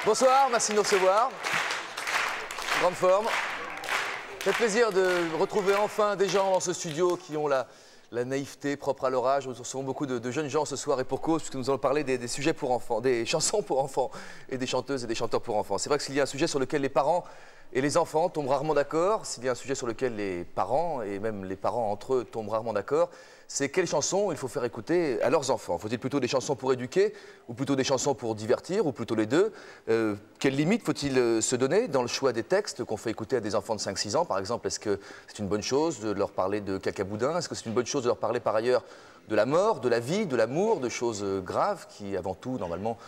Bonsoir, merci de nous recevoir. Grande forme. Ça fait plaisir de retrouver enfin des gens dans ce studio qui ont la naïveté propre à leur âge. Nous recevons beaucoup de jeunes gens ce soir et pour cause, puisque nous allons parler des sujets pour enfants, des chansons pour enfants et des chanteuses et des chanteurs pour enfants. C'est vrai que s'il y a un sujet sur lequel les parents et les enfants tombent rarement d'accord, s'il y a un sujet sur lequel les parents et même les parents entre eux tombent rarement d'accord, c'est quelles chansons il faut faire écouter à leurs enfants. Faut-il plutôt des chansons pour éduquer ou plutôt des chansons pour divertir ou plutôt les deux? Quelles limites faut-il se donner dans le choix des textes qu'on fait écouter à des enfants de 5-6 ans par exemple? Est-ce que c'est une bonne chose de leur parler de cacaboudin? Est-ce que c'est une bonne chose de leur parler par ailleurs de la mort, de la vie, de l'amour, de choses graves qui avant tout normalement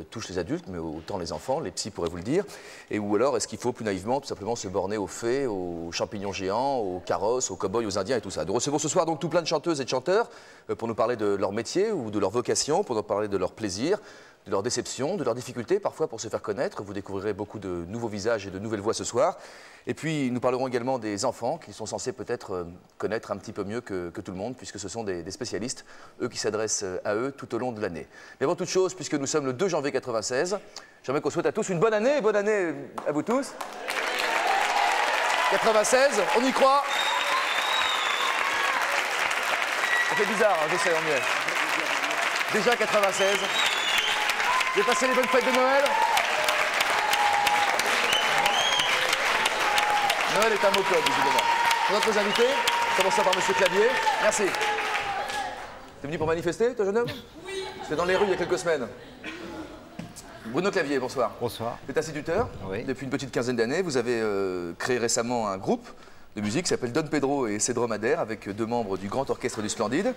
touchent les adultes, mais autant les enfants, les psys pourraient vous le dire. Et ou alors, est-ce qu'il faut plus naïvement tout simplement se borner aux fées, aux champignons géants, aux carrosses, aux cow-boys, aux indiens et tout ça. Nous recevons ce soir donc tout plein de chanteuses et de chanteurs pour nous parler de leur métier ou de leur vocation, pour nous parler de leur plaisir, de leurs déceptions, de leurs difficultés parfois pour se faire connaître. Vous découvrirez beaucoup de nouveaux visages et de nouvelles voix ce soir. Et puis nous parlerons également des enfants qui sont censés peut-être connaître un petit peu mieux que tout le monde, puisque ce sont des spécialistes, eux qui s'adressent à eux tout au long de l'année. Mais avant toute chose, puisque nous sommes le 2 janvier 96, j'aimerais qu'on souhaite à tous une bonne année à vous tous. 96, on y croit. Ça fait bizarre, hein, je sais, on y est. Déjà 96. Vous avez passé les bonnes fêtes de Noël? Noël est un mot code, visiblement. Notre invités, commençons par Monsieur Clavier. Merci. T'es venu pour manifester, toi, jeune homme? Oui. C'était dans les rues il y a quelques semaines. Bruno Clavier, bonsoir. Bonsoir. Vous êtes instituteur depuis une petite quinzaine d'années. Vous avez créé récemment un groupe de musique qui s'appelle Don Pedro et ses dromadaires avec 2 membres du Grand Orchestre du Splendide.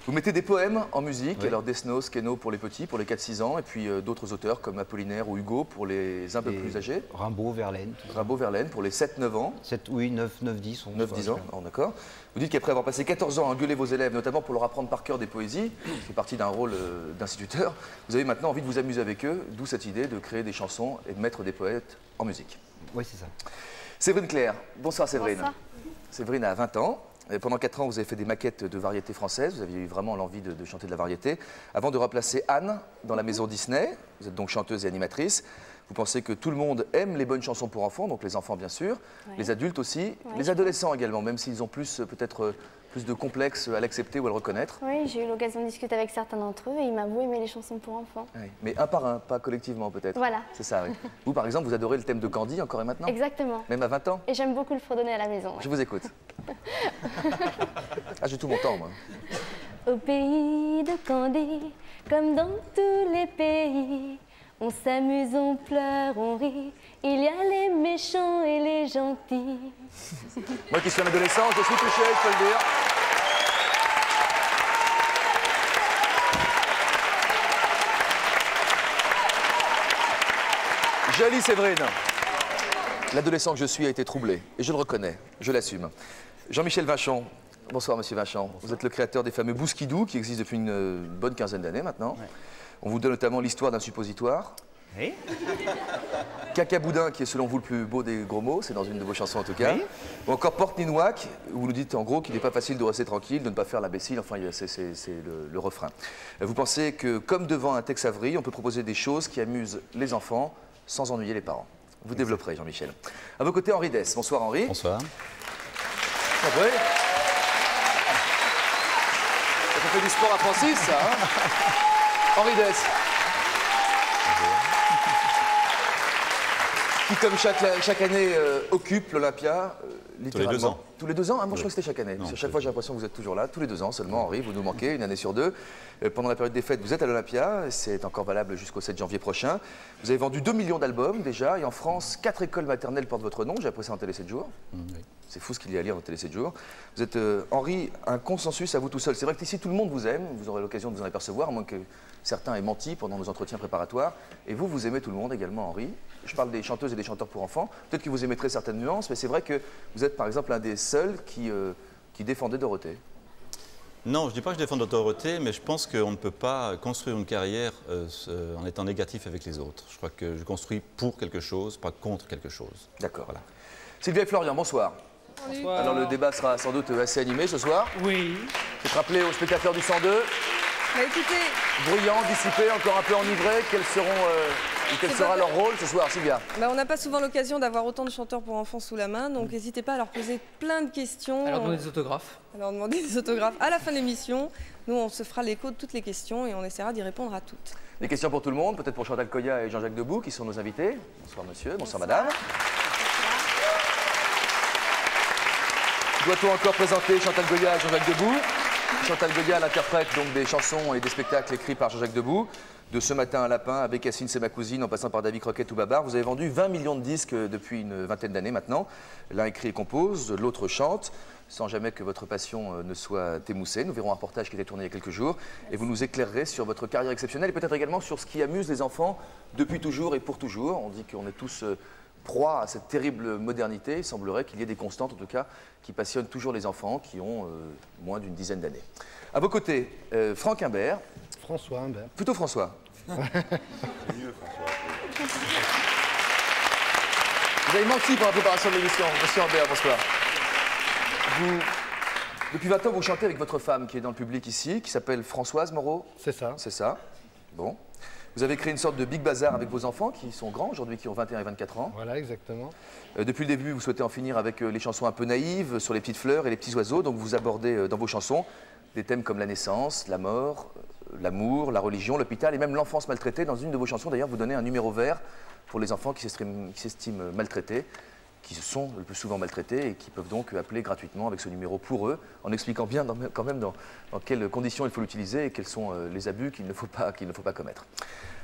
Vous mettez des poèmes en musique, alors Desnos, Queneau pour les petits, pour les 4-6 ans, et puis d'autres auteurs comme Apollinaire ou Hugo pour les un peu plus âgés. Rimbaud, Verlaine. Rimbaud, Verlaine pour les 7-9 ans. 7, oui, 9, 10. 9-10 ans, d'accord. Vous dites qu'après avoir passé 14 ans à engueuler vos élèves, notamment pour leur apprendre par cœur des poésies, qui fait partie d'un rôle d'instituteur, vous avez maintenant envie de vous amuser avec eux, d'où cette idée de créer des chansons et de mettre des poètes en musique. Oui, c'est ça. Séverine Claire, bonsoir Séverine. Bonsoir. Séverine a 20 ans. Et pendant 4 ans, vous avez fait des maquettes de variété française. Vous aviez eu vraiment l'envie de chanter de la variété. Avant de remplacer Anne dans la maison Disney, vous êtes donc chanteuse et animatrice. Vous pensez que tout le monde aime les bonnes chansons pour enfants, donc les enfants bien sûr, les adultes aussi, les adolescents également, même s'ils ont plus peut-être plus de complexes à l'accepter ou à le reconnaître. Oui, j'ai eu l'occasion de discuter avec certains d'entre eux et ils m'avouent aimer les chansons pour enfants. Oui. Mais un par un, pas collectivement peut-être. Voilà. C'est ça, oui. Vous par exemple, vous adorez le thème de Candy encore et maintenant? Exactement. Même à 20 ans? Et j'aime beaucoup le fredonner à la maison. Je vous écoute. Ah, j'ai tout mon temps, moi. Au pays de Candy, comme dans tous les pays, on s'amuse, on pleure, on rit. Il y a les méchants et les gentils. Moi qui suis un adolescent, je suis touché, je peux le dire. Jolie Séverine. L'adolescent que je suis a été troublé, et je le reconnais, je l'assume. Jean-Michel Vachon. Bonsoir Monsieur Vachon. Bonsoir. Vous êtes le créateur des fameux Bouskidou qui existent depuis une bonne quinzaine d'années maintenant. Ouais. On vous donne notamment l'histoire d'un suppositoire. Oui. Cacaboudin, qui est selon vous le plus beau des gros mots, c'est dans une de vos chansons en tout cas. Oui. Ou encore Porte-Ninouac, où vous nous dites en gros qu'il n'est pas facile de rester tranquille, de ne pas faire l'imbécile, enfin c'est le refrain. Vous pensez que comme devant un Tex Avery, on peut proposer des choses qui amusent les enfants sans ennuyer les parents. Vous développerez Jean-Michel. À vos côtés Henri Dess. Bonsoir Henri. Bonsoir. Après. Ça fait du sport à Francis, ça, hein. Henri Dess. Qui, comme chaque année, occupe l'Olympia, littéralement. Tous les 2 ans. Tous les 2 ans? Ah, moi, je crois que c'était chaque année. Non, chaque fois, j'ai l'impression que vous êtes toujours là. Tous les 2 ans seulement, Henri, vous nous manquez, une année sur 2. Pendant la période des fêtes, vous êtes à l'Olympia. C'est encore valable jusqu'au 7 janvier prochain. Vous avez vendu 2 millions d'albums déjà. Et en France, 4 écoles maternelles portent votre nom. J'ai appris ça en Télé 7 jours. Oui. C'est fou ce qu'il y a à lire dans Télé 7 jours. Vous êtes, Henri, un consensus à vous tout seul. C'est vrai qu'ici, tout le monde vous aime. Vous aurez l'occasion de vous en apercevoir, à moins que certains aient menti pendant nos entretiens préparatoires. Et vous, vous aimez tout le monde également, Henri. Je parle des chanteuses et des chanteurs pour enfants. Peut-être que vous émettrez certaines nuances, mais c'est vrai que vous êtes, par exemple, un des seuls qui défendait Dorothée. Non, je ne dis pas que je défends Dorothée, mais je pense qu'on ne peut pas construire une carrière en étant négatif avec les autres. Je crois que je construis pour quelque chose, pas contre quelque chose. D'accord. Voilà. Sylvia et Florian, bonsoir. Bonsoir. Alors le débat sera sans doute assez animé ce soir. Oui. Je vais te rappeler aux spectateurs du 102. Bah écoutez... Bruyant, dissipé, encore un peu enivré, quelles seront Et quel sera leur rôle ce soir, Sylvia? On n'a pas souvent l'occasion d'avoir autant de chanteurs pour enfants sous la main, donc n'hésitez pas à leur poser plein de questions. Alors demander des autographes. Alors demander des autographes à la fin de l'émission. Nous, on se fera l'écho de toutes les questions et on essaiera d'y répondre à toutes. Des questions pour tout le monde, peut-être pour Chantal Coya et Jean-Jacques Debout, qui sont nos invités. Bonsoir monsieur, bonsoir madame. Doit-on encore présenter Chantal Goya et Jean-Jacques Debout? Chantal Goya, l'interprète donc des chansons et des spectacles écrits par Jean-Jacques Debout. De Ce matin à Lapin, à Bécassine, c'est ma cousine, en passant par Davy Croquette ou Babar. Vous avez vendu 20 millions de disques depuis une vingtaine d'années maintenant. L'un écrit et compose, l'autre chante, sans jamais que votre passion ne soit émoussée. Nous verrons un reportage qui a été tourné il y a quelques jours. Et vous nous éclairerez sur votre carrière exceptionnelle et peut-être également sur ce qui amuse les enfants depuis toujours et pour toujours. On dit qu'on est tous proie à cette terrible modernité. Il semblerait qu'il y ait des constantes, en tout cas, qui passionnent toujours les enfants qui ont moins d'une dizaine d'années. À vos côtés, Franck Imbert. François Imbert. Plutôt François. C'est mieux, François. Vous avez menti pour la préparation de l'émission, monsieur Imbert, bonsoir. Depuis 20 ans, vous chantez avec votre femme qui est dans le public ici, qui s'appelle Françoise Moreau. C'est ça. C'est ça. Bon. Vous avez créé une sorte de big bazar avec vos enfants qui sont grands aujourd'hui, qui ont 21 et 24 ans. Voilà, exactement. Depuis le début, vous souhaitez en finir avec les chansons un peu naïves sur les petites fleurs et les petits oiseaux. Donc vous abordez dans vos chansons des thèmes comme la naissance, la mort, l'amour, la religion, l'hôpital et même l'enfance maltraitée. Dans une de vos chansons, d'ailleurs, vous donnez un numéro vert pour les enfants qui s'estiment maltraités, qui se sont le plus souvent maltraités et qui peuvent donc appeler gratuitement avec ce numéro pour eux, en expliquant bien quand même dans quelles conditions il faut l'utiliser et quels sont les abus qu'il ne faut pas commettre.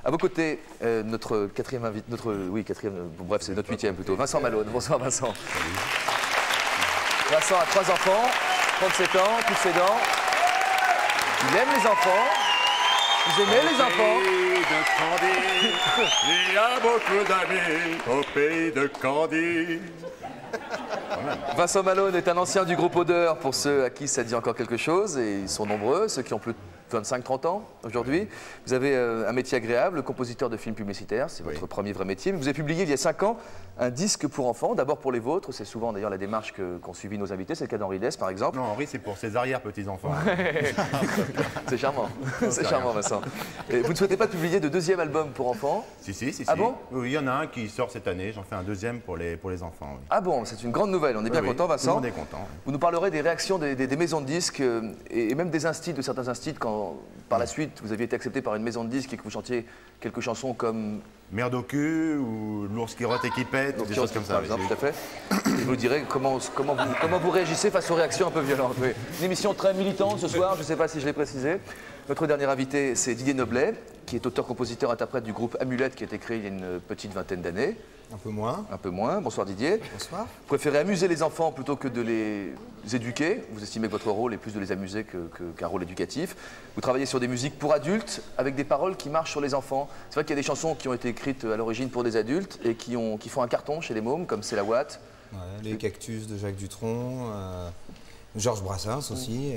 À vos côtés, notre quatrième invité, bref, c'est notre huitième plutôt, Vincent Malone. Bonsoir Vincent. Salut. Vincent a 3 enfants, 37 ans, toutes ses dents. Il aime les enfants. Vous aimez les enfants? De Candide, il y a beaucoup d'amis au pays de Candide. Vincent Malone est un ancien du groupe Odeur, pour ceux à qui ça dit encore quelque chose, et ils sont nombreux, ceux qui ont plus de 25-30 ans aujourd'hui. Vous avez un métier agréable, compositeur de films publicitaires, c'est votre premier vrai métier. Vous avez publié il y a 5 ans un disque pour enfants, d'abord pour les vôtres, c'est souvent d'ailleurs la démarche qu'ont suivi nos invités, c'est le cas d'Henri Dess par exemple. Non, Henri c'est pour ses arrière-petits-enfants. C'est charmant, c'est charmant Vincent. Et vous ne souhaitez pas publier de deuxième album pour enfants? Si. Ah bon? Oui, il y en a un qui sort cette année, j'en fais un deuxième pour les enfants. Oui. Ah bon, c'est une grande nouvelle, on est bien content Vincent. Tout le monde est content. Oui. Vous nous parlerez des réactions des maisons de disques et même des instituts, de certains instituts, quand par la suite vous aviez été accepté par une maison de disques et que vous chantiez quelques chansons comme Merde au cul ou L'ours qui rote et qui pète, des choses comme ça. Par exemple, tout à fait. Et vous nous direz comment vous réagissez face aux réactions un peu violentes. Oui. Une émission très militante ce soir, je ne sais pas si je l'ai précisé. Notre dernier invité, c'est Didier Noblet, qui est auteur, compositeur, interprète du groupe Amulette, qui a été créé il y a une petite vingtaine d'années. Un peu moins. Un peu moins. Bonsoir Didier. Bonsoir. Vous préférez amuser les enfants plutôt que de les éduquer. Vous estimez que votre rôle est plus de les amuser qu'un rôle éducatif. Vous travaillez sur des musiques pour adultes avec des paroles qui marchent sur les enfants. C'est vrai qu'il y a des chansons qui ont été écrites à l'origine pour des adultes et qui font un carton chez les mômes, comme C'est la Watt. Ouais, les Cactus de Jacques Dutronc, Georges Brassens aussi.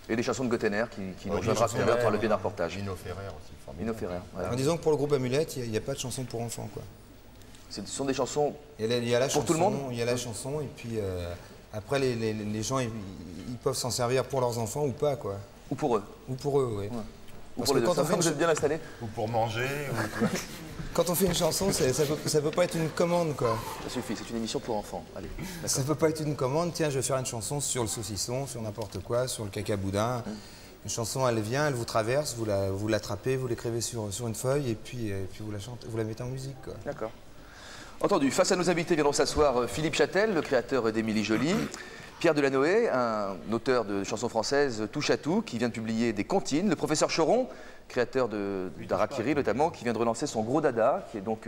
Et des chansons de Gottener qui nous rejoindra tout à l'heure par le biais d'un reportage. Nino Ferrer aussi. Nino Ferrer, voilà. En disant que pour le groupe Amulette, il n'y a pas de chansons pour enfants, quoi. Ce sont des chansons il y a la pour chanson, tout le monde. Il y a la chanson et puis après les gens ils peuvent s'en servir pour leurs enfants ou pas, quoi. Ou pour eux. Ou pour eux, oui. Ouais. Ou pour les deux. Vous êtes bien installés. Ou pour manger. Quand on fait une chanson, ça peut pas être une commande, quoi. Ça suffit, c'est une émission pour enfants. Allez. Ça peut pas être une commande. Tiens, je vais faire une chanson sur le saucisson, sur n'importe quoi, sur le caca boudin. Une chanson, elle vient, elle vous traverse, vous l'attrapez, vous l'écrivez sur une feuille et puis vous la chantez, vous la mettez en musique, quoi. D'accord. Entendu. Face à nos invités viendront s'asseoir Philippe Châtel, le créateur d'Émilie Joly, Pierre Delanoë, un auteur de chansons françaises touche à tout, qui vient de publier des comptines, le professeur Choron, créateur d'Harakiri notamment, qui vient de relancer son Gros Dada, qui est donc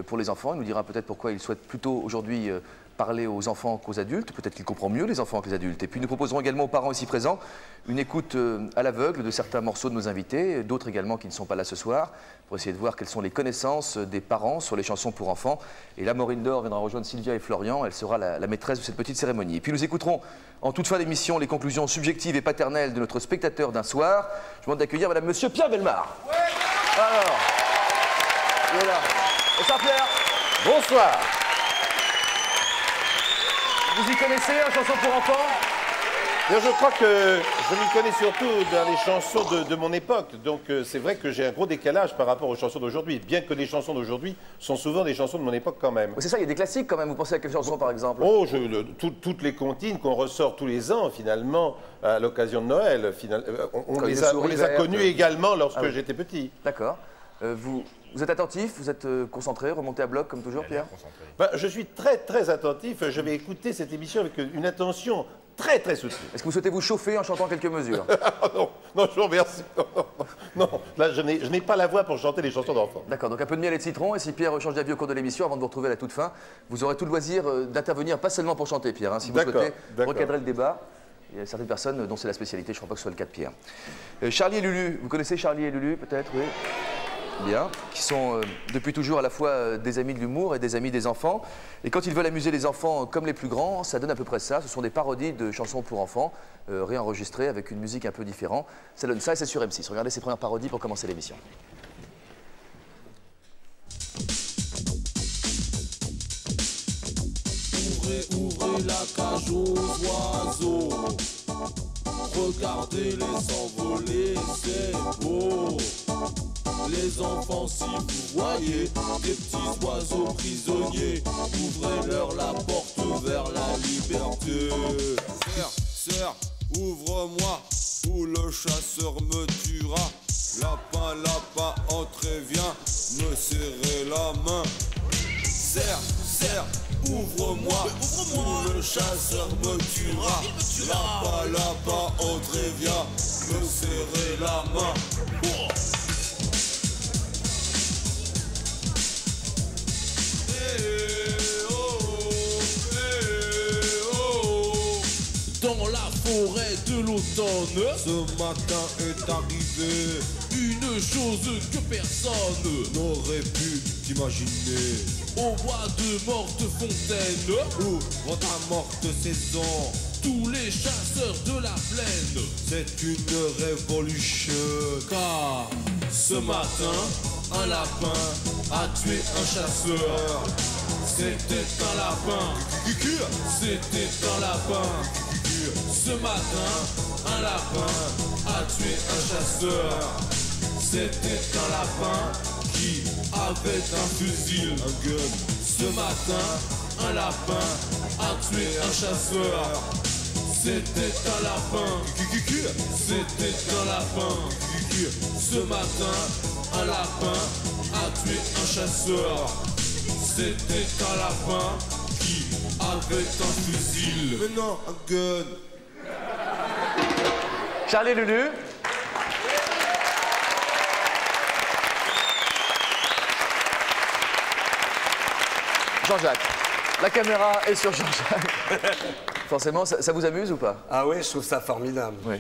pour les enfants. Il nous dira peut-être pourquoi il souhaite plutôt aujourd'hui parler aux enfants qu'aux adultes. Peut-être qu'il comprend mieux les enfants que les adultes. Et puis nous proposerons également aux parents ici présents une écoute à l'aveugle de certains morceaux de nos invités, d'autres également qui ne sont pas là ce soir, pour essayer de voir quelles sont les connaissances des parents sur les chansons pour enfants. Et là, Maureen Dor viendra rejoindre Sylvia et Florian. Elle sera la maîtresse de cette petite cérémonie. Et puis nous écouterons en toute fin d'émission les conclusions subjectives et paternelles de notre spectateur d'un soir. Je vous demande d'accueillir Madame Monsieur Pierre Bellemare. Ouais. Alors, il est là. Bonsoir Pierre. Bonsoir. Vous y connaissez en chanson pour enfants? Je crois que je m'y connais surtout dans les chansons de mon époque. Donc c'est vrai que j'ai un gros décalage par rapport aux chansons d'aujourd'hui. Bien que les chansons d'aujourd'hui sont souvent des chansons de mon époque quand même. C'est ça, il y a des classiques quand même. Vous pensez à quelle chanson par exemple? Oh, toutes les comptines qu'on ressort tous les ans finalement à l'occasion de Noël. On les a connues également lorsque j'étais petit. D'accord. Vous êtes attentif, vous êtes concentré, remonté à bloc comme toujours, Pierre? Je suis très très attentif. Je vais écouter cette émission avec une attention très très soutenue. Est-ce que vous souhaitez vous chauffer en chantant quelques mesures? Non, je vous remercie. Non, là je n'ai pas la voix pour chanter les chansons d'enfants. D'accord, donc un peu de miel et de citron, et si Pierre change d'avis au cours de l'émission, avant de vous retrouver à la toute fin, vous aurez tout le loisir d'intervenir, pas seulement pour chanter, Pierre, hein, si vous souhaitez recadrer le débat. Il y a certaines personnes dont c'est la spécialité, je ne crois pas que ce soit le cas de Pierre. Charlie et Lulu, vous connaissez Charlie et Lulu peut-être? Oui. Bien, qui sont depuis toujours à la fois des amis de l'humour et des amis des enfants. Et quand ils veulent amuser les enfants comme les plus grands, ça donne à peu près ça. Ce sont des parodies de chansons pour enfants, réenregistrées avec une musique un peu différente. Ça donne ça et c'est sur M6. Regardez ces premières parodies pour commencer l'émission. Ouvrez la cage aux oiseaux. Regardez les envoler, c'est beau. Les enfants, si vous voyez des petits oiseaux prisonniers, ouvrez-leur la porte vers la liberté. Sœur, ouvre-moi, ou le chasseur me tuera. Lapin, lapin, entrez, viens me serrer la main. Sœur, ouvre-moi, ou le chasseur me tuera. Lapin, lapin, entrez, viens me serrer la main. Dans la forêt de l'automne, ce matin est arrivé une chose que personne n'aurait pu imaginer. Au bois de morte fontaine, ouvre ta morte saison. Tous les chasseurs de la plaine, c'est une révolution. Car ce matin, un lapin a tué un chasseur. C'était un lapin. C'était un lapin. Ce matin, un lapin a tué un chasseur. C'était un lapin qui avait un fusil, un gun. Ce matin, un lapin a tué un chasseur. C'était un lapin. C'était un lapin. Ce matin, un lapin a tué un chasseur. C'était un lapin qui avait un fusil. Mais non, un gun. Charlie et Lulu. Jean-Jacques. La caméra est sur Jean-Jacques. Forcément, ça vous amuse ou pas? Ah oui, je trouve ça formidable. Oui.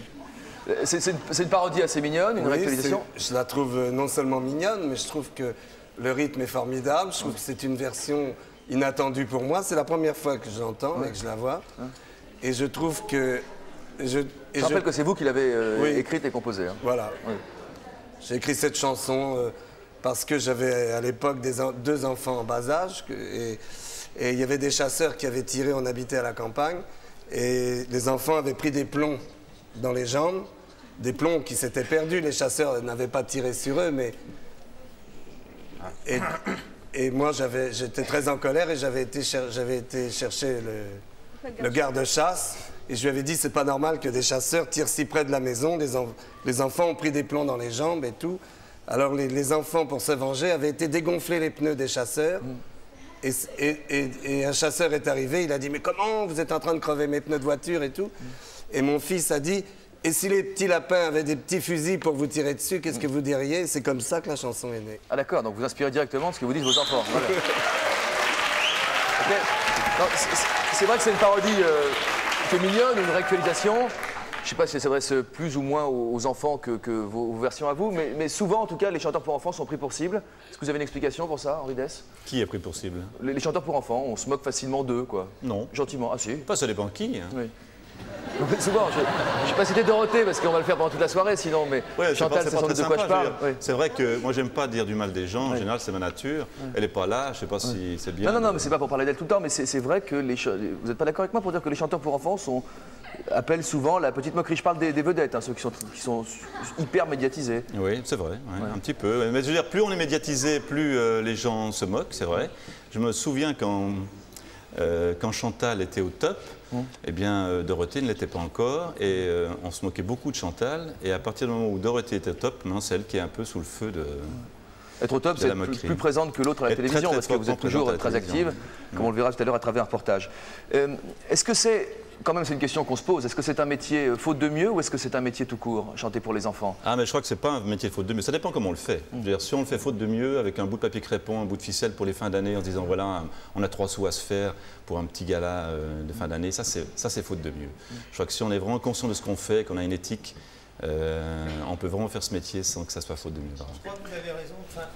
C'est une parodie assez mignonne, une réactualisation? Je la trouve non seulement mignonne, mais je trouve que le rythme est formidable. Je trouve que c'est une version inattendue pour moi. C'est la première fois que j'entends et que je la vois. Et je trouve que... Je rappelle que c'est vous qui l'avez écrite et composée. Hein. Voilà. Oui. J'ai écrit cette chanson parce que j'avais à l'époque deux enfants en bas âge. Et il y avait des chasseurs qui avaient tiré, on habitait à la campagne. Et les enfants avaient pris des plombs dans les jambes. Des plombs qui s'étaient perdus. Les chasseurs n'avaient pas tiré sur eux, mais... Et moi, j'étais très en colère et j'avais été chercher le garde-chasse. Et je lui avais dit, c'est pas normal que des chasseurs tirent si près de la maison. Les enfants ont pris des plombs dans les jambes et tout. Alors les enfants, pour se venger, avaient été dégonfler les pneus des chasseurs. Et un chasseur est arrivé, il a dit, mais comment vous êtes en train de crever mes pneus de voiture et tout. Et mon fils a dit, et si les petits lapins avaient des petits fusils pour vous tirer dessus, qu'est-ce que vous diriez? C'est comme ça que la chanson est née. Ah d'accord, donc vous inspirez directement de ce que vous disent vos enfants. Voilà. Okay. C'est vrai que c'est une parodie qui est mignonne, une réactualisation. Je ne sais pas si ça s'adresse plus ou moins aux enfants que vos versions à vous, mais souvent, en tout cas, les chanteurs pour enfants sont pris pour cible. Est-ce que vous avez une explication pour ça, Henri Dess? Qui est pris pour cible? Les chanteurs pour enfants, on se moque facilement d'eux, quoi. Non. Gentiment, ah si. Enfin, ça dépend qui. Hein. Oui. Souvent, je ne vais pas citer Dorothée parce qu'on va le faire pendant toute la soirée sinon, mais ouais, Chantal, c'est sans doute de quoi je parle. Oui. C'est vrai que moi, j'aime pas dire du mal des gens, en général, c'est ma nature. Elle n'est pas là, je ne sais pas si c'est bien. Non, mais c'est pas pour parler d'elle tout le temps, mais c'est vrai que vous n'êtes pas d'accord avec moi pour dire que les chanteurs pour enfants sont appellent souvent la petite moquerie. Je parle des vedettes, hein, ceux qui sont hyper médiatisés. Oui, c'est vrai, un petit peu. Mais je veux dire, plus on est médiatisé, plus les gens se moquent, c'est vrai. Je me souviens quand Chantal était au top, eh bien, Dorothée ne l'était pas encore, et on se moquait beaucoup de Chantal. Et à partir du moment où Dorothée était au top, maintenant c'est elle qui est un peu sous le feu de... Être au top, c'est plus présente que l'autre à la télévision, parce que vous êtes toujours très active, comme on le verra tout à l'heure à travers un reportage. Est-ce que c'est, quand même c'est une question qu'on se pose, est-ce que c'est un métier faute de mieux ou est-ce que c'est un métier tout court, chanter pour les enfants? Ah mais je crois que c'est pas un métier faute de mieux, ça dépend comment on le fait. Je veux dire, si on le fait faute de mieux, avec un bout de papier crépon, un bout de ficelle pour les fins d'année, en se disant voilà, on a 3 sous à se faire pour un petit gala de fin d'année, ça c'est faute de mieux. Je crois que si on est vraiment conscient de ce qu'on fait, qu'on a une éthique, on peut vraiment faire ce métier sans que ça soit faute de mieux. Je crois que vous avez raison. Enfin,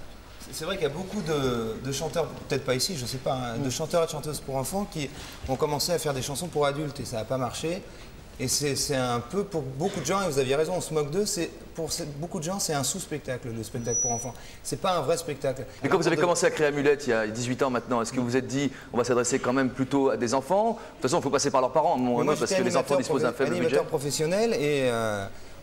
c'est vrai qu'il y a beaucoup de chanteurs, peut-être pas ici, je ne sais pas, hein, de chanteurs et de chanteuses pour enfants qui ont commencé à faire des chansons pour adultes et ça n'a pas marché. Et c'est un peu pour beaucoup de gens, et vous aviez raison, on se moque d'eux, pour beaucoup de gens c'est un sous-spectacle, le spectacle pour enfants. C'est pas un vrai spectacle. Mais quand vous avez commencé à créer Amulette il y a 18 ans maintenant, est-ce que vous vous êtes dit on va s'adresser quand même plutôt à des enfants? De toute façon il faut passer par leurs parents, parce que les enfants disposent d'un faible budget. Animateur professionnel et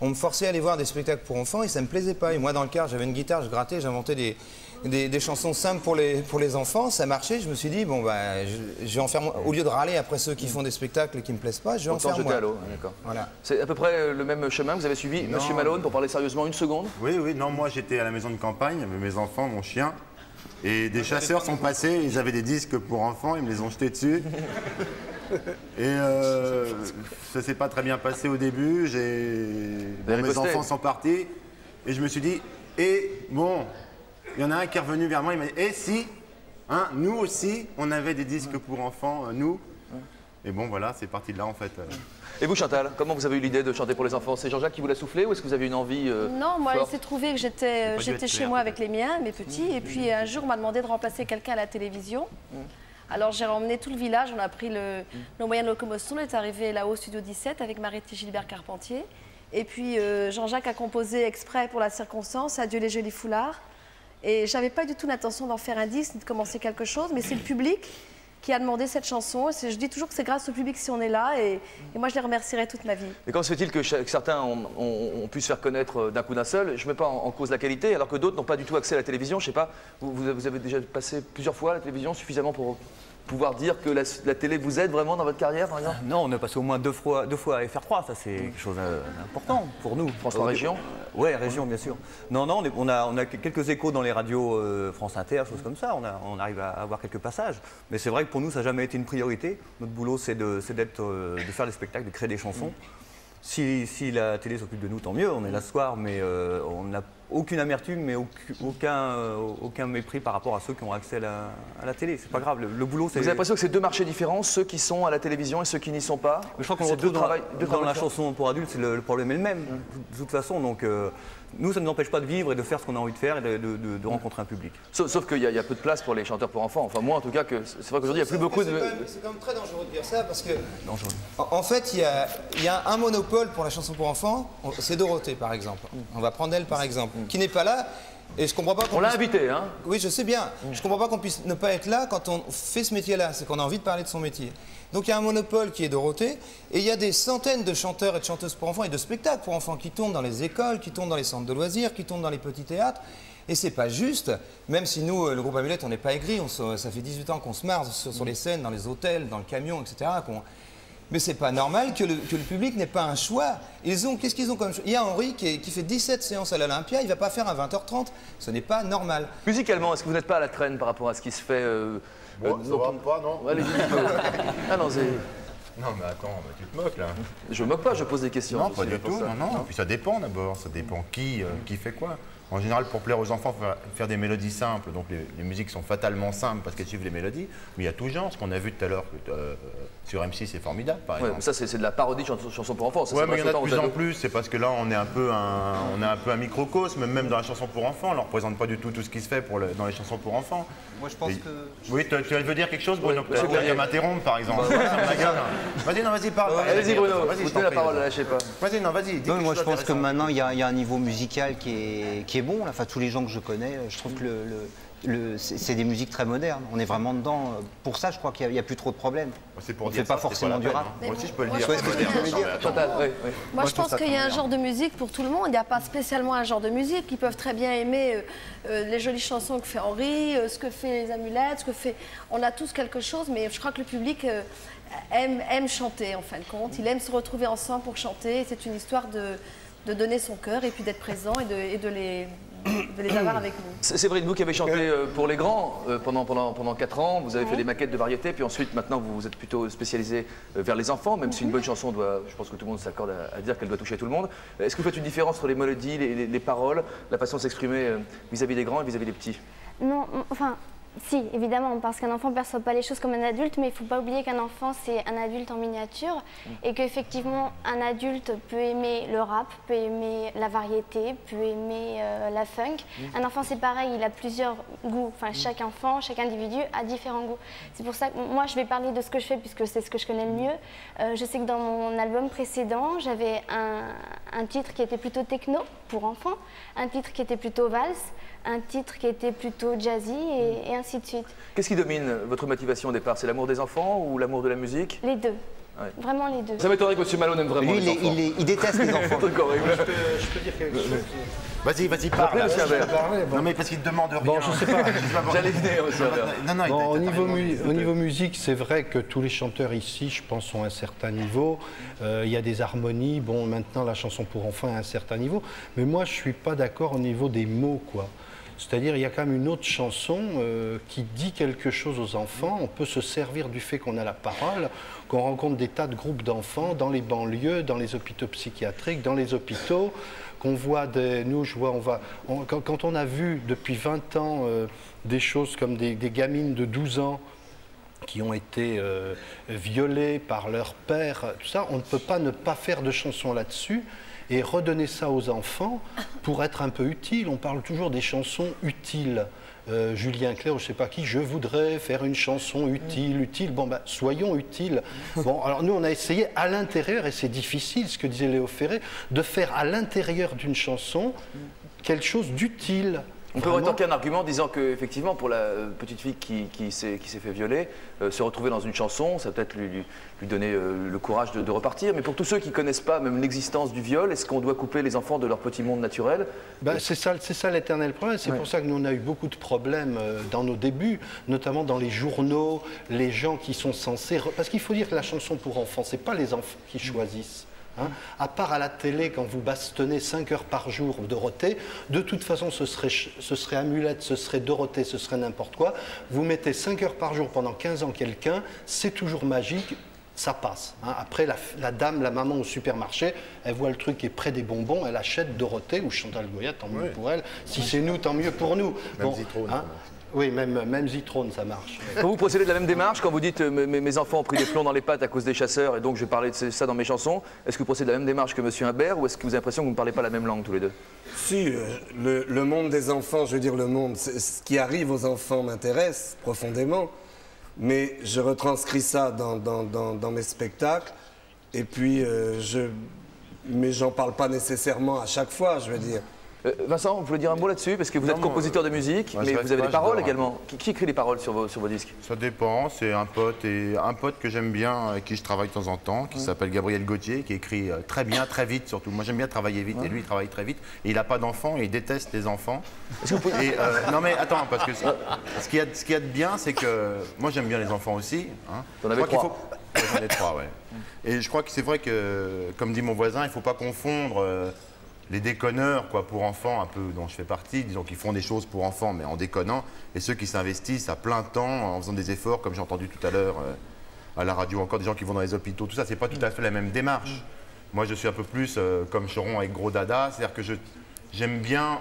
on me forçait à aller voir des spectacles pour enfants et ça me plaisait pas. Et moi dans le car j'avais une guitare, je grattais, j'inventais des chansons simples pour les enfants, ça marchait, je me suis dit, bon bah, je vais en faire moi. Au lieu de râler après ceux qui font des spectacles qui ne me plaisent pas, je vais en faire moi. À l'eau, d'accord. Voilà. C'est à peu près le même chemin que vous avez suivi, Monsieur Malone, pour parler sérieusement une seconde? Oui, non, moi j'étais à la maison de campagne avec mes enfants, mon chien, et des chasseurs sont passés, ils avaient des disques pour enfants, ils me les ont jetés dessus. Et ça s'est pas très bien passé au début, mes enfants sont partis, et je me suis dit, bon... Il y en a un qui est revenu vers moi, il m'a dit « Eh si, hein, nous aussi, on avait des disques pour enfants, nous. » Et bon, voilà, c'est parti de là, en fait. Et vous, Chantal, comment vous avez eu l'idée de chanter pour les enfants? C'est Jean-Jacques qui vous l'a soufflé ou est-ce que vous avez une envie Non, moi, forte? il s'est trouvé que j'étais chez moi avec les miens, mes petits, et puis un jour, on m'a demandé de remplacer quelqu'un à la télévision. Alors, j'ai emmené tout le village, on a pris nos moyens de locomotion, on est arrivé là-haut au Studio 17 avec Marie-Thé Gilbert Carpentier. Et puis, Jean-Jacques a composé exprès pour la circonstance « Adieu les jolis foulards ». Et j'avais pas du tout l'intention d'en faire un disque, ni de commencer quelque chose, mais c'est le public qui a demandé cette chanson. Je dis toujours que c'est grâce au public si on est là, et moi je les remercierai toute ma vie. Et comment se fait-il que certains ont pu se faire connaître d'un coup d'un seul? Je ne mets pas en cause la qualité, alors que d'autres n'ont pas du tout accès à la télévision. Je sais pas, vous avez déjà passé plusieurs fois à la télévision, suffisamment pour pouvoir dire que la télé vous aide vraiment dans votre carrière, par exemple? Non, on a passé au moins deux fois à FR3, ça c'est quelque chose d'important pour nous. France 3 Région? Oui, Région, bien sûr. Non, on a quelques échos dans les radios France Inter, choses comme ça, on arrive à avoir quelques passages. Mais c'est vrai que pour nous, ça n'a jamais été une priorité. Notre boulot, c'est de faire des spectacles, de créer des chansons. Si la télé s'occupe de nous, tant mieux, on est là ce soir, mais on n'a aucune amertume, mais aucun mépris par rapport à ceux qui ont accès à la télé. C'est pas grave, le boulot c'est... Vous avez l'impression que c'est deux marchés différents, ceux qui sont à la télévision et ceux qui n'y sont pas? Mais je crois qu'on retrouve dans la chanson pour adultes, c'est le problème est le même, de toute façon. Donc nous, ça ne nous empêche pas de vivre et de faire ce qu'on a envie de faire et de rencontrer un public. Sauf qu'il y a peu de place pour les chanteurs pour enfants. Enfin, moi en tout cas, c'est vrai qu'aujourd'hui, il n'y a plus beaucoup de... C'est quand même très dangereux de dire ça parce que... En fait, il y a un monopole pour la chanson pour enfants, c'est Dorothée par exemple. On va prendre elle par exemple, qui n'est pas là. Et je comprends pas qu'on l'a invité, hein? Oui, je sais bien. Je comprends pas qu'on puisse ne pas être là quand on fait ce métier-là. C'est qu'on a envie de parler de son métier. Donc il y a un monopole qui est Dorothée, et il y a des centaines de chanteurs et de chanteuses pour enfants et de spectacles pour enfants qui tournent dans les écoles, qui tournent dans les centres de loisirs, qui tournent dans les petits théâtres. Et c'est pas juste, même si nous, le groupe Amulette, on n'est pas aigris, ça fait 18 ans qu'on se marre sur les scènes, dans les hôtels, dans le camion, etc. Mais c'est pas normal que le public n'ait pas un choix. Qu'est-ce qu'ils ont comme choix? Il y a Henri qui fait 17 séances à l'Olympia, il va pas faire un 20h30. Ce n'est pas normal. Musicalement, est-ce que vous n'êtes pas à la traîne par rapport à ce qui se fait Bon, ça va pas, non? Allez, ah non, c'est... Non, mais attends, tu te moques là. Je me moque pas, je pose des questions. Non, pas du tout, non. Puis ça dépend d'abord, ça dépend qui fait quoi. En général, pour plaire aux enfants, il faut faire des mélodies simples. Donc les musiques sont fatalement simples parce qu'elles suivent les mélodies. Mais il y a tout genre, ce qu'on a vu tout à l'heure sur M6, c'est formidable, par exemple. Mais ça, c'est de la parodie de chansons pour enfants. Oui, mais il y en a de plus en plus. C'est parce que là, on est un peu un microcosme. Même dans la chanson pour enfants, on ne représente pas du tout ce qui se fait dans les chansons pour enfants. Moi, je pense que... Oui, tu veux dire quelque chose, Bruno? Peut-être que tu vas m'interrompre, par exemple. Vas-y, non, vas-y, parle. Allez-y, Bruno. Vous tenez la parole, lâchez pas. Vas-y, non, vas-y. Moi, je pense que maintenant, il y a un niveau musical qui est bon. Enfin, tous les gens que je connais, je trouve que c'est des musiques très modernes. On est vraiment dedans. Pour ça, je crois qu'il n'y a plus trop de problèmes. C'est pour on ne fait pas forcément du rap. Moi aussi, je peux le dire. Moi, je pense qu'il y a un genre de musique pour tout le monde. Il n'y a pas spécialement un genre de musique. Ils peuvent très bien aimer les jolies chansons que fait Henri, ce que fait les Amulettes, ce que fait... On a tous quelque chose, mais je crois que le public aime chanter, en fin de compte. Il aime se retrouver ensemble pour chanter. C'est une histoire de donner son cœur et puis d'être présent et de les avoir avec nous. C'est vrai, vous qui avez chanté pour les grands pendant 4 ans, vous avez fait des maquettes de variété, puis ensuite maintenant vous êtes plutôt spécialisé vers les enfants, même si une bonne chanson doit, je pense que tout le monde s'accorde à dire qu'elle doit toucher tout le monde. Est-ce que vous faites une différence entre les mélodies, les paroles, la façon de s'exprimer vis-à-vis des grands et vis-à-vis des petits? Non, enfin... Si, évidemment, parce qu'un enfant ne perçoit pas les choses comme un adulte, mais il ne faut pas oublier qu'un enfant, c'est un adulte en miniature et qu'effectivement, un adulte peut aimer le rap, peut aimer la variété, peut aimer la funk. Un enfant, c'est pareil, il a plusieurs goûts. Enfin, chaque enfant, chaque individu a différents goûts. C'est pour ça que moi, je vais parler de ce que je fais puisque c'est ce que je connais le mieux. Je sais que dans mon album précédent, j'avais un titre qui était plutôt techno pour enfants, un titre qui était plutôt valse, un titre qui était plutôt jazzy et ainsi de suite. Qu'est-ce qui domine votre motivation au départ? C'est l'amour des enfants ou l'amour de la musique? Les deux. Ouais. Vraiment les deux. Ça m'étonnerait que M. Malone aime vraiment les enfants. Il déteste les enfants. Je peux dire quelque chose. Vas-y, parle. Non, mais parce qu'il ne demande rien. Bon, je sais pas. J'allais venir, M. Bon, au niveau musique, c'est vrai que tous les chanteurs ici, je pense, ont un certain niveau. Il y a des harmonies. Bon, maintenant, la chanson pour enfants est à un certain niveau. Mais moi, je ne suis pas d'accord au niveau des mots, quoi. C'est-à-dire, il y a quand même une autre chanson qui dit quelque chose aux enfants. On peut se servir du fait qu'on a la parole, qu'on rencontre des tas de groupes d'enfants dans les banlieues, dans les hôpitaux psychiatriques, dans les hôpitaux, qu'on voit des... Nous, je vois, quand on a vu depuis 20 ans des choses comme des gamines de 12 ans qui ont été violées par leur père, tout ça, on ne peut pas ne pas faire de chansons là-dessus et redonner ça aux enfants pour être un peu utile. On parle toujours des chansons utiles. Julien Clerc, je ne sais pas qui, je voudrais faire une chanson utile. Bon, ben, soyons utiles. Bon, alors nous, on a essayé à l'intérieur, et c'est difficile, ce que disait Léo Ferré, de faire à l'intérieur d'une chanson quelque chose d'utile. On peut rétorquer un argument disant qu'effectivement, pour la petite fille qui s'est fait violer, se retrouver dans une chanson, ça peut-être lui donner le courage de repartir. Mais pour tous ceux qui ne connaissent pas même l'existence du viol, est-ce qu'on doit couper les enfants de leur petit monde naturel? Ben, c'est ça l'éternel problème. C'est pour ça que nous, on a eu beaucoup de problèmes dans nos débuts, notamment dans les journaux, les gens qui sont censés... Parce qu'il faut dire que la chanson pour enfants, ce n'est pas les enfants qui choisissent. Hein, à part à la télé, quand vous bastonnez 5 heures par jour Dorothée, de toute façon ce serait Amulette, ce serait Dorothée, ce serait n'importe quoi. Vous mettez 5 heures par jour pendant 15 ans quelqu'un, c'est toujours magique, ça passe. Hein. Après, la dame, la maman au supermarché, elle voit le truc qui est près des bonbons, elle achète Dorothée ou Chantal Goya, tant mieux pour elle. Si c'est nous, tant mieux pour nous. Même Zitrone, hein. Oui, même Zitrone, ça marche. Quand vous procédez de la même démarche, quand vous dites mes enfants ont pris des plombs dans les pattes à cause des chasseurs et donc je vais parler de ça dans mes chansons, est-ce que vous procédez de la même démarche que M. Imbert ou est-ce que vous avez l'impression que vous ne parlez pas la même langue tous les deux? Si, le monde des enfants, je veux dire le monde, ce qui arrive aux enfants m'intéresse profondément, mais je retranscris ça dans mes spectacles et puis mais j'en parle pas nécessairement à chaque fois, je veux dire. Vincent, vous voulez dire un mot là-dessus? Parce que vous êtes compositeur de musique, mais vous avez des paroles également. Qui écrit les paroles sur vos disques? Ça dépend, c'est un pote que j'aime bien, avec qui je travaille de temps en temps, qui s'appelle Gabriel Gauthier, qui écrit très bien, très vite surtout. Moi j'aime bien travailler vite, et lui il travaille très vite. Et il n'a pas d'enfants, et il déteste les enfants. Non mais attends, parce que ce qu'il y a de bien, c'est que moi j'aime bien les enfants aussi. Hein. T'en avais 3. J'en ai 3, ouais. Et je crois que c'est vrai que, comme dit mon voisin, il ne faut pas confondre... les déconneurs pour enfants, un peu dont je fais partie, disons qu'ils font des choses pour enfants mais en déconnant, et ceux qui s'investissent à plein temps en faisant des efforts, comme j'ai entendu tout à l'heure à la radio, encore des gens qui vont dans les hôpitaux, tout ça, c'est pas tout à fait la même démarche. Moi je suis un peu plus comme Choron avec Gros Dada, c'est-à-dire que j'aime bien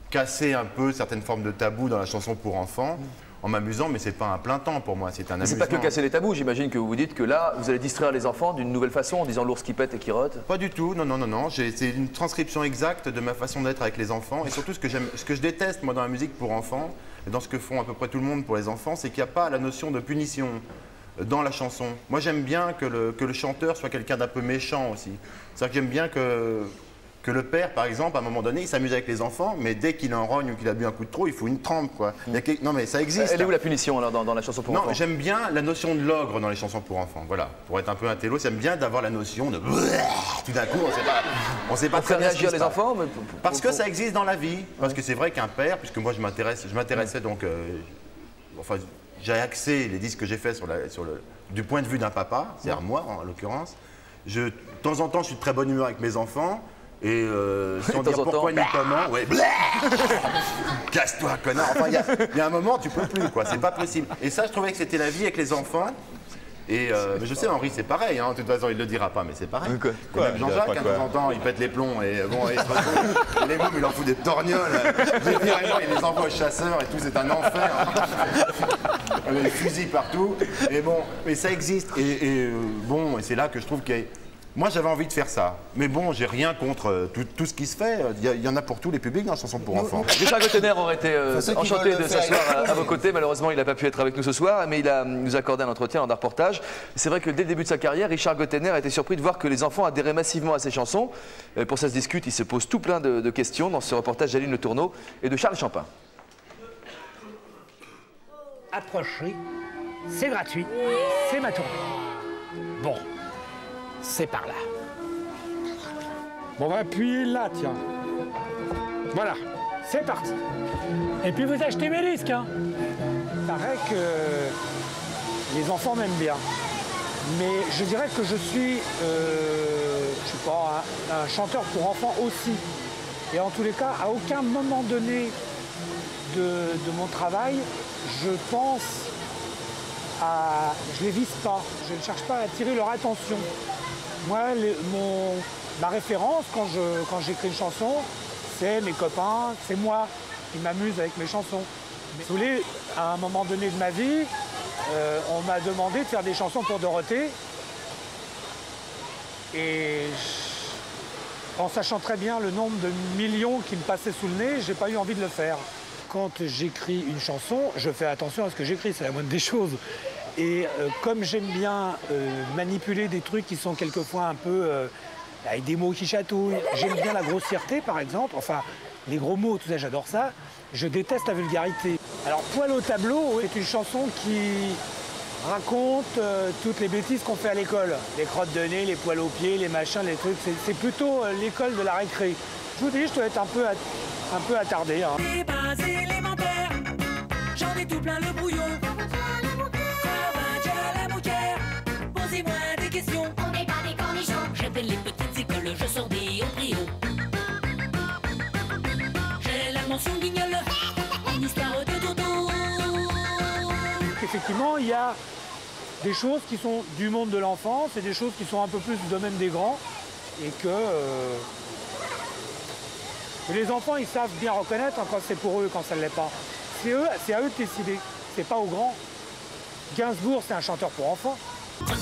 casser un peu certaines formes de tabous dans la chanson pour enfants, en m'amusant, mais c'est pas un plein temps pour moi, c'est un amusement. C'est pas que casser les tabous, j'imagine que vous vous dites que là, vous allez distraire les enfants d'une nouvelle façon en disant l'ours qui pète et qui rote. Pas du tout, non. C'est une transcription exacte de ma façon d'être avec les enfants. Et surtout, ce que je déteste, moi, dans la musique pour enfants, et dans ce que font à peu près tout le monde pour les enfants, c'est qu'il n'y a pas la notion de punition dans la chanson. Moi, j'aime bien que le chanteur soit quelqu'un d'un peu méchant aussi. C'est-à-dire que j'aime bien que le père, par exemple, à un moment donné, il s'amuse avec les enfants, mais dès qu'il en rogne ou qu'il a bu un coup de trop, il faut une trempe, quoi. Non, mais ça existe. Elle est où la punition alors dans la chanson pour enfants? Non, j'aime bien la notion de l'ogre dans les chansons pour enfants. Voilà, pour être un peu un télo, j'aime bien d'avoir la notion de tout d'un coup, on sait pas très bien réagir les enfants, mais parce que ça existe dans la vie. Parce que c'est vrai qu'un père, puisque moi je m'intéressais donc, enfin, j'ai axé les disques que j'ai faits du point de vue d'un papa, c'est-à-dire moi en l'occurrence. De temps en temps, je suis de très bonne humeur avec mes enfants. Et sans dire pourquoi ni comment, ouais, casse-toi, connard. Enfin, il y a un moment, tu peux plus, quoi. C'est pas possible. Et ça, je trouvais que c'était la vie avec les enfants. Et mais je sais, Henri, c'est pareil. Hein. De toute façon, il le dira pas, mais c'est pareil. Même Jean-Jacques, de temps en temps, il pète les plombs. Et bon, les mômes, il en fout des torgnoles. Il les envoie aux chasseurs et tout. C'est un enfer. Les fusils partout. Et bon, mais ça existe. Bon, et c'est là que je trouve qu'il y a. Moi, j'avais envie de faire ça. Mais bon, j'ai rien contre tout ce qui se fait. Il y en a pour tous les publics dans la chanson pour enfants. Richard Gottener aurait été enchanté de s'asseoir à vos côtés. Malheureusement, il n'a pas pu être avec nous ce soir, mais il nous a accordé un entretien lors d'un reportage. C'est vrai que dès le début de sa carrière, Richard Gottener a été surpris de voir que les enfants adhéraient massivement à ses chansons. Pour ça se discute, il se pose tout plein de questions dans ce reportage d'Aline Le Tourneau et de Charles Champin. Approchez, c'est gratuit, c'est ma tournée. Bon. C'est par là. Bon, on va appuyer là, tiens. Voilà, c'est parti. Et puis vous achetez mes disques, hein. Il paraît que les enfants m'aiment bien. Mais je dirais que je suis, je sais pas, un chanteur pour enfants aussi. Et en tous les cas, à aucun moment donné de mon travail, je pense à... Je les vise pas. Je ne cherche pas à attirer leur attention. Moi, ma référence quand j'écris une chanson, c'est mes copains, c'est moi qui m'amuse avec mes chansons. Mais, vous voulez, à un moment donné de ma vie, on m'a demandé de faire des chansons pour Dorothée. Et en sachant très bien le nombre de millions qui me passaient sous le nez, j'ai pas eu envie de le faire. Quand j'écris une chanson, je fais attention à ce que j'écris, c'est la moindre des choses. Et comme j'aime bien manipuler des trucs qui sont quelquefois un peu avec des mots qui chatouillent, j'aime bien la grossièreté par exemple, enfin les gros mots, tout ça, j'adore ça. Je déteste la vulgarité. Alors Poil au tableau est une chanson qui raconte toutes les bêtises qu'on fait à l'école. Les crottes de nez, les poils aux pieds, les machins, les trucs. C'est plutôt l'école de la récré. Je vous dis, je dois être un peu attardé. Hein. Les bases élémentaires, j'en ai tout plein le brouillon. Posez-moi des questions. On n'est pas des cornichons. J'appelle les petites écoles, je sors des embryons. J'ai la mention guignol, une histoire de dodo. Effectivement, il y a des choses qui sont du monde de l'enfance et des choses qui sont un peu plus du domaine des grands. Et que les enfants, ils savent bien reconnaître quand c'est pour eux, quand ça ne l'est pas. C'est à eux de décider, c'est pas aux grands. Gainsbourg, c'est un chanteur pour enfants. Ce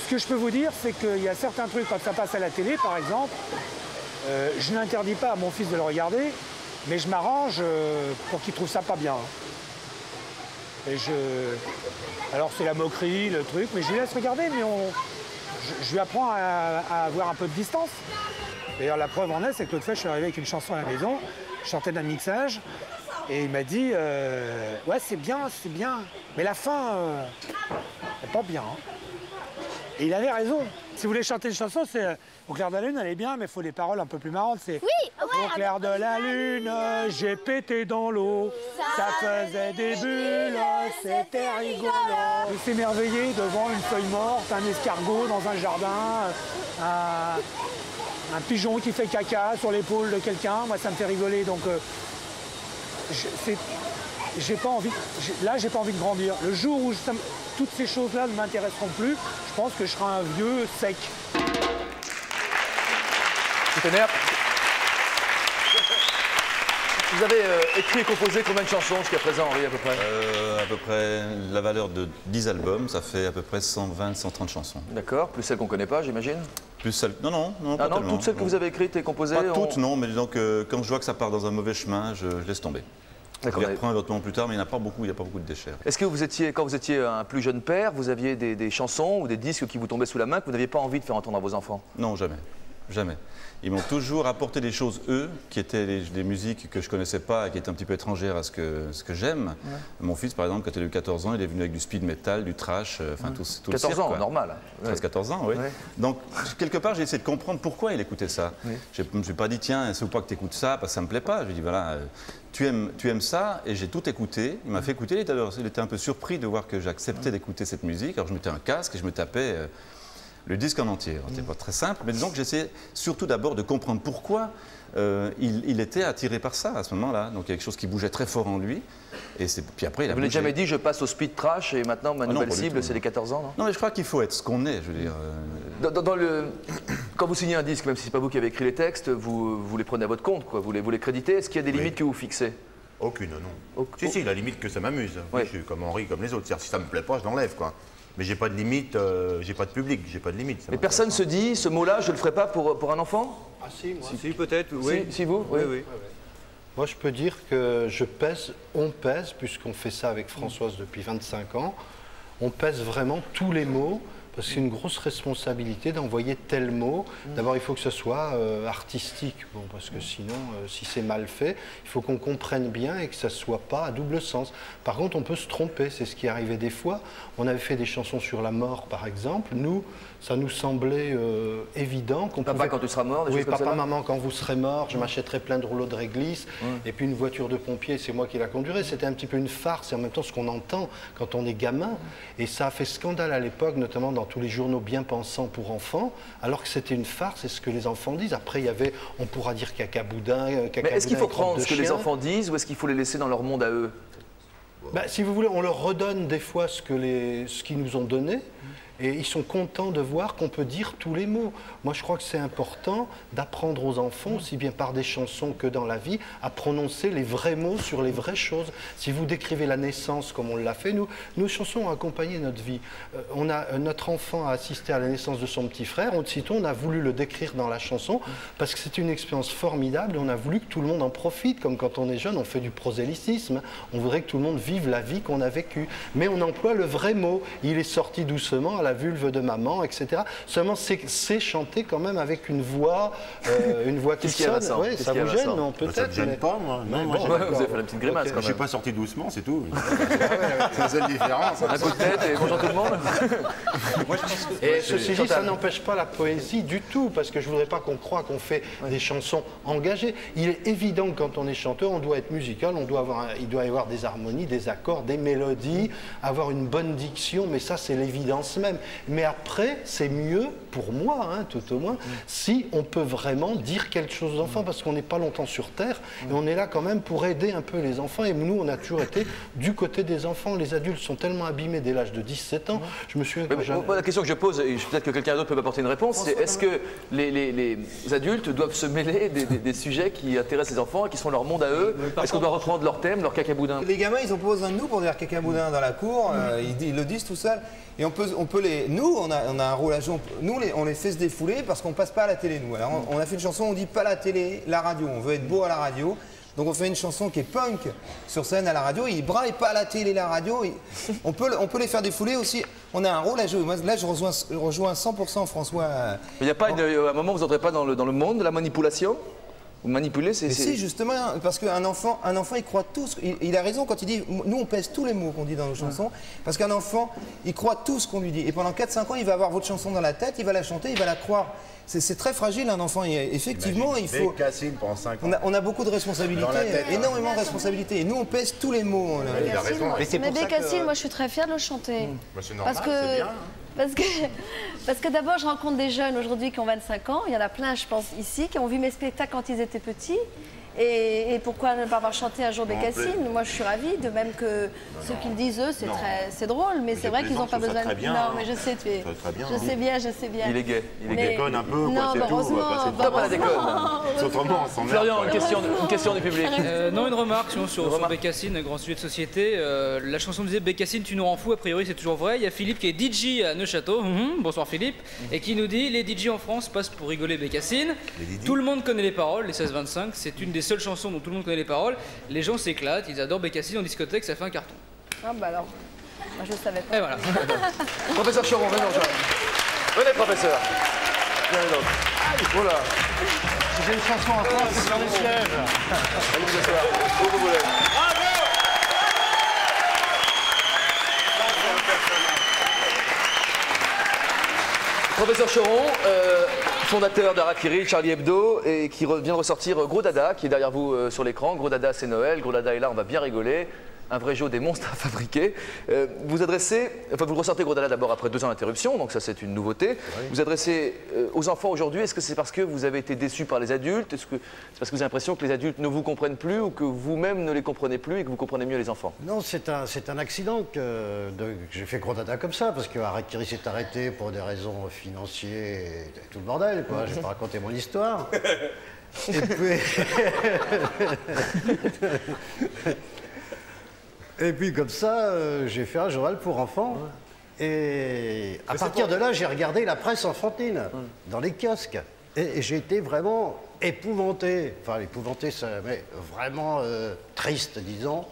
que je peux vous dire, c'est qu'il y a certains trucs, quand ça passe à la télé, par exemple, je n'interdis pas à mon fils de le regarder, mais je m'arrange pour qu'il trouve ça pas bien. Et alors c'est la moquerie, le truc, mais je lui laisse regarder, mais je lui apprends à avoir un peu de distance. D'ailleurs, la preuve en est, c'est que l'autre fois, je suis arrivé avec une chanson à la maison, je sortais d'un mixage, et il m'a dit ouais, c'est bien, mais la fin, c'est pas bien. Hein. Et il avait raison. Si vous voulez chanter une chanson, c'est Au clair de la lune, elle est bien, mais il faut des paroles un peu plus marrantes. C'est Au clair de la lune, j'ai pété dans l'eau, ça faisait des bulles, c'était rigolo. Il s'émerveiller devant une feuille morte, un escargot dans un jardin, un pigeon qui fait caca sur l'épaule de quelqu'un. Moi, ça me fait rigoler. Donc, j'ai pas envie de grandir. Le jour où toutes ces choses-là ne m'intéresseront plus, je pense que je serai un vieux sec. Vous avez écrit et composé combien de chansons jusqu'à présent, Henri, à peu près À peu près la valeur de 10 albums, ça fait à peu près 120-130 chansons. D'accord, plus celles qu'on ne connaît pas, j'imagine? Plus celles... Non, pas non, toutes celles que vous avez écrites et composées? Pas toutes, non, mais disons que quand je vois que ça part dans un mauvais chemin, je laisse tomber. Il reprend éventuellement plus tard, mais il n'y a pas beaucoup de déchets. Est-ce que quand vous étiez un plus jeune père, vous aviez des chansons ou des disques qui vous tombaient sous la main que vous n'aviez pas envie de faire entendre à vos enfants? Non, jamais. Jamais. Ils m'ont toujours apporté des choses, eux, qui étaient des musiques que je ne connaissais pas et qui étaient un petit peu étrangères à ce que j'aime. Ouais. Mon fils, par exemple, quand il a eu 14 ans, il est venu avec du speed metal, du trash, enfin tout le cirque. 14 ans, normal. 13-14 ans, oui. Ouais. Donc, quelque part, j'ai essayé de comprendre pourquoi il écoutait ça. Ouais. Je ne me suis pas dit, tiens, c'est ou pas que tu écoutes ça, parce que ça ne me plaît pas. Je lui ai dit, voilà, tu aimes ça, et j'ai tout écouté. Il m'a fait écouter, il était un peu surpris de voir que j'acceptais d'écouter cette musique. Alors, je mettais un casque et je me tapais... le disque en entier. C'était pas très simple, mais disons que j'essayais surtout d'abord de comprendre pourquoi il était attiré par ça à ce moment-là. Donc il y a quelque chose qui bougeait très fort en lui. Et puis après, il a Vous n'avez jamais dit je passe au speed trash et maintenant ma nouvelle cible c'est les 14 ans, non? Non, mais je crois qu'il faut être ce qu'on est, je veux dire. Quand vous signez un disque, même si c'est pas vous qui avez écrit les textes, vous les prenez à votre compte, quoi. Vous les créditez. Est-ce qu'il y a des limites que vous fixez? Aucune, non. Si, la limite que ça m'amuse. Oui. Je suis comme Henri, comme les autres. Si ça me plaît pas, je l'enlève, quoi. Mais j'ai pas de limite, j'ai pas de public, j'ai pas de limite. Mais personne se dit, ce mot-là, je le ferai pas pour un enfant? Ah si, moi. Si peut-être, oui. Si vous? Oui, oui. Moi, je peux dire que on pèse, puisqu'on fait ça avec Françoise depuis 25 ans, on pèse vraiment tous les mots, parce que c'est une grosse responsabilité d'envoyer tel mot. D'abord, il faut que ce soit artistique, parce que sinon, si c'est mal fait, il faut qu'on comprenne bien et que ça ne soit pas à double sens. Par contre, on peut se tromper, c'est ce qui arrivait des fois. On avait fait des chansons sur la mort, par exemple. Nous, ça nous semblait évident qu'on pouvait... Papa, quand tu seras mort, oui, papa, maman, quand vous serez mort, je m'achèterai plein de rouleaux de réglisse. Et puis une voiture de pompier, c'est moi qui la conduirai. C'était un petit peu une farce et en même temps ce qu'on entend quand on est gamin. Et ça a fait scandale à l'époque, notamment dans tous les journaux bien pensants pour enfants, alors que c'était une farce, et ce que les enfants disent. Après, il y avait, on pourra dire cacaboudin, mais est-ce qu'il faut prendre ce que les enfants disent ou est-ce qu'il faut les laisser dans leur monde à eux? Si vous voulez, on leur redonne des fois ce qu'ils nous ont donné. Et ils sont contents de voir qu'on peut dire tous les mots. Moi, je crois que c'est important d'apprendre aux enfants, aussi bien par des chansons que dans la vie, à prononcer les vrais mots sur les vraies choses. Si vous décrivez la naissance comme on l'a fait, nos chansons ont accompagné notre vie. Notre enfant a assisté à la naissance de son petit frère. Aussitôt, on a voulu le décrire dans la chanson parce que c'est une expérience formidable et on a voulu que tout le monde en profite. Comme quand on est jeune, on fait du prosélytisme. On voudrait que tout le monde vive la vie qu'on a vécue. Mais on emploie le vrai mot. Il est sorti doucement à la vulve de maman, etc. Seulement, c'est chanté quand même avec une voix qui sonne. Ouais, ça vous gêne, non? Peut-être. Ça ne gêne pas, moi. Non, bon, vous avez fait la petite grimace quand même. Je ne suis pas sorti doucement, c'est tout. C'est la seule différence. Un coup de tête et bonjour tout le monde. Et ceci dit, ça n'empêche pas la poésie du tout, parce que je ne voudrais pas qu'on croie qu'on fait des chansons engagées. Il est évident que quand on est chanteur, on doit être musical, il doit y avoir des harmonies, des accords, des mélodies, avoir une bonne diction, mais ça, c'est l'évidence même. Mais après, c'est mieux, pour moi, tout au moins, si on peut vraiment dire quelque chose aux enfants, parce qu'on n'est pas longtemps sur Terre, et on est là quand même pour aider un peu les enfants, et nous, on a toujours été du côté des enfants. Les adultes sont tellement abîmés dès l'âge de 17 ans, je me souviens... La question que je pose, et peut-être que quelqu'un d'autre peut m'apporter une réponse, c'est est-ce que les adultes doivent se mêler des sujets qui intéressent les enfants et qui sont leur monde à eux? Est-ce qu'on doit reprendre leur thème, leur cacaboudin? Les gamins, ils n'ont pas besoin de nous pour dire cacaboudin dans la cour, ils le disent tout seuls. Et nous, on a un rôle à jouer. Nous, on les fait se défouler parce qu'on passe pas à la télé, nous. Alors, on a fait une chanson, on dit pas la télé, la radio. On veut être beau à la radio. Donc on fait une chanson qui est punk sur scène à la radio. Ils braillent pas à la télé, la radio. On peut les faire défouler aussi. On a un rôle à jouer. Moi, là, je rejoins 100% François. Il n'y a pas à un moment où vous n'entrez pas dans le monde de la manipulation? Vous manipulez, c'est... Si, justement, parce qu'un enfant, il croit tout. Il a raison quand il dit, nous on pèse tous les mots qu'on dit dans nos chansons, parce qu'un enfant, il croit tout ce qu'on lui dit. Et pendant 4-5 ans, il va avoir votre chanson dans la tête, il va la chanter, il va la croire. C'est très fragile un enfant, et effectivement, il faut... Bécassine pendant 5 ans. On a beaucoup de responsabilités, énormément de responsabilités. Et nous, on pèse tous les mots. Il a raison. Mais Bécassine, moi je suis très fière de le chanter. C'est normal, c'est bien. Parce que d'abord, je rencontre des jeunes aujourd'hui qui ont 25 ans. Il y en a plein, je pense, ici, qui ont vu mes spectacles quand ils étaient petits. Et pourquoi ne pas avoir chanté un jour Bécassine? Moi, je suis ravie, de même que ceux qui le disent, eux, c'est drôle, mais c'est vrai qu'ils n'ont pas besoin de... Non, mais je sais, je sais bien. Il est gay. Il déconne un peu, quoi, c'est tout. Top à la déconne. Autrement, on s'emmerde. Florian, une question du public. Non, une remarque sur Bécassine, grand sujet de société. La chanson disait Bécassine, tu nous rends fous, a priori c'est toujours vrai. Il y a Philippe qui est DJ à Neuchâteau, bonsoir Philippe, et qui nous dit les DJ en France passent pour rigoler Bécassine. Tout le monde connaît les paroles, les 16-25, c'est une des seules chansons dont tout le monde connaît les paroles. Les gens s'éclatent, ils adorent Bécassine en discothèque, ça fait un carton. Ah bah alors, moi je savais pas. Et voilà. Professeur Choron, venez, venez, professeur. Venez donc. Oh là. Si j'ai une chanson en France, c'est sur les sièges. Allez, professeur, où vous voulez. Professeur Choron, fondateur d'Harakiri, Charlie Hebdo, et qui vient de ressortir Gros Dada, qui est derrière vous sur l'écran. Gros Dada, c'est Noël. Gros Dada est là, on va bien rigoler. Un vrai jeu des monstres à fabriquer. Vous le ressortez Gros Dada d'abord après 2 ans d'interruption, donc ça c'est une nouveauté. Oui. Vous adressez aux enfants aujourd'hui, est-ce que c'est parce que vous avez été déçus par les adultes? Est-ce que c'est parce que vous avez l'impression que les adultes ne vous comprennent plus ou que vous-même ne les comprenez plus et que vous comprenez mieux les enfants? Non, c'est un accident que j'ai fait Gros Dada comme ça, parce que Harakiri s'est arrêté pour des raisons financières et tout le bordel, quoi. Je vais pas raconter mon histoire. Et puis... Et puis comme ça, j'ai fait un journal pour enfants. Et à partir de là, j'ai regardé la presse enfantine dans les kiosques. Et j'ai été vraiment épouvanté. Enfin, épouvanté, mais vraiment triste, disons,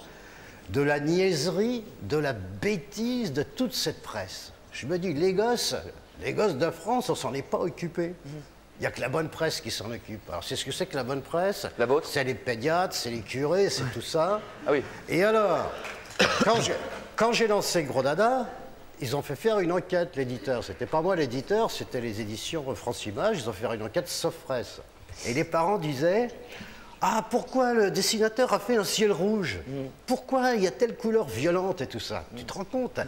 de la niaiserie, de la bêtise de toute cette presse. Je me dis, les gosses de France, on s'en est pas occupés. Il n'y a que la bonne presse qui s'en occupe. Alors, c'est ce que c'est que la bonne presse. La vôtre? C'est les pédiatres, c'est les curés, c'est tout ça. Ah oui. Et alors, quand j'ai lancé Gros Dada, ils ont fait faire une enquête, l'éditeur. C'était pas moi l'éditeur, c'était les éditions France Images. Ils ont fait faire une enquête Sofres. Et les parents disaient, ah, pourquoi le dessinateur a fait un ciel rouge? Pourquoi il y a telle couleur violente et tout ça? Tu te rends compte?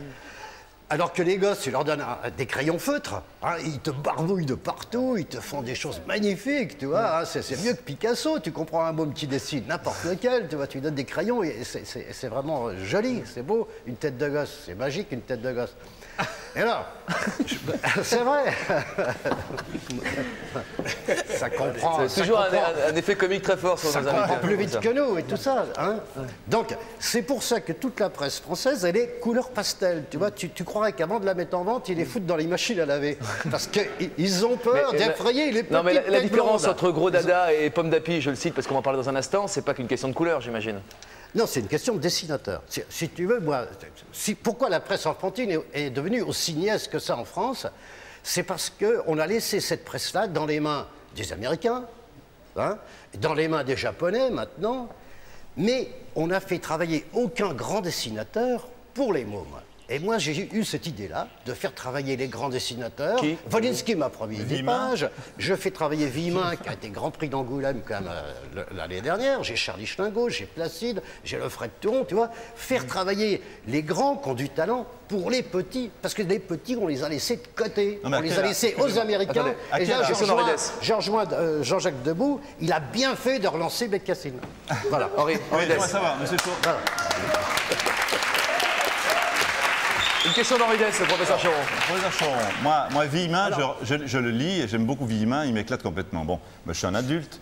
Alors que les gosses, tu leur donnes des crayons feutres, hein, ils te barbouillent de partout, ils te font des choses magnifiques, tu vois, hein, c'est mieux que Picasso, tu comprends un mot qui dessine n'importe lequel, tu vois, tu lui donnes des crayons et c'est vraiment joli, c'est beau, une tête de gosse, c'est magique une tête de gosse. Et alors, c'est vrai. Ça comprend. C'est toujours un effet comique très fort sur nos invités. Ça comprend plus vite que nous et tout ça. Hein. Donc, c'est pour ça que toute la presse française, elle est couleur pastel. Tu vois, tu croirais qu'avant de la mettre en vente, ils les foutent dans les machines à laver. Parce qu'ils ont peur d'effrayer les petites. Non, mais la différence entre Gros Dada et Pomme d'Api, je le cite parce qu'on va en parler dans un instant, c'est pas qu'une question de couleur, j'imagine. Non, c'est une question de dessinateur. Si tu veux, moi, pourquoi la presse enfantine est devenue aussi niaise que ça en France? C'est parce qu'on a laissé cette presse-là dans les mains des Américains, hein, dans les mains des Japonais maintenant, mais on n'a fait travailler aucun grand dessinateur pour les mômes. Et moi, j'ai eu cette idée-là, de faire travailler les grands dessinateurs. Volinsky m'a promis des pages. Je fais travailler Vimin, qui a été Grand Prix d'Angoulême quand même l'année dernière. J'ai Charlie Schlingo, j'ai Placide, j'ai le Fred Touron, tu vois. Faire travailler les grands qui ont du talent pour les petits. Parce que les petits, on les a laissés de côté. On les a laissés aux Américains. Et là, je rejoins Jean-Jacques Debout. Il a bien fait de relancer Bécassine. Voilà. Henri Dess. Savoir, monsieur Choron. Voilà. Une question d'Henri Dess, le professeur Choron. Professeur Choron, moi Villemin, je le lis et j'aime beaucoup Villemin, il m'éclate complètement. Bon, je suis un adulte.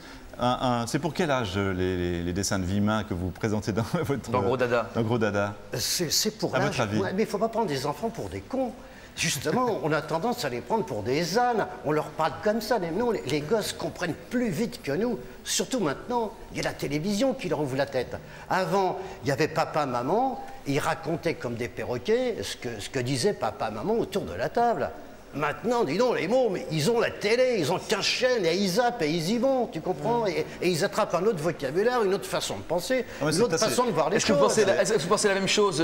C'est pour quel âge les dessins de Villemin que vous présentez dans votre... Dans Gros Dada. Dans Gros Dada. C'est pour l'âge. Mais il ne faut pas prendre des enfants pour des cons. Justement, on a tendance à les prendre pour des ânes. On leur parle comme ça. Mais non, les gosses comprennent plus vite que nous. Surtout maintenant, il y a la télévision qui leur ouvre la tête. Avant, il y avait papa, maman. Ils racontaient comme des perroquets ce que disaient papa, maman autour de la table. Maintenant, dis donc, les mômes, ils ont la télé, ils ont 15 chaînes et ils zappent et ils y vont, tu comprends, et ils attrapent un autre vocabulaire, une autre façon de penser, une autre façon de voir les choses. Est-ce que vous pensez la même chose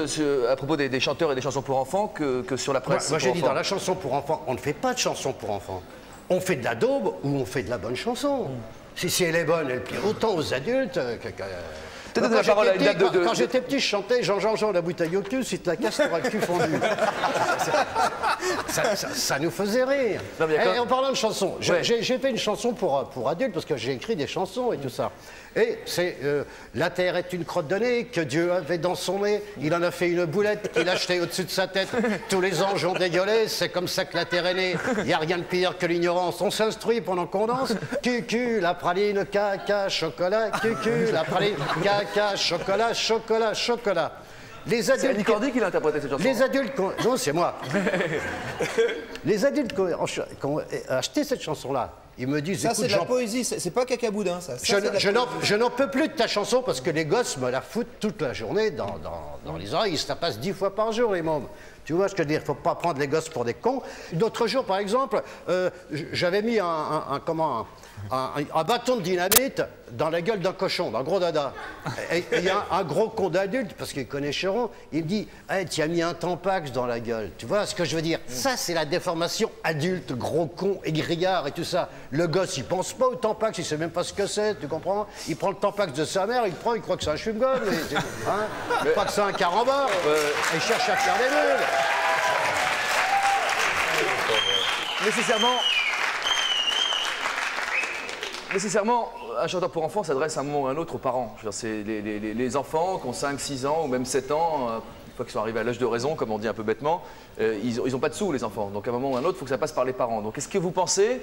à propos des chanteurs et des chansons pour enfants que sur la presse? Moi j'ai dit, dans la chanson pour enfants, on ne fait pas de chanson pour enfants. On fait de la daube ou on fait de la bonne chanson. Si elle est bonne, elle plaît autant aux adultes Quand j'étais petit, je chantais Jean-Jean, la bouteille au cul, si tu la casses, t'auras le cul fondu. Ça nous faisait rire. Et en parlant de chansons, j'ai fait une chanson pour adultes, parce que j'ai écrit des chansons et tout ça. Et c'est la terre est une crotte de nez que Dieu avait dans son nez. Il en a fait une boulette qu'il a jetée au-dessus de sa tête. Tous les anges ont dégueulé, c'est comme ça que la terre est née. Il n'y a rien de pire que l'ignorance. On s'instruit pendant qu'on danse. Cucu, la praline, caca, chocolat. Cucu, la praline, caca, chocolat, chocolat, chocolat. Les adultes. C'est Annie Cordy qui l'a interprété cette chanson. Les adultes. Non, c'est moi. Les adultes qui ont acheté cette chanson-là, Ils me disent, Ça, écoute, c'est de la poésie, c'est pas cacaboudin, ça. je n'en peux plus de ta chanson parce que les gosses me la foutent toute la journée dans les oreilles. Ça passe 10 fois par jour, les mômes. Tu vois ce que je veux dire? Il ne faut pas prendre les gosses pour des cons. D'autres jours, par exemple, j'avais mis un bâton de dynamite dans la gueule d'un cochon, d'un gros dada. Et il y a un gros con d'adulte, parce qu'il connaît Chéron, il me dit hey, tu as mis un tampax dans la gueule. Tu vois ce que je veux dire? Ça, c'est la déformation adulte, gros con, aigriard et tout ça. Le gosse, il pense pas au tampax, il sait même pas ce que c'est, tu comprends? Il prend le tampax de sa mère, il croit que c'est un chewing-gum. Il croit que c'est un carambar. Il cherche à faire des bulles. Nécessairement, un chanteur pour enfants s'adresse à un moment ou à un autre aux parents. C'est les enfants qui ont 5, 6 ans ou même 7 ans, une fois qu'ils sont arrivés à l'âge de raison, comme on dit un peu bêtement, ils n'ont pas de sous, les enfants. Donc à un moment ou à un autre, il faut que ça passe par les parents. Donc est-ce que vous pensez,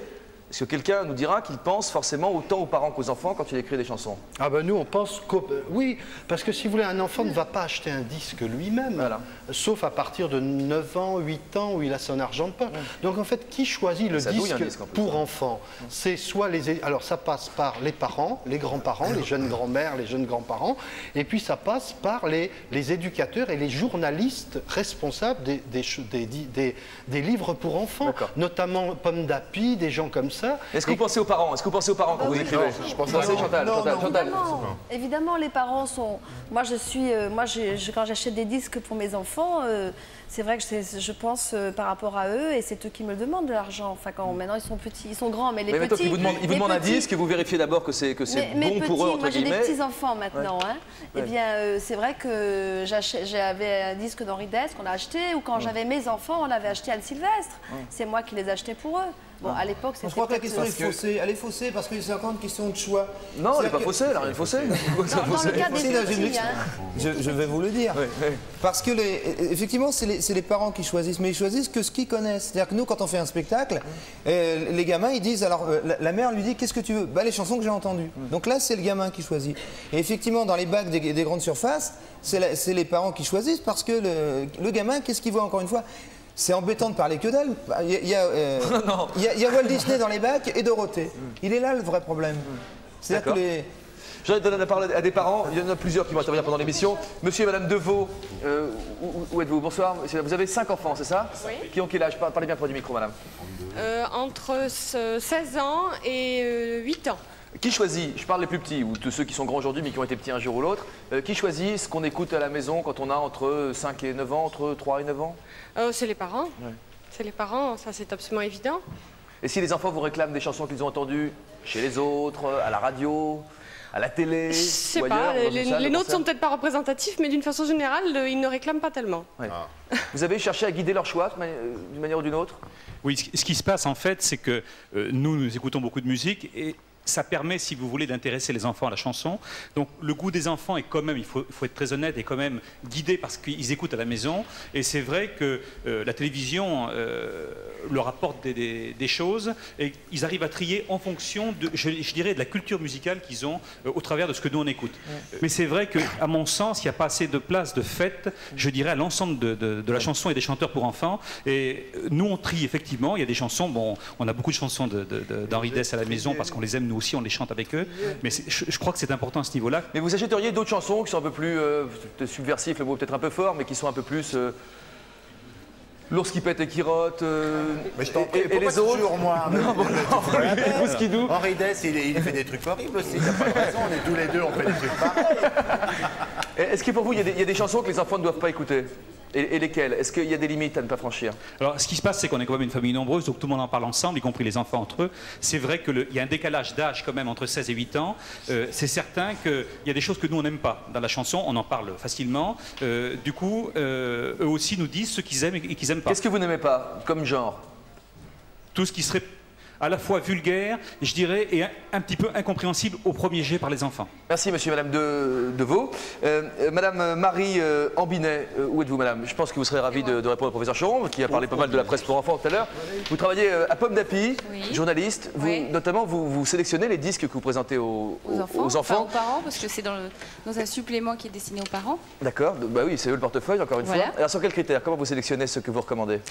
est-ce que quelqu'un nous dira qu'il pense forcément autant aux parents qu'aux enfants quand il écrit des chansons? Ah ben nous on pense oui, parce que si vous voulez, un enfant ne va pas acheter un disque lui-même, sauf à partir de 9 ans, 8 ans où il a son argent de poche. Donc en fait, qui choisit le disque pour enfants? C'est soit alors ça passe par les parents, les grands-parents, les jeunes grand-mères, les jeunes grands-parents, et puis ça passe par les éducateurs et les journalistes responsables des livres pour enfants, notamment Pomme d'Api, des gens comme ça. Est-ce que vous pensez aux parents? Est-ce que vous pensez aux parents quand vous écrivez? Je pense à Chantal. Évidemment, les parents sont... Moi, quand j'achète des disques pour mes enfants, c'est vrai que je pense par rapport à eux, et c'est eux qui me demandent de l'argent. Enfin, maintenant, ils sont petits, ils sont grands, mais les petits... Ils vous demandent un disque, et vous vérifiez d'abord que c'est bon pour eux, entre guillemets. Moi, j'ai des petits-enfants maintenant. Hein. Eh bien, c'est vrai que j'avais un disque d'Henri Dess qu'on a acheté, ou quand j'avais mes enfants, on l'avait acheté Anne Sylvestre. C'est moi qui les achetais pour eux. Bon, à l'époque, c'était... Je crois que la question est faussée. Elle est faussée parce que c'est encore une question de choix. Non, elle n'est pas faussée, elle n'a rien faussée. Dans le cas des petits, je vais vous le dire. Parce que, effectivement, c'est les parents qui choisissent, mais ils choisissent que ce qu'ils connaissent. C'est-à-dire que nous, quand on fait un spectacle, les gamins, ils disent, alors, la mère lui dit, qu'est-ce que tu veux? Bah, les chansons que j'ai entendues. Donc là, c'est le gamin qui choisit. Et effectivement, dans les bacs des grandes surfaces, c'est les parents qui choisissent parce que le gamin, qu'est-ce qu'il voit encore une fois? C'est embêtant de parler que d'elle. Il y a Walt Disney dans les bacs et Dorothée. Il est là le vrai problème. C'est-à-dire que je vais donner la parole à des parents. Il y en a plusieurs qui vont intervenir pendant l'émission. Monsieur et Madame Deveau, où êtes-vous? Bonsoir. Vous avez 5 enfants, c'est ça? Oui. Qui ont quel âge? Parlez bien près du micro, Madame. Entre 16 ans et 8 ans. Qui choisit? Je parle des plus petits, ou de ceux qui sont grands aujourd'hui mais qui ont été petits un jour ou l'autre. Qui choisit ce qu'on écoute à la maison quand on a entre 5 et 9 ans, entre 3 et 9 ans? C'est les parents. Ouais. C'est les parents, ça c'est absolument évident. Et si les enfants vous réclament des chansons qu'ils ont entendues chez les autres, à la radio, à la télé? Je sais pas, les nôtres sont peut-être pas représentatifs, mais d'une façon générale, ils ne réclament pas tellement. Ouais. Vous avez cherché à guider leur choix d'une manière ou d'une autre? Oui, ce qui se passe en fait, c'est que nous écoutons beaucoup de musique et ça permet, si vous voulez, d'intéresser les enfants à la chanson. Donc le goût des enfants est quand même, il faut être très honnête, est quand même guidé parce qu'ils écoutent à la maison. Et c'est vrai que la télévision leur apporte des choses et ils arrivent à trier en fonction, je dirais, de la culture musicale qu'ils ont au travers de ce que nous on écoute. Mais c'est vrai qu'à mon sens, il n'y a pas assez de place de fête, je dirais, à l'ensemble de la chanson et des chanteurs pour enfants. Et nous, on trie effectivement. Il y a des chansons, bon, on a beaucoup de chansons d'Henri Dess à la maison parce qu'on les aime nous aussi, on les chante avec eux, mais je crois que c'est important à ce niveau-là. Mais vous achèteriez d'autres chansons qui sont un peu plus subversives, le mot peut-être un peu fort, mais qui sont un peu plus l'ours qui pète et qui rote, mais je t'en prie, et les autres toujours moi. Henri Dess, il fait des trucs horribles aussi, il n'y a pas de raison, on est tous les deux, on fait des trucs pareils. Est-ce que pour vous, il y a des chansons que les enfants ne doivent pas écouter? Et lesquelles? Est-ce qu'il y a des limites à ne pas franchir? Alors, ce qui se passe, c'est qu'on est quand même une famille nombreuse, donc tout le monde en parle ensemble, y compris les enfants entre eux. C'est vrai qu'il y a un décalage d'âge quand même entre 16 et 8 ans. C'est certain qu'il y a des choses que nous, on n'aime pas dans la chanson, on en parle facilement. Du coup, eux aussi nous disent ce qu'ils aiment et qu'ils n'aiment pas. Qu'est-ce que vous n'aimez pas, comme genre? Tout ce qui serait à la fois vulgaire, je dirais, et un petit peu incompréhensible au premier jet par les enfants. Merci, monsieur et madame Deveau. Madame Marie Ambinet, où êtes-vous, madame? Je pense que vous serez ravie de répondre au professeur Chéron, qui a parlé pas mal de la presse pour enfants tout à l'heure. Vous travaillez à Pomme d'Api, journaliste. Notamment, vous sélectionnez les disques que vous présentez aux enfants. Enfin, aux parents, parce que c'est dans un supplément qui est destiné aux parents. D'accord. Bah oui, c'est eux le portefeuille, encore une fois. Alors, sur quels critères? Comment vous sélectionnez ce que vous recommandez?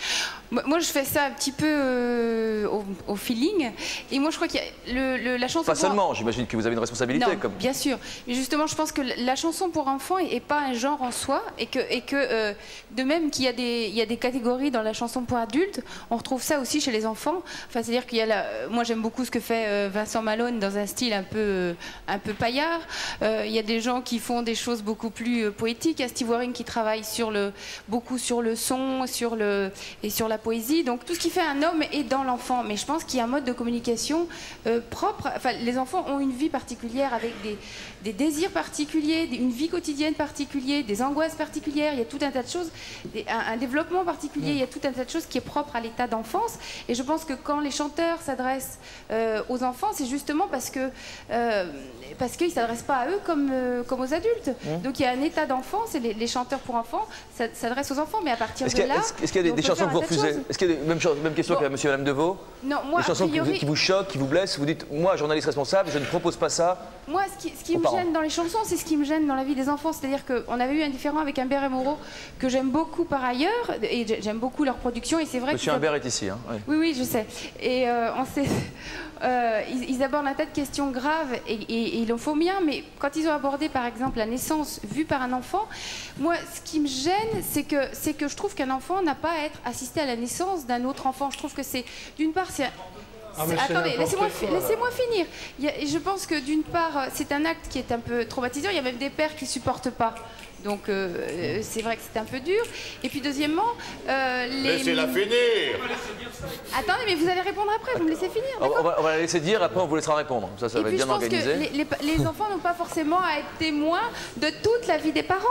Moi, je fais ça un petit peu au feeling. Et moi, je crois qu'il y a la chanson... Pas seulement, j'imagine que vous avez une responsabilité. Non, bien sûr. Mais justement, je pense que la chanson pour enfants n'est pas un genre en soi. Et que de même qu'il y a des catégories dans la chanson pour adultes, on retrouve ça aussi chez les enfants. Enfin, c'est-à-dire qu'il y a moi, j'aime beaucoup ce que fait Vincent Malone dans un style un peu paillard. Il y a des gens qui font des choses beaucoup plus poétiques. Il y a Steve Waring qui travaille beaucoup sur le son et sur la poésie. Donc tout ce qui fait un homme est dans l'enfant. Mais je pense qu'il y a un mode de communication propre. Enfin, les enfants ont une vie particulière avec des désirs particuliers, une vie quotidienne particulière, des angoisses particulières. Il y a tout un tas de choses, un développement particulier. Il y a tout un tas de choses qui est propre à l'état d'enfance. Et je pense que quand les chanteurs s'adressent aux enfants, c'est justement parce qu'ils ne s'adressent pas à eux comme aux adultes. Donc il y a un état d'enfance et les chanteurs pour enfants s'adressent aux enfants, mais à partir de là... Est-ce qu'il y a des chansons que vous refusez? Est-ce qu'il y a même question qu'à monsieur et madame Deveau? Non, moi, des chansons qui vous choquent, qui vous blessent, vous dites, moi, journaliste responsable, je ne propose pas ça. Moi, ce qui me gêne dans les chansons, c'est ce qui me gêne dans la vie des enfants. C'est-à-dire qu'on avait eu un différend avec Humbert et Moreau, que j'aime beaucoup par ailleurs, et j'aime beaucoup leur production, et c'est vrai Monsieur Humbert est ici. Hein, oui. Oui, je sais. Et ils abordent un tas de questions graves, et ils en font bien, mais quand ils ont abordé, par exemple, la naissance vue par un enfant, moi, ce qui me gêne, c'est que je trouve qu'un enfant n'a pas à être assisté à la naissance d'un autre enfant. Je trouve que c'est, d'une part, attendez, laissez-moi finir. Je pense que d'une part, c'est un acte qui est un peu traumatisant. Il y a même des pères qui ne supportent pas. Donc c'est vrai que c'est un peu dur. Et puis deuxièmement, Laissez-la finir. Attendez, mais vous allez répondre après, vous me laissez finir. On va la laisser dire, après on vous laissera répondre. Ça va être bien organisé. Et puis je pense que les enfants n'ont pas forcément à être témoins de toute la vie des parents.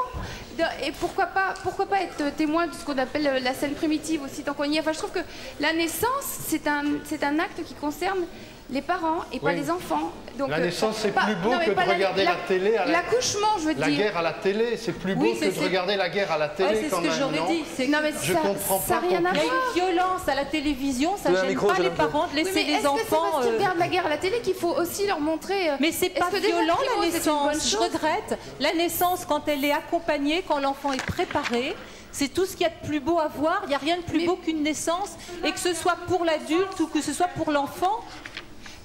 Et pourquoi pas être témoin de ce qu'on appelle la scène primitive aussi, tant qu'on y est. Enfin, je trouve que la naissance, c'est un acte qui concerne les parents et pas les enfants. Donc, la naissance, c'est plus beau que de regarder la télé. L'accouchement, je veux dire. La guerre à la télé, c'est plus beau que de regarder la guerre à la télé quand même. C'est ce que j'aurais dit. Non, mais je comprends pas. Il y a une violence à la télévision, ça gêne pas les parents de laisser les enfants. Est-ce que c'est parce qu'ils regardent la guerre à la télé qu'il faut aussi leur montrer. Mais c'est pas violent la naissance. Je regrette. La naissance, quand elle est accompagnée, quand l'enfant est préparé, c'est tout ce qu'il y a de plus beau à voir. Il n'y a rien de plus beau qu'une naissance, et que ce soit pour l'adulte ou que ce soit pour l'enfant.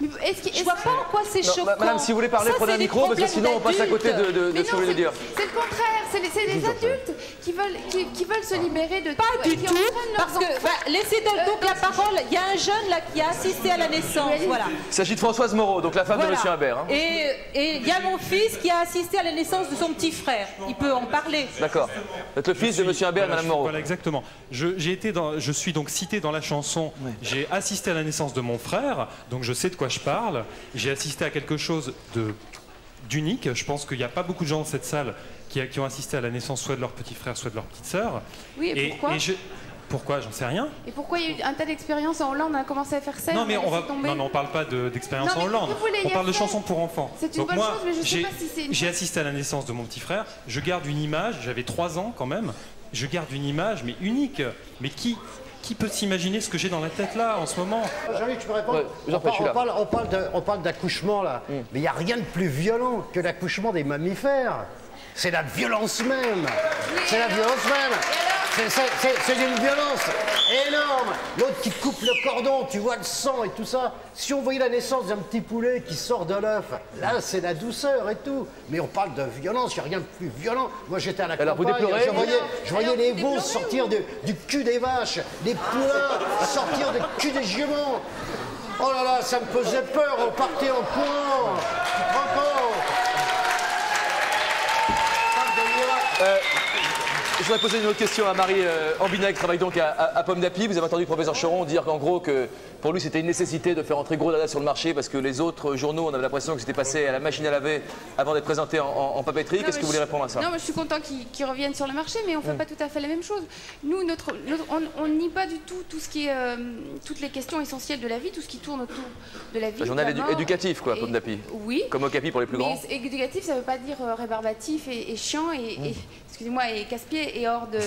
Je vois pas en quoi c'est choquant. Madame, si vous voulez parler, prenez un micro, parce que sinon on passe à côté de ce que vous voulez dire. C'est le contraire, c'est les adultes qui veulent se libérer de pas du tout, parce que laissez donc la parole. Il y a un jeune là qui a assisté à la naissance, voilà. Il s'agit de Françoise Moreau, donc la femme de Monsieur Humbert. Hein. Et il y a mon fils qui a assisté à la naissance de son petit frère. Il peut en parler. D'accord. Vous êtes le fils de Monsieur Humbert et Madame Moreau. Voilà, exactement. Je suis donc cité dans la chanson. J'ai assisté à la naissance de mon frère, donc je sais de quoi je parle. J'ai assisté à quelque chose d'unique. Je pense qu'il n'y a pas beaucoup de gens dans cette salle qui ont assisté à la naissance soit de leur petit frère, soit de leur petite sœur. Oui, et pourquoi Pourquoi? J'en sais rien. Et pourquoi il y a eu un tas d'expériences en Hollande? On a commencé à faire ça. Non, mais on parle pas d'expérience en Hollande. On parle de chansons pour enfants. C'est une bonne chose, mais je sais pas si c'est une... J'ai assisté à la naissance de mon petit frère. Je garde une image. J'avais 3 ans quand même. Je garde une image, mais unique. Mais qui peut s'imaginer ce que j'ai dans la tête là en ce moment? Jean-Luc, tu peux répondre? On parle d'accouchement là, mais il n'y a rien de plus violent que l'accouchement des mammifères. C'est la violence même. C'est la violence même. C'est une violence énorme. L'autre qui coupe le cordon, tu vois le sang et tout ça. Si on voyait la naissance d'un petit poulet qui sort de l'œuf, là c'est la douceur et tout. Mais on parle de violence, il n'y a rien de plus violent. Moi j'étais à la campagne, je voyais les veaux sortir du cul des vaches, les poulains sortir du cul des juments. Oh là là, ça me faisait peur, on partait en courant. Tu te rends compte? Je voudrais poser une autre question à Marie Ambina, qui travaille donc à Pomme d'Api. Vous avez entendu le professeur Choron dire qu'en gros, que pour lui, c'était une nécessité de faire entrer Gros Dada sur le marché parce que les autres journaux, on avait l'impression que c'était passé à la machine à laver avant d'être présenté en papeterie. Qu'est-ce que vous voulez répondre à ça? Non, mais je suis content qu'ils reviennent sur le marché, mais on ne fait pas tout à fait la même chose. Nous, on nie pas du tout tout ce qui est, toutes les questions essentielles de la vie, tout ce qui tourne autour de la vie. Un journal éducatif, quoi, Pomme d'Api. Oui. Comme Okapi pour les plus grands. Mais éducatif, ça ne veut pas dire rébarbatif et chiant et excusez-moi, et casse-pied et hors de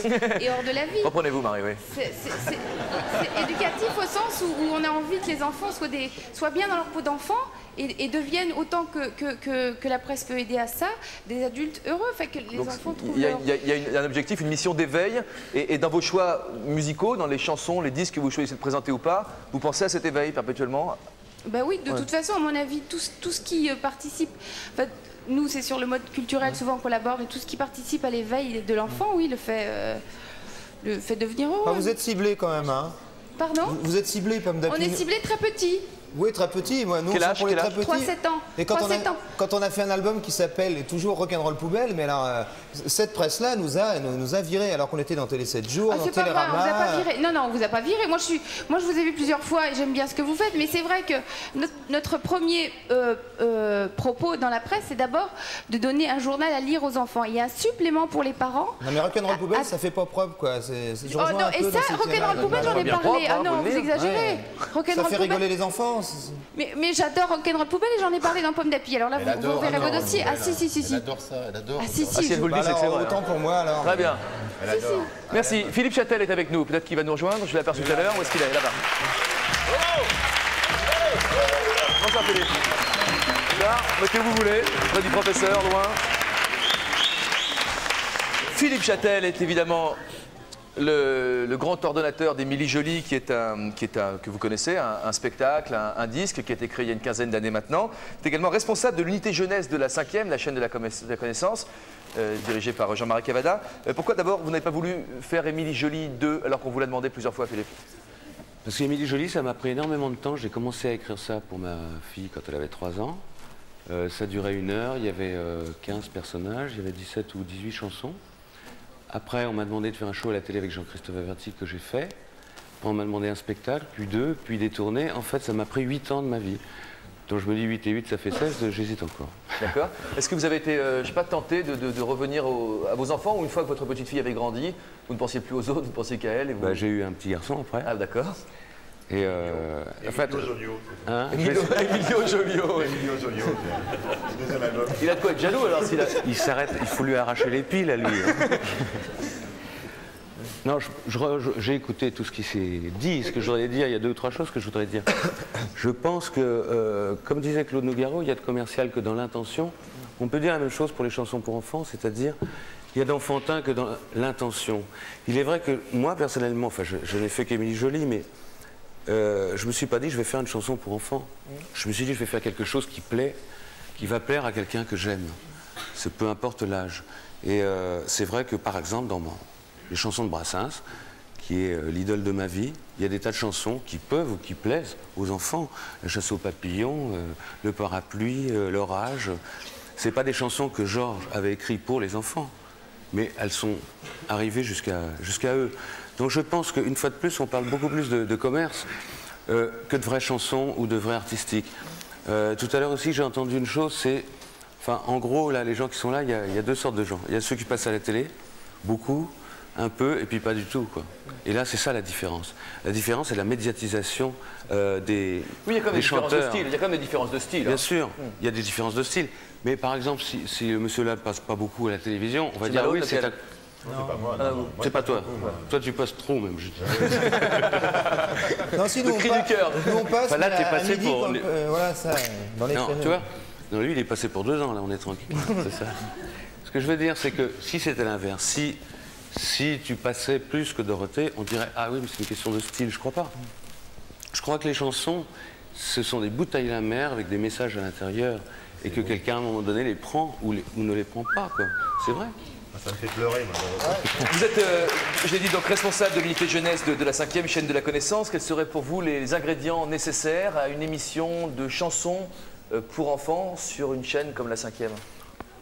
la vie. Reprenez-vous, Marie, oui. C'est éducatif au sens où on a envie que les enfants soient bien dans leur peau d'enfant et deviennent, autant que la presse peut aider à ça, des adultes heureux. Fait que les enfants trouvent il y a un objectif, une mission d'éveil. Et dans vos choix musicaux, dans les chansons, les disques que vous choisissez de présenter ou pas, vous pensez à cet éveil perpétuellement? Ben oui, de toute façon, à mon avis, tout ce qui participe... En fait, nous, c'est sur le mode culturel, souvent on collabore, et tout ce qui participe à l'éveil de l'enfant, oui, le fait devenir heureux. Ah, vous êtes ciblé quand même, hein? Pardon? Vous êtes ciblé, Pomme d'Api. On est ciblé très petit. Oui, très petit. Moi, nous, Quel âge, pour les très petits. 3-7 ans. Et quand on a fait un album qui s'appelle toujours Rock'n'Roll Poubelle, mais alors, cette presse-là nous a viré alors qu'on était dans Télé 7 jours, dans C'est pas vrai, Télérama. on vous a pas viré. Non, on vous a pas viré. Moi, je vous ai vu plusieurs fois et j'aime bien ce que vous faites, mais c'est vrai que notre premier propos dans la presse, c'est d'abord de donner un journal à lire aux enfants. Il y a un supplément pour les parents. Non, mais Rock'n'Roll Poubelle, ça fait pas propre, quoi. Je rejoins un peu et ça, dans cette Rock'n'Roll idée-là. Poubelle, j'en ai parlé. Ah non, vous exagérez. Ça fait rigoler les enfants. Mais j'adore Rock'n'Roll Poubelle et j'en ai parlé dans Pomme d'Api. Alors là, vous verrez vos dossiers. Ah si. Elle adore ça, elle adore. Ah si, Si elle vous le dit, c'est que c'est vrai. Autant pour moi, alors. Très bien. Elle adore. Merci. Philippe Châtel est avec nous. Peut-être qu'il va nous rejoindre. Je l'ai aperçu tout à l'heure. Où est-ce qu'il est? Là-bas. Bonsoir Philippe. Là, mettez où vous voulez. Près du professeur, loin. Philippe Châtel est évidemment le grand ordonnateur d'Émilie Joly, que vous connaissez, un spectacle, un disque qui a été créé il y a une quinzaine d'années maintenant. C'est également responsable de l'unité jeunesse de la 5e, la chaîne de la connaissance, dirigée par Jean-Marie Cavada. Pourquoi d'abord vous n'avez pas voulu faire Émilie Joly 2 alors qu'on vous l'a demandé plusieurs fois, Philippe? Parce qu'Émilie Joly, ça m'a pris énormément de temps. J'ai commencé à écrire ça pour ma fille quand elle avait 3 ans. Ça durait 1 heure, il y avait 15 personnages, il y avait 17 ou 18 chansons. Après, on m'a demandé de faire un show à la télé avec Jean-Christophe Averti que j'ai fait. On m'a demandé un spectacle, puis 2, puis des tournées. En fait, ça m'a pris 8 ans de ma vie. Donc je me dis 8 et 8, ça fait 16, j'hésite encore. D'accord. Est-ce que vous avez été, je sais pas, tenté de revenir à vos enfants, ou une fois que votre petite fille avait grandi, vous ne pensiez plus aux autres, vous ne pensiez qu'à elle et vous... J'ai eu un petit garçon après. Ah d'accord. Et en fait, Emilio Jolio. Hein Emilio Jolio. Emilio Jolio. Deuxième album. Il a de quoi être jaloux alors s'il a... Il s'arrête, il faut lui arracher les piles à lui. Non, j'ai écouté tout ce qui s'est dit. Ce que je voudrais dire, il y a 2 ou 3 choses que je voudrais dire. Je pense que, comme disait Claude Nougaro, il y a de commercial que dans l'intention. On peut dire la même chose pour les chansons pour enfants, c'est-à-dire il y a d'enfantin que dans l'intention. Il est vrai que moi, personnellement, enfin, je n'ai fait qu'Émilie Joly, mais je me suis pas dit je vais faire une chanson pour enfants. Je me suis dit je vais faire quelque chose qui plaît, qui va plaire à quelqu'un que j'aime. Peu importe l'âge. Et c'est vrai que par exemple dans les chansons de Brassens, qui est l'idole de ma vie, il y a des tas de chansons qui peuvent ou qui plaisent aux enfants. La chasse aux papillons, le parapluie, l'orage. C'est pas des chansons que Georges avait écrites pour les enfants, mais elles sont arrivées jusqu'à eux. Donc je pense qu'une fois de plus, on parle beaucoup plus de commerce que de vraies chansons ou de vrais artistiques. Tout à l'heure aussi, j'ai entendu une chose, c'est... Enfin, en gros, là, les gens qui sont là, il y a 2 sortes de gens. Il y a ceux qui passent à la télé, beaucoup, un peu, et puis pas du tout, quoi. Et là, c'est ça la différence. La différence, c'est la médiatisation des chanteurs. Oui, il y a quand même des différences de style. Il y a quand même des différences de style. Bien sûr, il y a des différences de style. Mais par exemple, si le monsieur-là ne passe pas beaucoup à la télévision, on va dire oui, c'est... Non, c'est pas moi. C'est pas toi. Toi, tu passes trop, même. Non, si nous, on passe. Enfin, là, t'es passé midi, pour. Voilà, ça, dans les non, créneaux. tu vois. Non, lui, il est passé pour 2 ans, là, on est tranquille. C'est ça. Ce que je veux dire, c'est que si c'était l'inverse, si tu passais plus que Dorothée, on dirait ah oui, mais c'est une question de style. Je crois pas. Je crois que les chansons, ce sont des bouteilles à la mer avec des messages à l'intérieur et que quelqu'un, à un moment donné, les prend ou ne les prend pas, quoi. C'est vrai. Ça me fait pleurer, moi. Vous êtes, je l'ai dit, donc responsable de l'unité jeunesse de la 5e chaîne de la connaissance. Quels seraient pour vous les ingrédients nécessaires à une émission de chansons pour enfants sur une chaîne comme la 5e?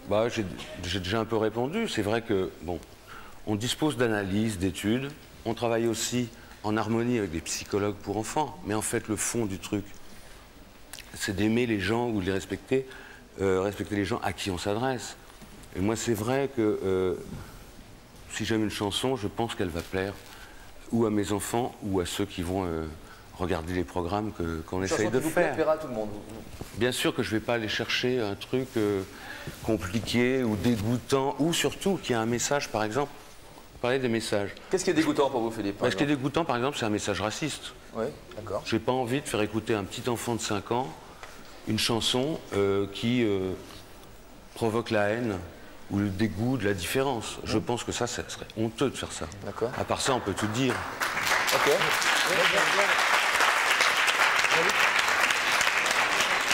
Bah, j'ai déjà un peu répondu. C'est vrai que, bon, on dispose d'analyses, d'études. On travaille aussi en harmonie avec des psychologues pour enfants. Mais en fait, le fond du truc, c'est d'aimer les gens ou de les respecter les gens à qui on s'adresse. Et moi, c'est vrai que si j'aime une chanson, je pense qu'elle va plaire ou à mes enfants ou à ceux qui vont regarder les programmes qu'on essaye de faire. Plaira à tout le monde. Bien sûr que je ne vais pas aller chercher un truc compliqué ou dégoûtant ou surtout qui a un message, par exemple. parler des messages. Qu'est-ce qui est dégoûtant pour vous, Philippe? Ce qui est dégoûtant, par exemple, c'est un message raciste. Oui, d'accord. J'ai pas envie de faire écouter à un petit enfant de 5 ans une chanson qui provoque la haine ou le dégoût de la différence. Je pense que ça serait honteux de faire ça. D'accord. À part ça, on peut tout dire. Ok.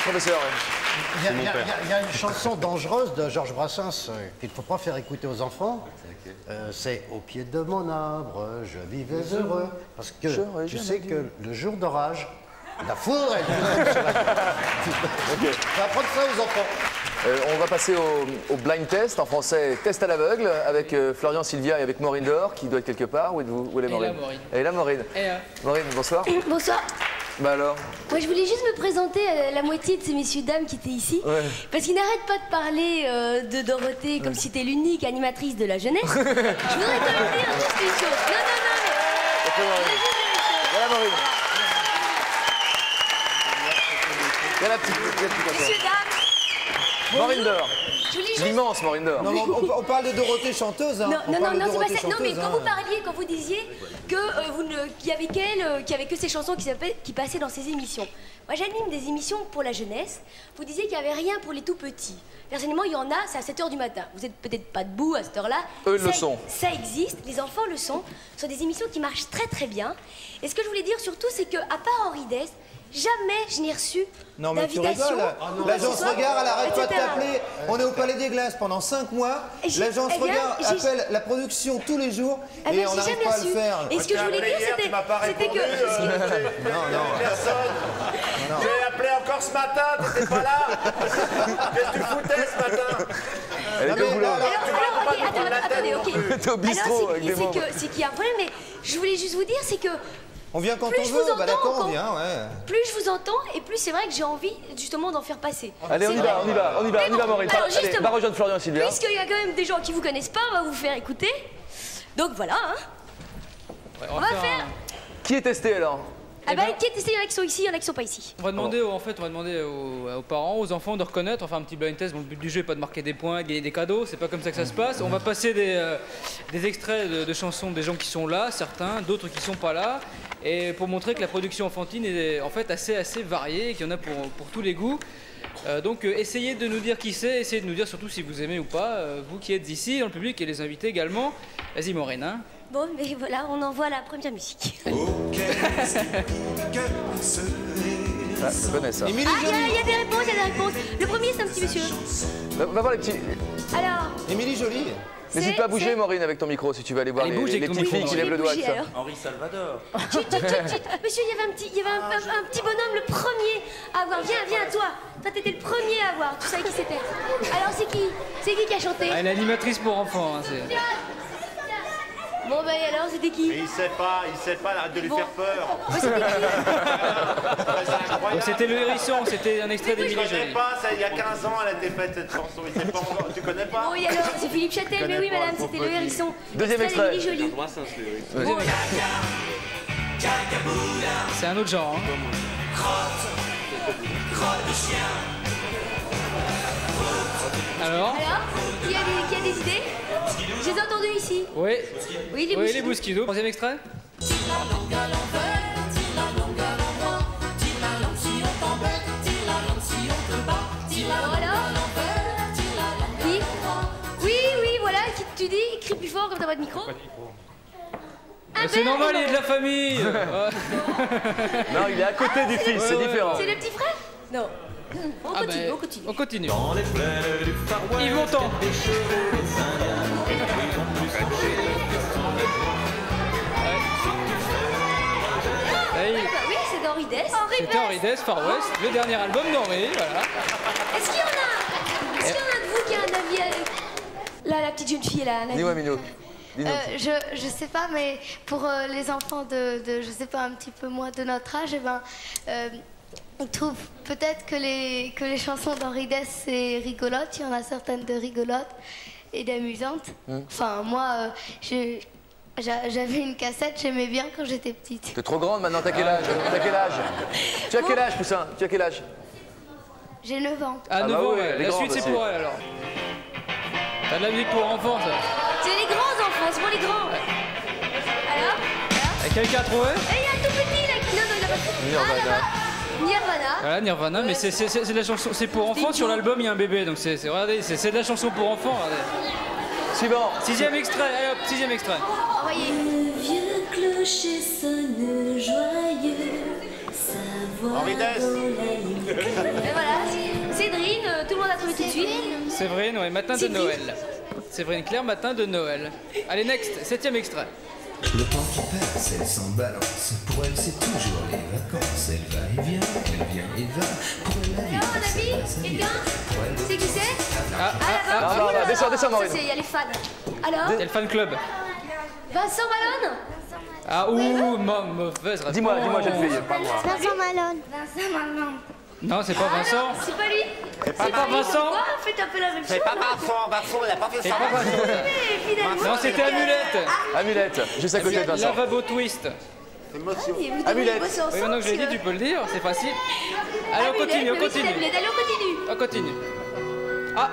Professeur. Il y a une chanson dangereuse de Georges Brassens qu'il ne faut pas faire écouter aux enfants. C'est « Au pied de mon arbre, je vivais heureux ». Parce que tu sais que le jour d'orage, la foudre, elle tombe sur la tête. On va apprendre ça aux enfants. On va passer au blind test, en français test à l'aveugle, avec Florian Silvia et avec Maureen Dor, qui doit être quelque part. Où êtes-vous? Où est Maureen? Elle est là, Maureen. Maureen, bonsoir. Bonsoir. Bah alors? Moi, je voulais juste me présenter à la moitié de ces messieurs-dames qui étaient ici. Ouais. Parce qu'ils n'arrêtent pas de parler de Dorothée comme si c'était l'unique animatrice de la jeunesse. Je voudrais quand même dire juste une chose. Non. Voilà, Maureen. Il y a la petite. Messieurs, dames. Maureen Dor. L'immense Maureen Dor. Non, on parle de Dorothée chanteuse. Hein. Non, c'est pas ça. Non, mais quand vous parliez, quand vous disiez que qu'il y avait qu'elle, qu'il y avait que ces chansons qui passaient dans ces émissions. Moi, j'anime des émissions pour la jeunesse. Vous disiez qu'il n'y avait rien pour les tout petits. Personnellement, il y en a, c'est à 7 h du matin. Vous n'êtes peut-être pas debout à cette heure-là. Eux le sont. Ça existe, les enfants le sont. Ce sont des émissions qui marchent très très bien. Et ce que je voulais dire surtout, c'est qu'à part Henri Dess, jamais je n'ai reçu d'invitation. L'agence Regard, elle arrête pas de t'appeler. On est au Palais des Glaces pendant 5 mois. L'agence Regard appelle la production tous les jours et on n'arrive pas à le faire. Et ce que je voulais dire, c'était que... Non. Personne. J'ai appelé encore ce matin, t'étais pas là. Qu'est-ce que tu foutais ce matin? Elle est au boulot. Attendez, ok. T'es au bistrot avec des mots. C'est qu'il y a un problème, mais je voulais juste vous dire, c'est que... On vient quand on veut, bah d'accord, on vient, ouais. Plus je vous entends, et plus c'est vrai que j'ai envie justement d'en faire passer. Allez, on y va, Maureen. Allez, va rejoindre Florian Silvia. Puisqu'il y a quand même des gens qui vous connaissent pas, on va vous faire écouter. Donc voilà, hein. On va faire... Qui est testé alors? Ah bah, qui est testé? Il y en a qui sont ici, il y en a qui sont pas ici. On va demander, aux parents, aux enfants de reconnaître, enfin un petit blind test. Bon, le but du jeu n'est pas de marquer des points, de gagner des cadeaux, c'est pas comme ça que ça se passe. On va passer des extraits de chansons des gens qui sont là, certains, d'autres qui sont pas là, et pour montrer que la production enfantine est en fait assez variée, et qu'il y en a pour tous les goûts. Donc essayez de nous dire qui c'est, essayez de nous dire surtout si vous aimez ou pas, vous qui êtes ici, dans le public et les invités également. Vas-y Maureen, hein. Bon, mais voilà, on envoie la première musique. Je connais ça. Ah, il y a des réponses, Le premier, c'est un petit monsieur. Va voir les petits. Alors. Émilie Jolie. N'hésite pas à bouger, Maureen, avec ton micro, si tu veux aller voir les petites filles qui lèvent le doigt. Henri Salvador. Monsieur, il y avait un petit bonhomme, le premier à voir. Viens, toi. Toi, t'étais le premier à voir. Tu savais qui c'était. Alors, c'est qui a chanté? Elle est animatrice pour enfants. Hein, bon, ben alors, c'était qui? Mais il sait pas, arrête de lui faire peur. C'était le hérisson, c'était un extrait d'Émilie Jolie. Je connais pas, il y a 15 ans, elle a été faite cette chanson, il sait pas encore, tu connais pas? Oui, alors, c'est Philippe Châtel, mais oui, madame, c'était le hérisson. Deuxième extrait. Jolie. C'est un autre genre. Hein. Alors qui a des idées? Je les ai entendus ici. Oui. Oui, les Bousquidos. Troisième extrait. Oui, voilà, tu dis, crie plus fort comme t'as pas de micro. C'est normal, il est de la famille. Non, il est à côté du fils, c'est différent. C'est le petit frère? Non. On continue. Dans les plaines du Far West, Yves Montand. Oui, c'est d'Henri Dess. C'était Henri Dess, Far West, le dernier album d'Henri, voilà. Est-ce qu'il y en a de vous qui a un avis avec... Là, la petite jeune fille, elle a un avis. Dis-moi, Minou. Je sais pas, mais pour les enfants de, je sais pas, un petit peu moins de notre âge, eh ben, on trouve peut-être que les chansons d'Henri Dess, c'est rigolote. Il y en a certaines de rigolotes et d'amusantes. Enfin, moi, j'avais une cassette, j'aimais bien quand j'étais petite. T'es trop grande maintenant, t'as quel âge? Tu as quel âge, Poussin? Tu as quel âge? J'ai 9 ans. Ah, 9 ans, ouais. La suite, c'est pour elle, alors. T'as de la musique pour enfants, ça. C'est les grands enfants. c'est pour les grands. Alors Quelqu'un a trouvé? Et il y a un tout petit là. Non, il a pas trouvé. Nirvana. Nirvana. Voilà, Nirvana, mais c'est de la chanson, c'est pour enfants. Sur l'album, il y a un bébé, donc regardez, c'est de la chanson pour enfants. Regardez. Suivant. 6e extrait, allez hop, 6e extrait. Envoyez. Le vieux clocher sonne joyeux, sa voix Henri Dess. dans la nuit. Et voilà, Cédrine, tout le monde a trouvé tout de suite. Séverine, ouais, matin de Noël. Séverine Claire, matin de Noël. Allez, next, 7e extrait. Le temps qui passe, elle s'en balance. Pour elle, c'est toujours les vacances. Elle va et vient et va. Pour elle, la vie, Alors, mon ami, quelqu'un c'est qui c'est? Ah, descends, Maureen. Il y a les fans. Alors Il y a le fan club. Vincent Malone. Ah, mauvaise réponse. Dis-moi, jeune fille. Vincent Malone. Vincent Malone. Non, c'est pas Vincent. Non, c'est pas lui. C'est pas Vincent. Pourquoi faites un peu la même chose? C'est pas Vincent, il a pas fait C'est ça. pas Vincent. Mais finalement, Non, c'était Amulette. Amulette, juste à côté de Vincent. Lavabo Twist. Amulette. Oui, maintenant que je l'ai dit, tu peux le dire, c'est facile. Allez, on continue, on continue. Allez, on continue. On continue. Ah,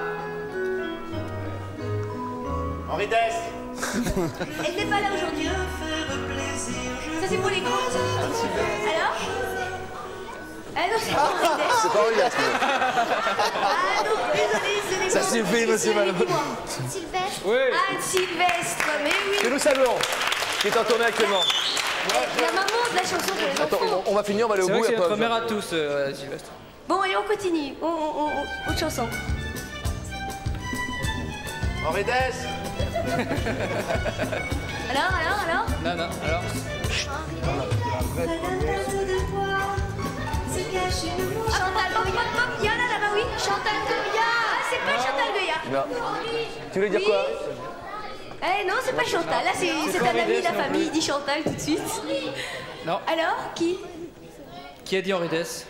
Henri Dess. Elle n'est pas là aujourd'hui. Ça, c'est pour les grands. Alors Ah non, c'est pas Henri Dess. C'est pas Henri Dess. Ah non, désolé, c'est les Ça grands. suffit, monsieur Malone. Sylvestre. oui. Anne Sylvestre, mais oui. Que nous saluons, qui est en tournée actuellement. La maman de la chanson pour les Attends, enfants. on va finir, on va aller au C'est bout. vrai que c'est après, notre mère à tous, Sylvestre. Bon, allez, on continue. Autre chanson. Henri Dess. Alors Non, alors. Chantal Goya. Il y en a là-bas, oui. Chantal Goya. Ah, c'est pas Chantal Goya. Non. Tu voulais dire quoi? Eh non, c'est pas Chantal. Là, c'est un ami de la famille. Il dit Chantal tout de suite. Non. Alors, qui? Qui a dit Henri Dess?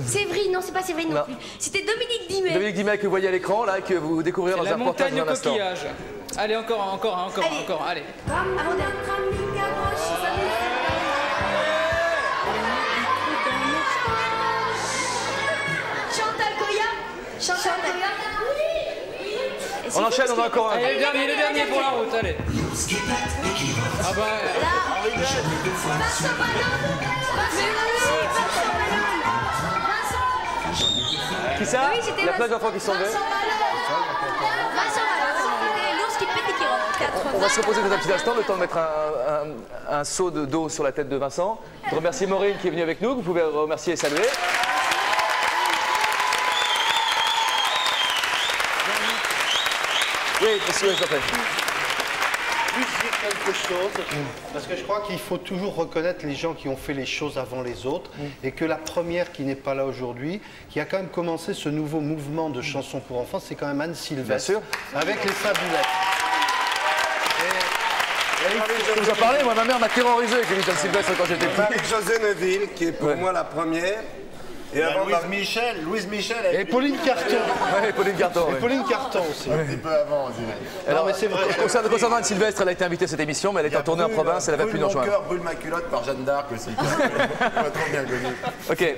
Séverine, non, c'est pas Séverine non plus. C'était Dominique Dimet. Dominique Dimet que vous voyez à l'écran, là, que vous découvrirez dans La un reportage montagne dans au un instant. coquillage. Allez, encore, allez. Avant Chantal Goya. Chantal Goya. On enchaîne, on a encore un. Allez, le dernier pour la route, allez. Ah bah... Vincent Malone. Qui ça? Oui, c'était Il y a plein d'enfants qui sont levés. Vincent Malone. C'était l'ours qui pète et qui rentre. On va se reposer dans un petit instant, le temps de mettre un seau d'eau sur la tête de Vincent. Je remercie Maureen qui est venue avec nous, vous pouvez remercier et saluer. Oui, monsieur, je t'en prie. Juste dire quelque chose, parce que je crois qu'il faut toujours reconnaître les gens qui ont fait les choses avant les autres, et que la première qui n'est pas là aujourd'hui, qui a quand même commencé ce nouveau mouvement de chansons pour enfants, c'est quand même Anne Sylvestre, avec les Faboulettes. Je vous en parlais, moi ma mère m'a terrorisé avec Anne Sylvestre quand j'étais petit. Marie-Josée Neuville, qui est pour moi la première. Et avant Louise Michel. Et Pauline Carton. Oui, Pauline Carton. Et Pauline Carton aussi. Un petit peu avant, on dirait. Alors, mais c'est vrai. Concernant Anne Sylvestre, elle a été invitée à cette émission, mais elle est en tournée en province, elle avait plus nous Brûle mon rejoindre. cœur, brûle ma culotte par Jeanne d'Arc aussi. Pas trop bien connu. Ok,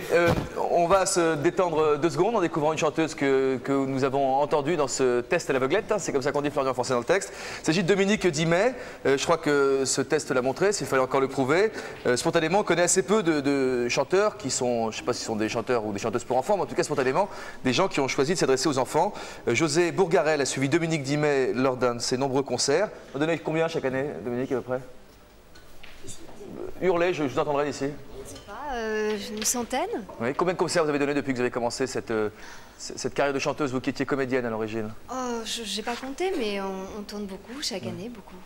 on va se détendre 2 secondes en découvrant une chanteuse que nous avons entendue dans ce test à l'aveuglette. Hein, c'est comme ça qu'on dit Florian Forcé dans le texte. Il s'agit de Dominique Dimet. Je crois que ce test l'a montré, s'il fallait encore le prouver. Spontanément, on connaît assez peu de chanteurs qui sont, je ne sais pas si ce sont des chanteurs ou des chanteuses pour enfants, mais en tout cas spontanément, des gens qui ont choisi de s'adresser aux enfants. José Bourgarel a suivi Dominique Dimet lors d'un de ses nombreux concerts. Vous donnez combien chaque année, Dominique, à peu près? Hurlez, je vous entendrai d'ici. Une centaine. Oui. Combien de concerts vous avez donné depuis que vous avez commencé cette carrière de chanteuse, vous qui étiez comédienne à l'origine? Je n'ai pas compté, mais on tourne beaucoup, chaque année, beaucoup.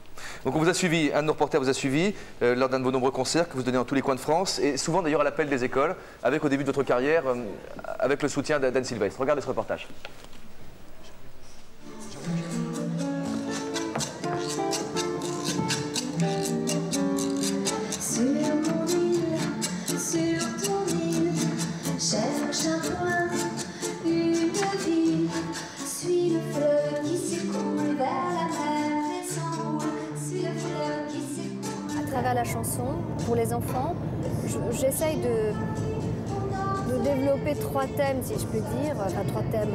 Donc on vous a suivi, un de nos reporters vous a suivi lors d'un de vos nombreux concerts que vous donnez dans tous les coins de France, et souvent d'ailleurs à l'appel des écoles, avec au début de votre carrière, avec le soutien d'Anne Sylvestre. Regardez ce reportage. Cherche un coin, une ville, suis le fleuve qui s'écoule vers la mer et s'enroule, suis le fleuve qui s'écoule. À travers la chanson, pour les enfants, j'essaye de développer 3 thèmes, si je peux dire, enfin 3 thèmes.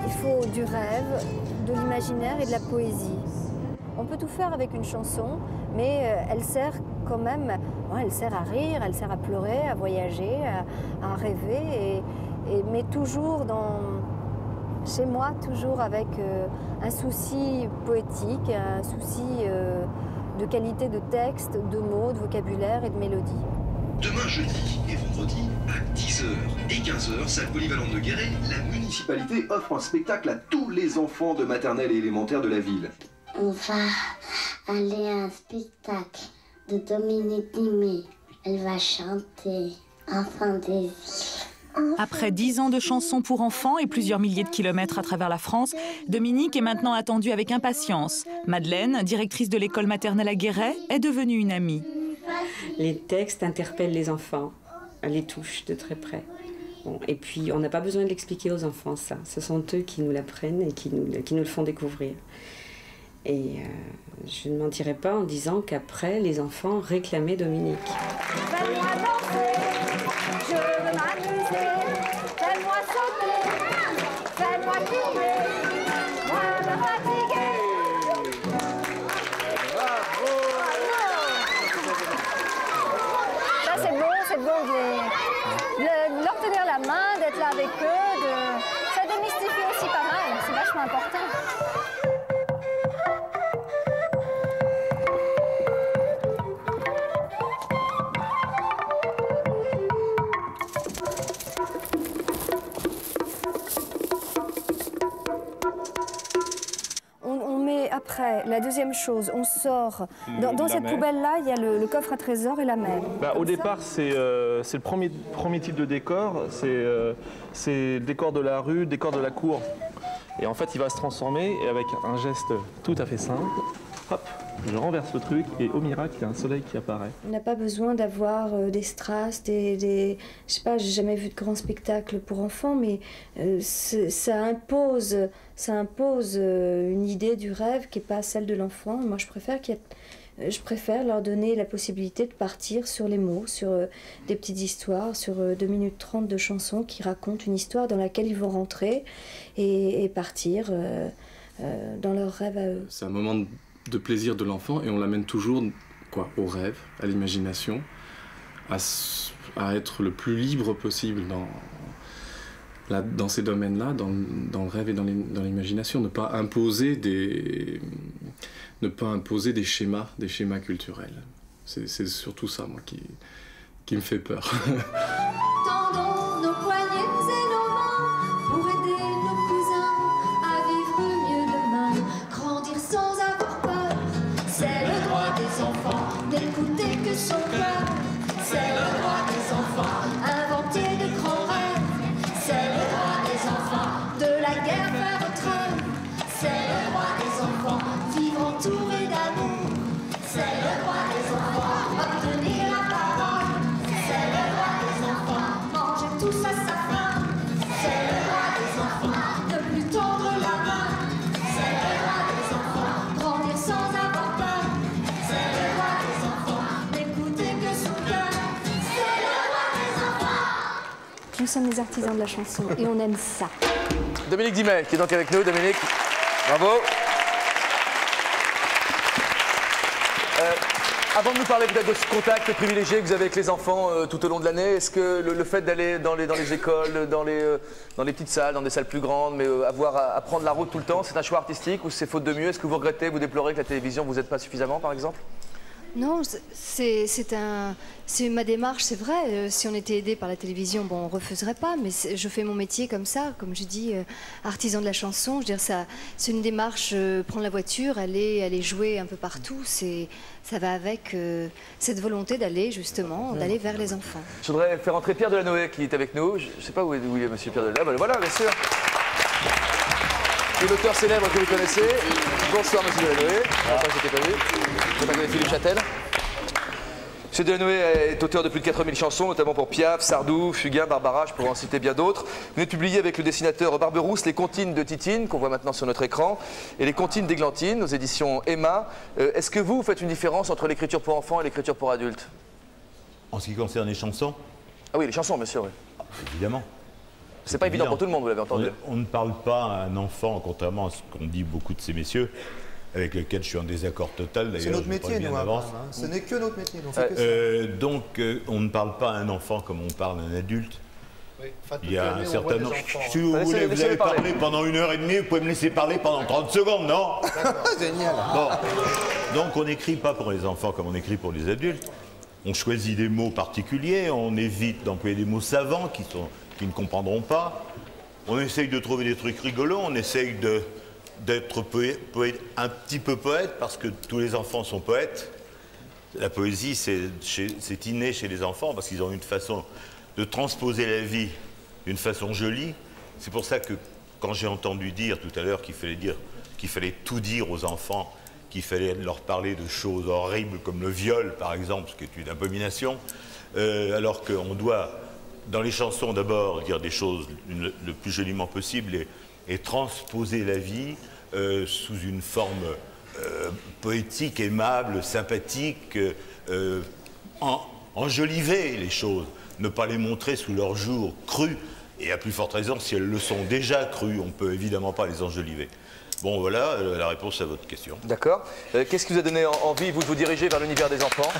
Il faut du rêve, de l'imaginaire et de la poésie. On peut tout faire avec une chanson, mais elle sert quand même, elle sert à rire, elle sert à pleurer, à voyager, à rêver, mais toujours chez moi, toujours avec un souci poétique, un souci de qualité de texte, de mots, de vocabulaire et de mélodie. Demain jeudi et vendredi à 10h et 15h, salle polyvalente de Guéret, la municipalité offre un spectacle à tous les enfants de maternelle et élémentaire de la ville. On va aller à un spectacle de Dominique Dimé. Elle va chanter Enfant des îles. Après 10 ans de chansons pour enfants et plusieurs milliers de kilomètres à travers la France, Dominique est maintenant attendue avec impatience. Madeleine, directrice de l'école maternelle à Guéret, est devenue une amie. Les textes interpellent les enfants, les touchent de très près. Bon, et puis, on n'a pas besoin de l'expliquer aux enfants, ça. Ce sont eux qui nous l'apprennent et qui nous le font découvrir. Et je ne mentirai pas en disant qu'après, les enfants réclamaient Dominique. Fais-moi danser, je veux m'amuser. Fais-moi sauter, fais-moi courir. Moi, me fatiguer. Ça, c'est beau de leur tenir la main, d'être là avec eux. Ça démystifie aussi pas mal, c'est vachement important. Après, la deuxième chose, on sort. Dans cette poubelle-là, il y a le coffre à trésors et la mer. Au départ, c'est le premier type de décor. C'est décor de la rue, décor de la cour. Et en fait, il va se transformer et avec un geste tout à fait simple, hop, je renverse le truc et au miracle, il y a un soleil qui apparaît. On n'a pas besoin d'avoir des strass, je sais pas, j'ai jamais vu de grands spectacles pour enfants, mais ça impose une idée du rêve qui n'est pas celle de l'enfant. Moi, je préfère leur donner la possibilité de partir sur les mots, sur des petites histoires, sur 2 minutes 30 de chansons qui racontent une histoire dans laquelle ils vont rentrer et partir dans leur rêve à eux. C'est un moment de plaisir de l'enfant et on l'amène toujours au rêve, à l'imagination, à être le plus libre possible dans ces domaines-là, dans le rêve et dans l'imagination, ne pas imposer des schémas culturels. C'est surtout ça, moi, qui me fait peur. Tendons nos poignets et nos mains pour aider nos cousins à vivre mieux demain, grandir sans avoir peur. C'est le droit des enfants d'écouter que son cœur. C'est le droit des enfants inventer de grands rêves. C'est le droit des enfants de la guerre faire trêve. C'est le droit des enfants vivre entourés d'amour. C'est le droit des enfants obtenir la parole. C'est le droit des enfants manger tous à sa faim. C'est le droit des enfants de plus tendre la main. C'est le droit des enfants grandir sans avoir peur. C'est le droit des enfants n'écouter que son cœur. C'est le droit des enfants. Nous sommes les artisans de la chanson et on aime ça. Dominique Dimé qui est donc avec nous. Dominique, bravo. Avant de nous parler peut-être de ce contact privilégié que vous avez avec les enfants tout au long de l'année, est-ce que le fait d'aller dans les écoles, dans les petites salles, dans des salles plus grandes, mais avoir à prendre la route tout le temps, c'est un choix artistique ou c'est faute de mieux? Est-ce que vous regrettez, vous déplorez que la télévision vous aide pas suffisamment, par exemple? Non, c'est ma démarche, c'est vrai. Si on était aidé par la télévision, bon, on refuserait pas, mais je fais mon métier comme ça, comme je dis, artisan de la chanson. Je veux dire, c'est une démarche, prendre la voiture, aller jouer un peu partout, ça va avec cette volonté d'aller justement, d'aller vers les enfants. Je voudrais faire entrer Pierre Delanoë qui est avec nous. Je ne sais pas où est monsieur Pierre Delanoë. Voilà, bien sûr. C'est l'auteur célèbre que vous connaissez. Bonsoir, monsieur Delanoë. Je n'étais pas vu. Je m'appelle Philippe Châtel. Monsieur Delanoë est auteur de plus de 4000 chansons, notamment pour Piaf, Sardou, Fugain, Barbara, je pourrais en citer bien d'autres. Vous venez de publier avec le dessinateur Barberousse les comptines de Titine, qu'on voit maintenant sur notre écran, et les comptines d'Églantine, aux éditions Emma. Est-ce que vous faites une différence entre l'écriture pour enfants et l'écriture pour adultes? En ce qui concerne les chansons? Ah oui, les chansons, bien sûr, oui. Évidemment. C'est pas évident pour tout le monde, vous l'avez entendu. On ne parle pas à un enfant, contrairement à ce qu'ont dit beaucoup de ces messieurs, avec lequel je suis en désaccord total. C'est notre métier, nous, hein. Ce n'est que notre métier. On fait que ça. Donc, on ne parle pas à un enfant comme on parle à un adulte. Oui. Enfin, il y a un certain nombre. Si vous voulez, vous avez parlé pendant 1h30, vous pouvez me laisser parler pendant 30 secondes, non? Génial. Bon. Donc, on n'écrit pas pour les enfants comme on écrit pour les adultes. On choisit des mots particuliers, on évite d'employer des mots savants qui ne comprendront pas. On essaye de trouver des trucs rigolos, on essaye d'être un petit peu poète, parce que tous les enfants sont poètes. La poésie, c'est inné chez les enfants, parce qu'ils ont une façon de transposer la vie d'une façon jolie. C'est pour ça que quand j'ai entendu dire tout à l'heure qu'il fallait tout dire aux enfants, qu'il fallait leur parler de choses horribles comme le viol, par exemple, ce qui est une abomination, alors qu'on doit, dans les chansons d'abord, dire des choses le plus joliment possible et transposer la vie sous une forme poétique, aimable, sympathique, enjoliver les choses, ne pas les montrer sous leur jour cru, et à plus forte raison, si elles le sont déjà crues, on ne peut évidemment pas les enjoliver. Bon, voilà la réponse à votre question. D'accord. Qu'est-ce qui vous a donné envie, vous, de vous diriger vers l'univers des enfants?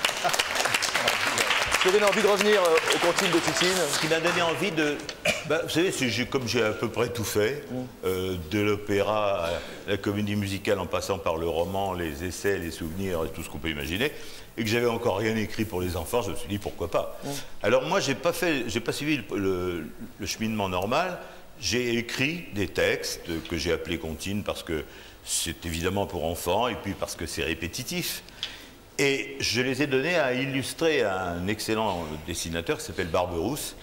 Ce qui vous a donné envie de revenir aux comptines de Tutine? Ce qui m'a donné envie de... vous savez, comme j'ai à peu près tout fait, de l'opéra à la comédie musicale, en passant par le roman, les essais, les souvenirs, et tout ce qu'on peut imaginer, et que j'avais encore rien écrit pour les enfants, je me suis dit, pourquoi pas? Alors moi, j'ai pas suivi le cheminement normal. J'ai écrit des textes que j'ai appelés comptines parce que c'est évidemment pour enfants et puis parce que c'est répétitif. Et je les ai donnés à illustrer à un excellent dessinateur qui s'appelle Barberousse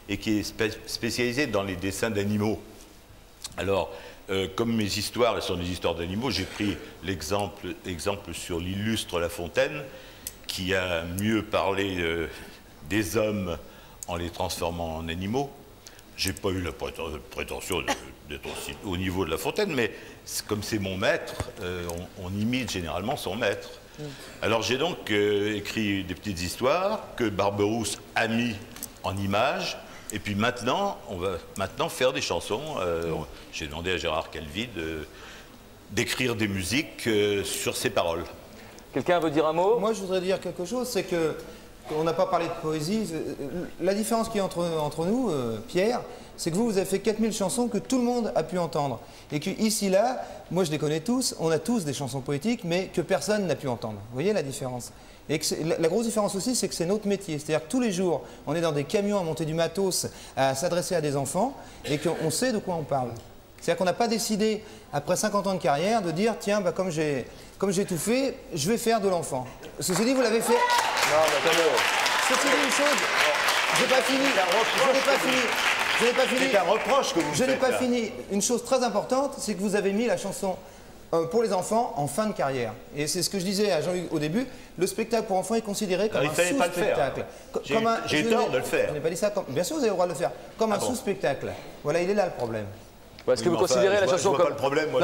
et qui est spécialisé dans les dessins d'animaux. Alors, comme mes histoires sont des histoires d'animaux, j'ai pris l'exemple sur l'illustre La Fontaine qui a mieux parlé des hommes en les transformant en animaux. J'ai pas eu la prétention d'être aussi au niveau de La Fontaine, mais comme c'est mon maître, on imite généralement son maître. Alors j'ai donc écrit des petites histoires que Barberousse a mis en images, et puis maintenant, on va faire des chansons. J'ai demandé à Gérard Calvi d'écrire des musiques sur ses paroles. Quelqu'un veut dire un mot? Moi, je voudrais dire quelque chose, c'est que on n'a pas parlé de poésie. La différence qu'il y a entre nous, Pierre, c'est que vous avez fait 4000 chansons que tout le monde a pu entendre. Et qu'ici, là, moi je les connais tous, on a tous des chansons poétiques, mais que personne n'a pu entendre. Vous voyez la différence? Et que la grosse différence aussi, c'est que c'est notre métier. C'est-à-dire que tous les jours, on est dans des camions à monter du matos, à s'adresser à des enfants, et qu'on sait de quoi on parle. C'est-à-dire qu'on n'a pas décidé, après 50 ans de carrière, de dire, tiens, comme j'ai tout fait, je vais faire de l'enfant. Ceci dit, vous l'avez fait... Non, mais attendez. Ceci dit une chose, j'ai pas fini. Je n'ai pas fini. C'est un reproche que vous faites. Je n'ai pas fini. Une chose très importante, c'est que vous avez mis la chanson pour les enfants en fin de carrière. Et c'est ce que je disais à Jean-Luc au début, le spectacle pour enfants est considéré comme un sous-spectacle. J'ai tort de le faire. Je n'ai pas dit ça. Bien sûr, vous avez le droit de le faire. Comme un sous-spectacle. Voilà, il est là le problème. Est-ce que vous considérez la chanson comme... Je vois pas le problème, moi.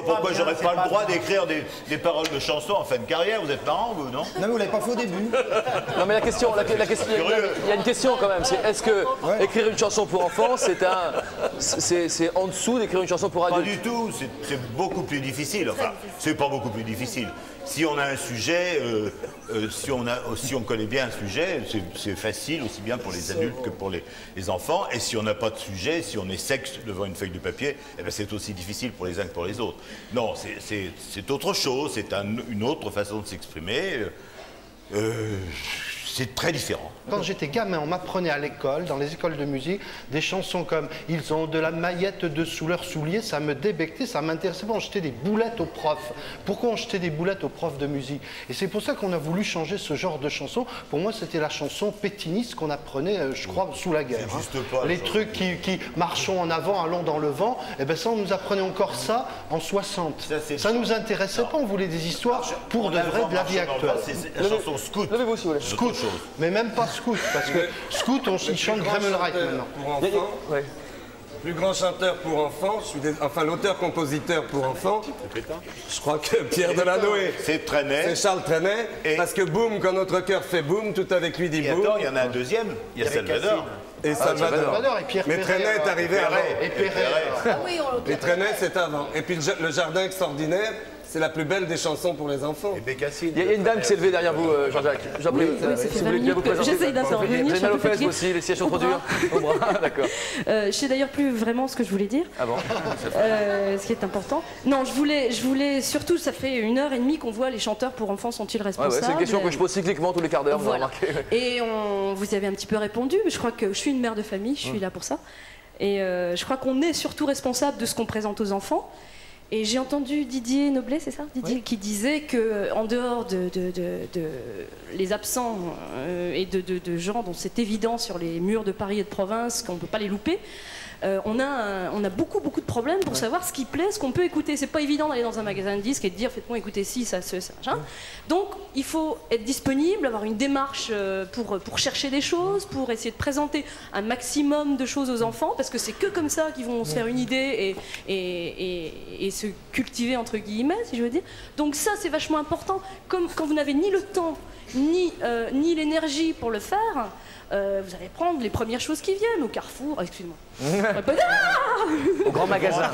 Pourquoi j'aurais pas le droit d'écrire des paroles de chansons en fin de carrière? Vous êtes marrant, vous, non? Non, mais vous l'avez pas fait au début. Non, mais la question, il y a une question quand même. Est-ce que écrire une chanson pour enfants, c'est en dessous d'écrire une chanson pour adultes? Pas du tout. C'est beaucoup plus difficile. Enfin, c'est pas beaucoup plus difficile. Si on a un sujet, si on connaît bien un sujet, c'est facile aussi bien pour les adultes que pour les enfants. Et si on n'a pas de sujet, si on est sexe devant une feuille de papier, eh ben c'est aussi difficile pour les uns que pour les autres. Non, c'est autre chose, c'est une autre façon de s'exprimer. C'est très différent. Quand j'étais gamin, on m'apprenait à l'école, dans les écoles de musique, des chansons comme « Ils ont de la maillette dessous leurs souliers », ça me débectait, ça m'intéressait pas. On jetait des boulettes aux profs. Pourquoi on jetait des boulettes aux profs de musique? Et c'est pour ça qu'on a voulu changer ce genre de chanson. Pour moi, c'était la chanson pétiniste qu'on apprenait, je crois, sous la guerre. Les trucs qui marchons en avant, allons dans le vent, et ben ça, on nous apprenait encore ça en 60. Ça nous intéressait pas, on voulait des histoires pour de vrai de la vie actuelle. C'est la chanson Scout. Levez-vous si vous voulez. Scout. Mais même pas Scout, parce que Scout, il chante Gremmelreich maintenant. Pour enfants, plus grand chanteur pour enfants, enfin l'auteur-compositeur pour enfants, je crois que Pierre Delanoë, c'est Trenet. C'est Charles Trenet, parce que boum, quand notre cœur fait boum, tout avec lui dit boum. Attends, il y en a un deuxième, il y a Salvador. Et Salvador. Et Pierre Mais Trenet est arrivé avant. Et Perret. Et Trenet, c'est avant. Et puis le Jardin extraordinaire, c'est la plus belle des chansons pour les enfants. Et Bécassine. Il y a une dame qui s'est levée derrière vous, Jean-Jacques. J'en prie, si vous voulez bien vous présenter. J'essaye d'intervenir. Vous avez mal aux fesses vous aussi, les sièges sont trop durs. Au bras, d'accord. Je sais d'ailleurs plus vraiment ce que je voulais dire. Ah bon ce qui est important. Non, je voulais surtout, ça fait 1h30 qu'on voit les chanteurs pour enfants sont-ils responsables. C'est une question que je pose cycliquement tous les quarts d'heure, vous avez remarqué. Et vous avez un petit peu répondu, mais je crois que je suis une mère de famille, je suis là pour ça. Et je crois qu'on est surtout responsable de ce qu'on présente aux enfants. Et j'ai entendu Didier Noblet, c'est ça Didier, qui disait qu'en dehors de les absents et de gens dont c'est évident sur les murs de Paris et de province qu'on ne peut pas les louper, on a beaucoup de problèmes pour savoir ce qui plaît, ce qu'on peut écouter. C'est pas évident d'aller dans un magasin de disques et de dire faites-moi écouter ci, ça, ça. Donc il faut être disponible, avoir une démarche pour chercher des choses, pour essayer de présenter un maximum de choses aux enfants, parce que c'est que comme ça qu'ils vont se faire une idée et se cultiver entre guillemets, si je veux dire. Donc ça c'est vachement important. Comme quand vous n'avez ni le temps ni l'énergie pour le faire, vous allez prendre les premières choses qui viennent au Carrefour, excusez-moi. Au grand magasin.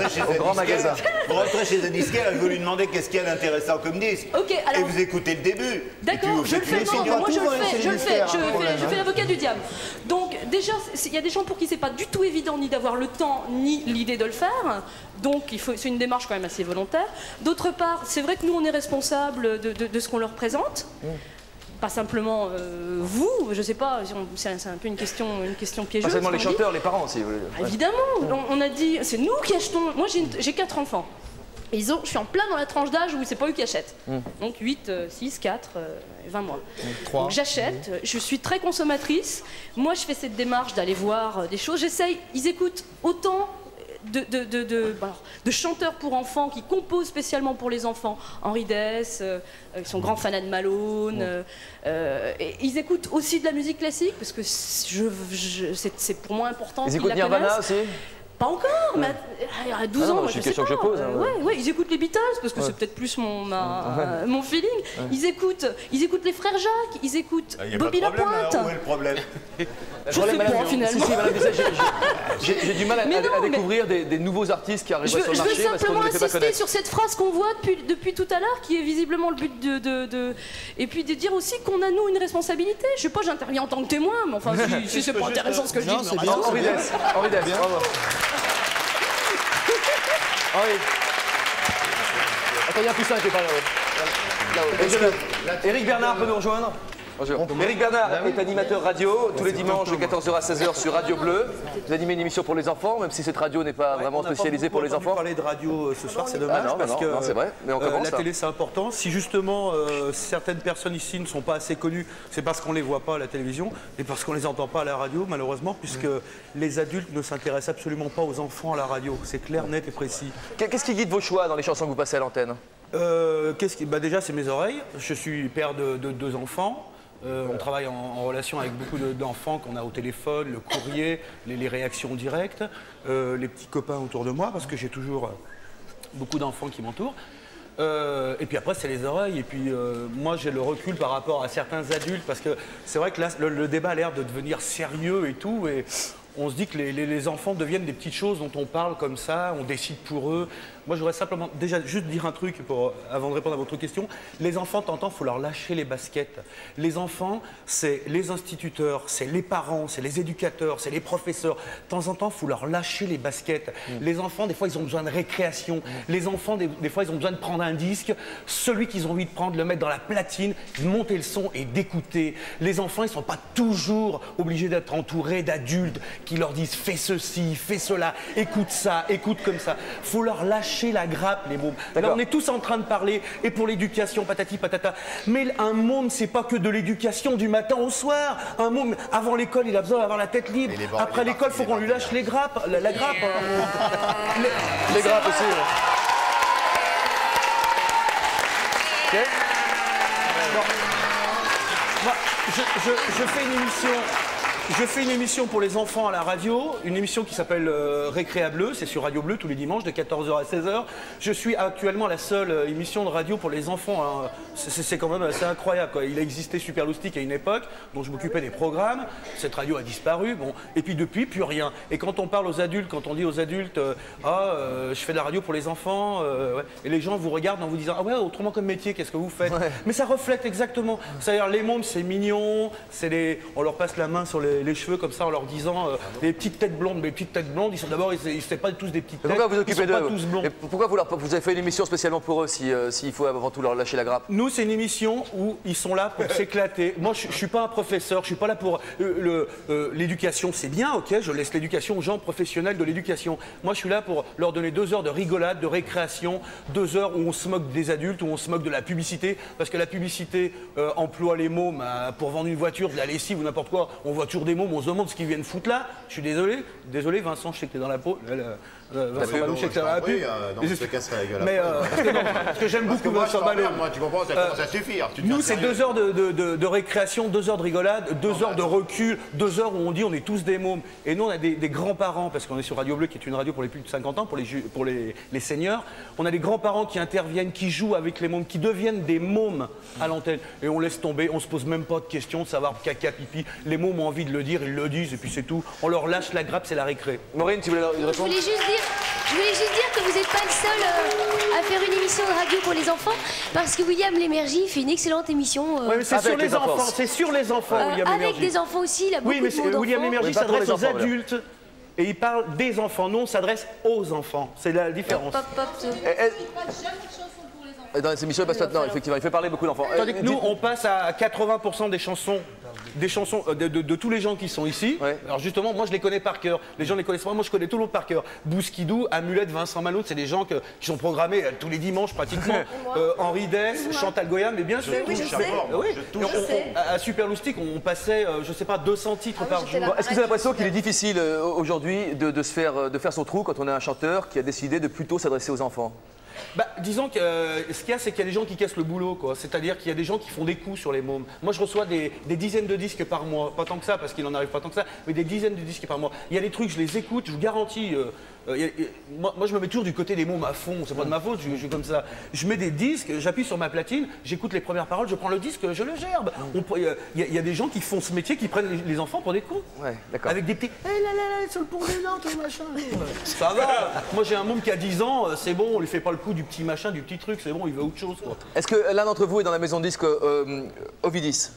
Vous rentrez chez un disquaire et vous lui demandez qu'est-ce qu'il y a d'intéressant comme disque. Alors, et vous écoutez le début. D'accord, je le fais. Non, moi je fais l'avocat du diable. Donc déjà, il y a des gens pour qui c'est pas du tout évident ni d'avoir le temps ni l'idée de le faire. Donc c'est une démarche quand même assez volontaire. D'autre part, c'est vrai que nous on est responsable de ce qu'on leur présente. Pas simplement vous, je sais pas, c'est un peu une question piégeuse. Pas seulement les chanteurs, les parents aussi. Évidemment, on a dit, c'est nous qui achetons. Moi j'ai 4 enfants. Je suis en plein dans la tranche d'âge où c'est pas eux qui achètent. Donc 8, 6, 4, 20 mois. 3. Donc j'achète, je suis très consommatrice. Moi je fais cette démarche d'aller voir des choses. J'essaye, ils écoutent autant de chanteurs pour enfants qui composent spécialement pour les enfants. Henri Dess, ils sont grands fans de Malone. Et ils écoutent aussi de la musique classique parce que c'est pour moi important. Ils écoutent Nirvana aussi? Pas encore, mais à 12 ans, moi, c'est une question que je pose. Ouais, ils écoutent les Beatles parce que c'est peut-être plus mon feeling. Ils écoutent les frères Jacques, ils écoutent Bobby Lapointe. Où est le problème? Je sais pas finalement. Si, madame, j'ai du mal à découvrir des nouveaux artistes qui arrivent sur le marché. Je veux simplement insister sur cette phrase qu'on voit depuis tout à l'heure, qui est visiblement le but et puis de dire aussi qu'on a nous une responsabilité. Je sais pas, j'interviens en tant que témoin, mais enfin si c'est pas intéressant ce que je dis. C'est bien. Henri Dess, bravo. Henri. Attends, il y a un poussin qui est pas là-haut. Éric Bernard peut nous rejoindre? Bonjour. Éric Bernard est animateur radio tous les dimanches de 14h à 16h sur Radio Bleu. Vous animez une émission pour les enfants, même si cette radio n'est pas vraiment spécialisée pour les enfants. On va parler de radio ce soir, c'est dommage parce que c'est vrai, mais on commence, la télé c'est important. Si justement certaines personnes ici ne sont pas assez connues, c'est parce qu'on ne les voit pas à la télévision et parce qu'on ne les entend pas à la radio, malheureusement, puisque les adultes ne s'intéressent absolument pas aux enfants à la radio. C'est clair, net et précis. Qu'est-ce qui guide vos choix dans les chansons que vous passez à l'antenne? Déjà, c'est mes oreilles. Je suis père de 2 enfants. On travaille en relation avec beaucoup d'enfants qu'on a au téléphone, le courrier, les réactions directes, les petits copains autour de moi, parce que j'ai toujours beaucoup d'enfants qui m'entourent. Et puis après, c'est les oreilles. Et puis moi, j'ai le recul par rapport à certains adultes, parce que c'est vrai que là, le débat a l'air de devenir sérieux et tout. Et on se dit que les enfants deviennent des petites choses dont on parle comme ça, on décide pour eux. Moi, je voudrais simplement déjà juste dire un truc avant de répondre à votre question. Les enfants, t'entends, il faut leur lâcher les baskets. Les enfants, c'est les instituteurs, c'est les parents, c'est les éducateurs, c'est les professeurs. De temps en temps, il faut leur lâcher les baskets. Les enfants, des fois, ils ont besoin de récréation. Les enfants, des fois, ils ont besoin de prendre un disque. Celui qu'ils ont envie de prendre, le mettre dans la platine, monter le son et d'écouter. Les enfants, ils ne sont pas toujours obligés d'être entourés d'adultes qui leur disent « fais ceci, fais cela, écoute ça, écoute comme ça ». Il faut leur lâcher la grappe, les mômes. Là, on est tous en train de parler, et pour l'éducation, patati patata. Mais un môme, c'est pas que de l'éducation du matin au soir. Un môme, avant l'école, il a besoin d'avoir la tête libre. Après l'école, il faut qu'on lui lâche les grappes. La grappe. Les grappes aussi. Ok. Bon. Moi, je fais une émission. Je fais une émission pour les enfants à la radio, une émission qui s'appelle Récréa Bleu, c'est sur Radio Bleu tous les dimanches de 14h à 16h. Je suis actuellement la seule émission de radio pour les enfants, hein. C'est quand même assez incroyable, quoi. Il a existé Superloustic à une époque, dont je m'occupais des programmes, cette radio a disparu, bon, et puis depuis, plus rien. Et quand on parle aux adultes, quand on dit aux adultes, je fais de la radio pour les enfants, ouais. Et les gens vous regardent en vous disant, ah ouais, autrement comme métier, qu'est-ce que vous faites? Mais ça reflète exactement, c'est-à-dire les mômes, c'est mignon, on leur passe la main sur les cheveux comme ça en leur disant les petites têtes blondes, mais les petites têtes blondes, ils sont d'abord, ils ne sont pas tous des petites têtes. Pourquoi vous occupez d'eux? Pourquoi vous avez fait une émission spécialement pour eux s'il faut avant tout leur lâcher la grappe? Nous, c'est une émission où ils sont là pour s'éclater. Moi, je ne suis pas un professeur, je ne suis pas là pour l'éducation. C'est bien, ok, je laisse l'éducation aux gens professionnels de l'éducation. Moi, je suis là pour leur donner 2 heures de rigolade, de récréation, 2 heures où on se moque des adultes, où on se moque de la publicité, parce que la publicité emploie les mômes pour vendre une voiture, de la lessive ou n'importe quoi. On voit toujours des mômes, on se demande ce qu'ils viennent foutre là. Je suis désolé Vincent, je sais que t'es dans la peau. Vincent Balou, je sais que t'es dans la pub. Non, je te casserai la gueule. Mais parce que j'aime beaucoup Vincent Balou. Moi, tu comprends, ça commence à suffire. Nous, c'est 2 heures de récréation, 2 heures de rigolade, 2 heures de recul, 2 heures où on dit on est tous des mômes. Et nous, on a des grands-parents, parce qu'on est sur Radio Bleu, qui est une radio pour les plus de 50 ans, pour les seniors. On a des grands-parents qui interviennent, qui jouent avec les mômes, qui deviennent des mômes à l'antenne. Et on laisse tomber, on se pose même pas de questions de savoir caca, pipi. Les mômes ont envie de le dire, ils le disent, et puis c'est tout. On leur lâche la grappe, c'est la récré. Maureen, tu voulais répondre? Je voulais juste dire que vous n'êtes pas le seul à faire une émission de radio pour les enfants, parce que William Lémergie fait une excellente émission. Oui, mais c'est sur les enfants, c'est sur les enfants, William Lémergie. Avec des enfants aussi, il a beaucoup de mots d'enfants. William Lémergie s'adresse aux adultes. Et il parle des enfants, nous on s'adresse aux enfants. C'est la différence. Dans les émissions, il passe maintenant, effectivement. Il fait parler beaucoup d'enfants. Tandis que nous, on passe à 80% des chansons de tous les gens qui sont ici. Ouais. Alors justement, moi je les connais par cœur. Les gens ne les connaissent pas, moi je connais tout le monde par cœur. Bouskidou, Amulette, Vincent Maloud, c'est des gens qui sont programmés tous les dimanches pratiquement. Henri Dess, Chantal Goya, mais bien sûr. Oui, je sais. À Superloustic, on passait, je sais pas, 200 titres par jour. Est-ce que vous avez l'impression qu'il est difficile aujourd'hui de faire son trou quand on a un chanteur qui a décidé de plutôt s'adresser aux enfants? Bah, disons que ce qu'il y a, c'est qu'il y a des gens qui cassent le boulot, quoi. C'est-à-dire qu'il y a des gens qui font des coups sur les mômes. Moi, je reçois des dizaines de disques par mois. Pas tant que ça, parce qu'il n'en arrive pas tant que ça, mais des dizaines de disques par mois. Il y a des trucs, je les écoute, je vous garantis. Moi, je me mets toujours du côté des mômes à fond. C'est pas de ma faute, je suis comme ça. Je mets des disques, j'appuie sur ma platine, j'écoute les premières paroles, je prends le disque, je le gerbe. Il y a des gens qui font ce métier, qui prennent les enfants pour des cons. Ouais, d'accord. Avec des petits sur le pont des Nantes, machin. Ça va. Moi, j'ai un môme qui a 10 ans, c'est bon, on lui fait pas le coup du petit machin, du petit truc, c'est bon, il veut autre chose, quoi. Est-ce que l'un d'entre vous est dans la maison de disque Ovidis?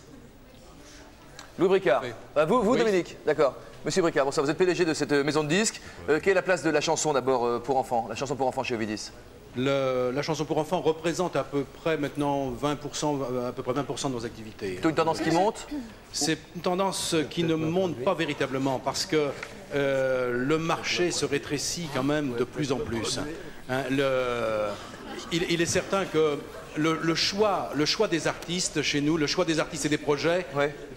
Louis Bricard. Oui. Vous oui. Dominique, d'accord. Monsieur Bricard, bon, ça, vous êtes PDG de cette maison de disques. Quelle est la place de la chanson d'abord pour enfants? La chanson pour enfants chez Ovidis? La chanson pour enfants représente à peu près maintenant 20%, à peu près 20% de nos activités. C'est une tendance qui monte? C'est une tendance qui ne monte pas véritablement parce que le marché se rétrécit quand même de plus en plus. Hein, il est certain que le choix des artistes chez nous, le choix des artistes et des projets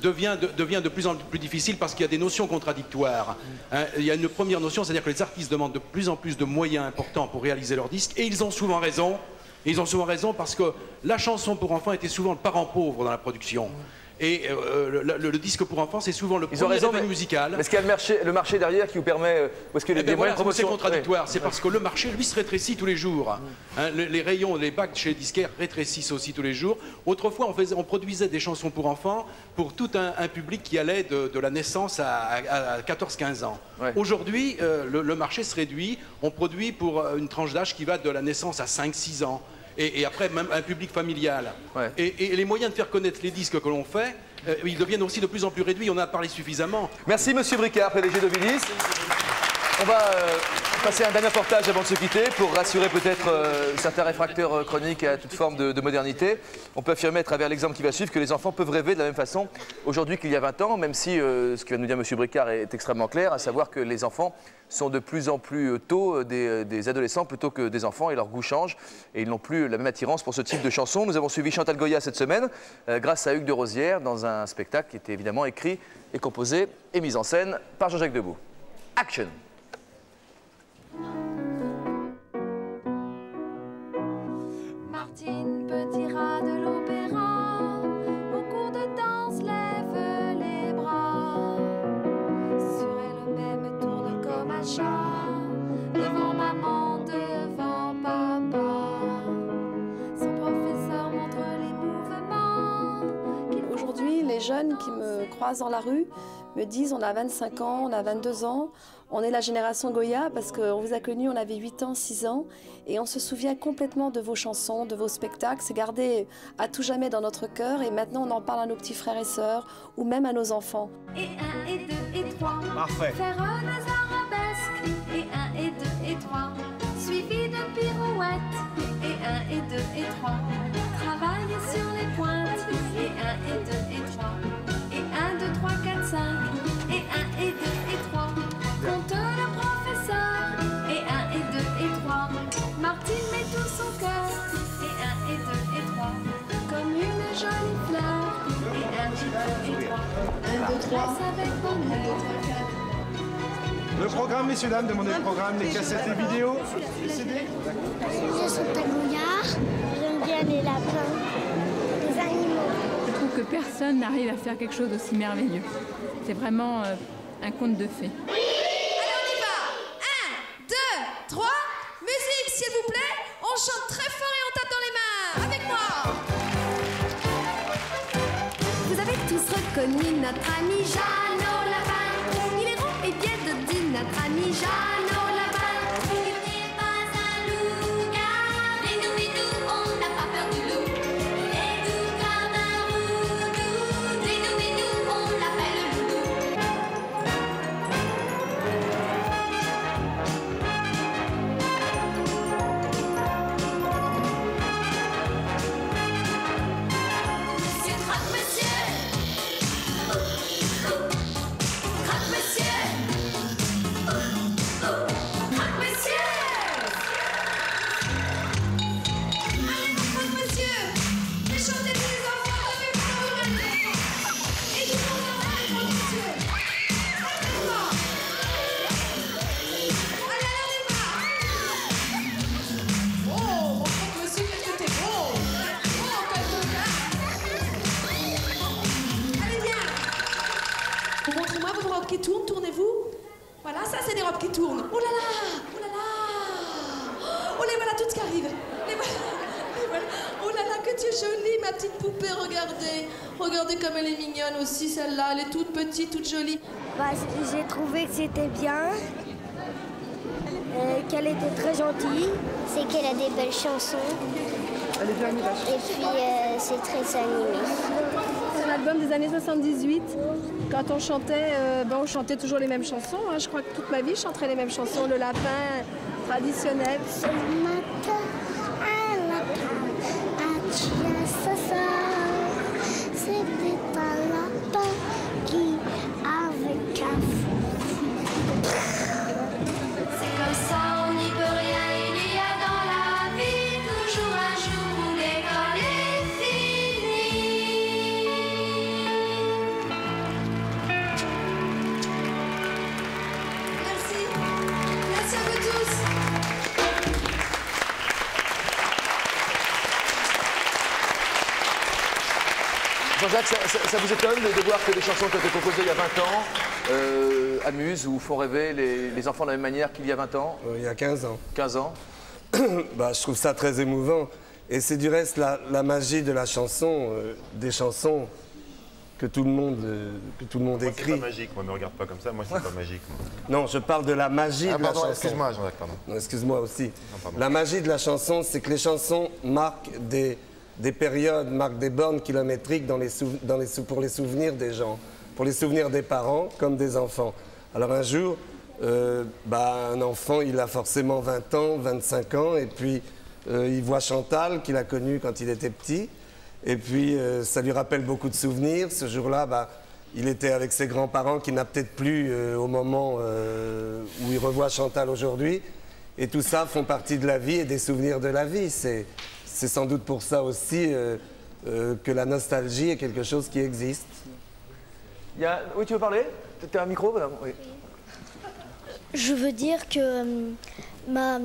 devient de plus en plus difficile parce qu'il y a des notions contradictoires. Hein, il y a une première notion, c'est-à-dire que les artistes demandent de plus en plus de moyens importants pour réaliser leurs disques et ils ont souvent raison. Ils ont souvent raison parce que la chanson pour enfants était souvent le parent pauvre dans la production. Et le disque pour enfants, c'est souvent le premier revenu musical. Est-ce qu'il y a le marché derrière qui vous permet... Parce que c'est contradictoire. C'est parce que le marché, lui, se rétrécit tous les jours. Hein, les rayons, les bacs chez les disquaires rétrécissent aussi tous les jours. Autrefois, on produisait des chansons pour enfants pour tout un public qui allait de la naissance à 14-15 ans. Ouais. Aujourd'hui, le marché se réduit. On produit pour une tranche d'âge qui va de la naissance à 5-6 ans. Et après, même un public familial. Ouais. Et les moyens de faire connaître les disques que l'on fait, ils deviennent aussi de plus en plus réduits. On en a parlé suffisamment. Merci, Monsieur Bricard, PDG d'Ovidis. On va passer un dernier portage avant de se quitter pour rassurer peut-être certains réfracteurs chroniques à toute forme de modernité. On peut affirmer à travers l'exemple qui va suivre que les enfants peuvent rêver de la même façon aujourd'hui qu'il y a 20 ans, même si ce que vient de nous dire M. Bricard est extrêmement clair, à savoir que les enfants sont de plus en plus tôt des adolescents plutôt que des enfants et leur goût change et ils n'ont plus la même attirance pour ce type de chansons. Nous avons suivi Chantal Goya cette semaine grâce à Hugues de Rosière dans un spectacle qui était évidemment écrit et composé et mis en scène par Jean-Jacques Debout. Action! Martine, petit rat de l'opéra, au cours de danse lève les bras. jeunes qui me croisent dans la rue me disent on a 25 ans, on a 22 ans, on est la génération Goya parce qu'on vous a connus, on avait 8 ans, 6 ans et on se souvient complètement de vos chansons, de vos spectacles. C'est gardé à tout jamais dans notre cœur et maintenant on en parle à nos petits frères et sœurs ou même à nos enfants. Et 1 et 2 et 3. Parfait. Faire des arabesques. Et 1 et 2 et 3. Suivi de pirouettes. Et 1 et 2 et 3. Travailler sur les pointes. Et 1 et 2 et 3. Et 1, 2, 3, 4, 5. Et 1 et 2 et 3. Compte le professeur. Et 1 et 2 et 3. Martine met tout son cœur. Et 1 et 2 et 3. Comme une jolie fleur. Et 1, 2 et 3. 1, 2, 3. Avec bonheur. Le programme, messieurs, dames, demandez le programme, les cassettes, les vidéos, les CD. Je suis Tagouyard. J'aime bien les lapins, les animaux. Je trouve que personne n'arrive à faire quelque chose d'aussi merveilleux. C'est vraiment un conte de fées. Allez, on y va. 1, 2, 3. Musique, s'il vous plaît. On chante très fort et on tape dans les mains. Avec moi. Vous avez tous reconnu notre ami Jeannot Lapin. Il est rond et bien de notre ami Jeannot Lapin. Il n'est pas un loup-garou. Mais nous, on n'a pas peur du loup. Il est doux comme un roux-doux. Mais nous, on l'appelle Loulou. C'est croque-monsieur. Croque-monsieur. Croque-monsieur. Allez, croque-monsieur. Les chantez les enfants, donnez pas le regret. Et du monde en vrai, croque-monsieur. Allez, fort. Allez, on y va. Oh, mon croque-monsieur, qu'est-ce que t'es beau. Oh, quel beau gars. Allez, viens. Montrez-moi votre robe qui tourne, tournez-vous. Voilà, ça c'est des robes qui tournent. Oh là là, oh là là. Oh les voilà toutes qui arrivent. Les voilà, les voilà. Oh là là, que tu es jolie, ma petite poupée, regardez. Regardez comme elle est mignonne aussi, celle-là. Elle est toute petite, toute jolie. J'ai trouvé que c'était bien, qu'elle était très gentille. C'est qu'elle a des belles chansons. Elle est bien animée. Et puis c'est très animé. C'est un album des années 78. Quand on chantait, on chantait toujours les mêmes chansons. Hein. Je crois que toute ma vie, je chanterai les mêmes chansons. Le lapin traditionnel. Ce matin, un lapin a tué sa sœur. C'était un lapin qui avait qu'un fou. C'est comme ça, on n'y peut rien. Il y a dans la vie toujours un jour où l'école est finie. Merci. Merci à vous tous. Jean-Jacques, ça vous étonne de voir que des chansons qui ont été composées il y a 20 ans amusent ou font rêver les enfants de la même manière qu'il y a 20 ans? Il y a 15 ans. 15 ans. Bah, je trouve ça très émouvant. Et c'est du reste la magie de la chanson, des chansons que tout le monde écrit. C'est pas magique, moi, me regarde pas comme ça, moi c'est pas magique. Moi. Non, je parle de la magie de la pardon, chanson. excuse-moi, Jean-Jacques, pardon. Non, excuse-moi aussi. Non, pardon. La magie de la chanson, c'est que les chansons marquent des périodes, marquent des bornes kilométriques pour les souvenirs des gens, pour les souvenirs des parents comme des enfants. Alors un jour, un enfant, il a forcément 20 ans, 25 ans, et puis il voit Chantal, qu'il a connue quand il était petit, et puis ça lui rappelle beaucoup de souvenirs. Ce jour-là, il était avec ses grands-parents qu'il n'a peut-être plus au moment où il revoit Chantal aujourd'hui. Et tout ça font partie de la vie et des souvenirs de la vie. C'est sans doute pour ça aussi que la nostalgie est quelque chose qui existe. Oui, tu veux parler? Tu as un micro, madame? Oui. Je veux dire que ma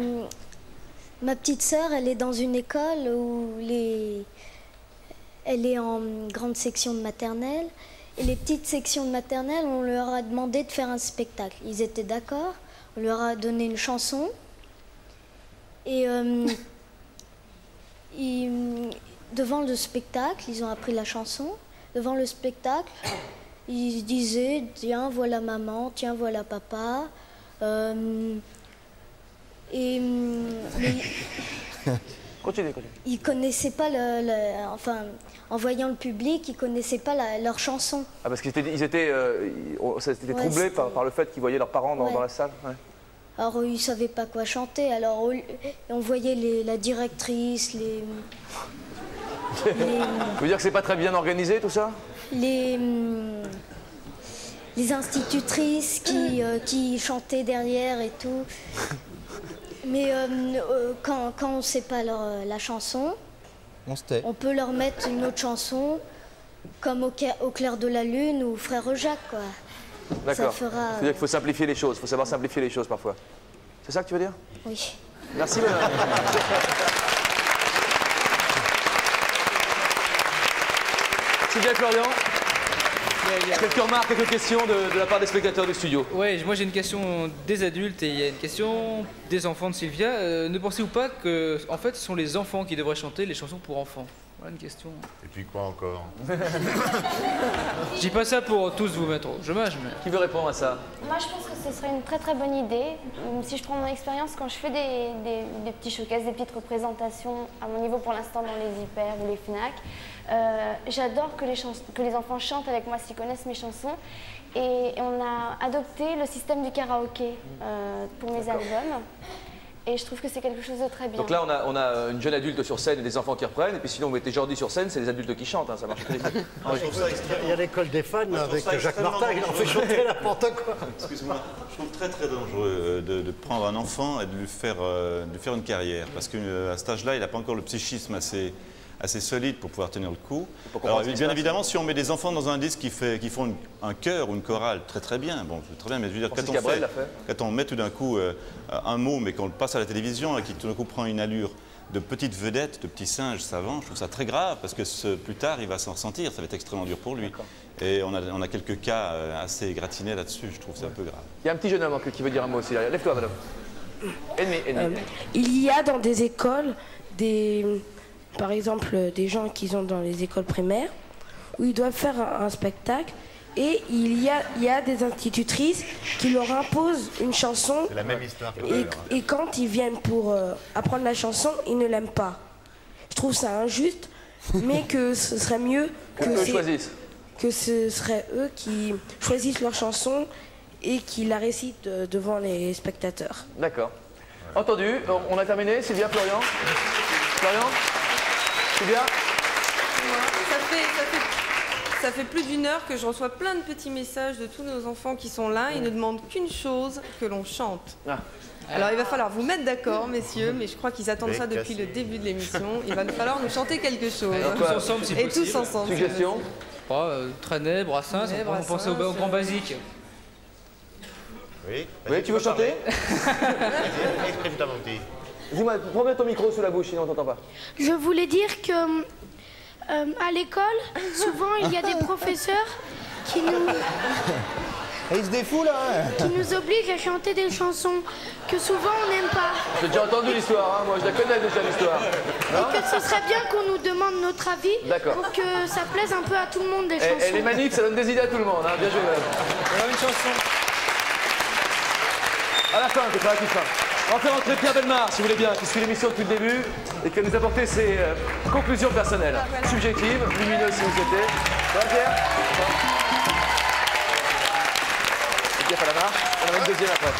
petite sœur, elle est dans une école où elle est en grande section de maternelle. Et les petites sections de maternelle, on leur a demandé de faire un spectacle. Ils étaient d'accord, on leur a donné une chanson. Et devant le spectacle, ils ont appris la chanson. devant le spectacle, ils disaient « Tiens, voilà maman, tiens, voilà papa ». Continue. Ils connaissaient pas enfin, en voyant le public, ils connaissaient pas leur chanson. Ah, parce qu'ils étaient troublés par le fait qu'ils voyaient leurs parents dans la salle. Ouais. Alors ils savaient pas quoi chanter. Alors on voyait la directrice, Vous voulez dire que c'est pas très bien organisé tout ça? Les institutrices qui chantaient derrière et tout. Mais quand on ne sait pas la chanson, on peut leur mettre une autre chanson, comme Au clair de la lune ou Frère Jacques, quoi. D'accord. C'est-à-dire qu'il faut simplifier les choses, il faut savoir simplifier les choses parfois. C'est ça que tu veux dire? Oui. Merci, madame. Sylvia Florian, quelques remarques, quelques questions de la part des spectateurs du studio? Oui, moi j'ai une question des adultes et il y a une question des enfants de Sylvia. Ne pensez-vous pas que, en fait, ce sont les enfants qui devraient chanter les chansons pour enfants? Voilà une question. Et puis quoi encore? Je dis pas ça pour tous vous mettre au chômage, mais... Qui veut répondre à ça? Moi, je pense que ce serait une très très bonne idée. Si je prends mon expérience, quand je fais des petits showcases, des petites représentations à mon niveau pour l'instant dans les hyper ou les Fnac, j'adore que les enfants chantent avec moi s'ils connaissent mes chansons. Et on a adopté le système du karaoké pour mes albums. Et je trouve que c'est quelque chose de très bien. Donc là, on a une jeune adulte sur scène et des enfants qui reprennent. Et puis sinon, vous mettez Jordi sur scène, c'est les adultes qui chantent. Hein, ça marche très bien. Il y a l'école des fans avec Jacques Martin, il en fait chanter n'importe quoi. Excuse-moi, je trouve très très dangereux de prendre un enfant et de lui faire une carrière. Parce qu'à cet âge-là, il n'a pas encore le psychisme assez solide pour pouvoir tenir le coup. Alors, bien évidemment, si on met des enfants dans un disque qui font un chœur ou une chorale, très très bien. Bon, très bien, mais je veux dire, quand on met tout d'un coup un mot, mais qu'on le passe à la télévision et qui tout d'un coup prend une allure de petite vedette, de petit singe savant, je trouve ça très grave parce que plus tard, il va s'en ressentir. Ça va être extrêmement dur pour lui. Et on a quelques cas assez égratignés là-dessus. Je trouve ça un peu grave. Il y a un petit jeune homme qui veut dire un mot aussi. Lève-toi, madame. Il y a dans des écoles par exemple, des gens qui sont dans les écoles primaires, où ils doivent faire un spectacle, et il y a des institutrices qui leur imposent une chanson. C'est la même histoire que et quand ils viennent pour apprendre la chanson, ils ne l'aiment pas. Je trouve ça injuste, mais que ce serait mieux que ce serait eux qui choisissent leur chanson et qui la récitent devant les spectateurs. D'accord. Entendu. On a terminé. Sylvia, Florian. Sylvia ? Ça fait plus d'une heure que je reçois plein de petits messages de tous nos enfants qui sont là. Ils ne demandent qu'une chose, que l'on chante. Alors il va falloir vous mettre d'accord, messieurs, mais je crois qu'ils attendent ça depuis le début de l'émission. Il va falloir nous chanter quelque chose. Tous ensemble, si possible. Et tous ensemble. Suggestion ? Trenet, Brassens, on pense au grand basique. Oui. Oui, tu veux chanter? Exprime-toi, mon petit. Dis-moi, prends bien ton micro sous la bouche, sinon on t'entend pas. Je voulais dire que à l'école, souvent il y a des professeurs qui nous... Et il se défoule là. Qui nous obligent à chanter des chansons que souvent on n'aime pas. J'ai déjà entendu l'histoire, hein. Moi je la connais déjà l'histoire. Et que ce serait bien qu'on nous demande notre avis pour que ça plaise un peu à tout le monde des chansons. Et les manifs, ça donne des idées à tout le monde, hein. Bien joué, madame. On a une chanson. À la fin, c'est pas la toute fin. On va faire entrer Pierre Bellemare, si vous voulez bien, qui suit l'émission depuis le début et qui va nous apporter ses conclusions personnelles, subjectives, lumineuses si vous souhaitez. Ça va, Pierre? Pierre Bellemare, on en a une deuxième après.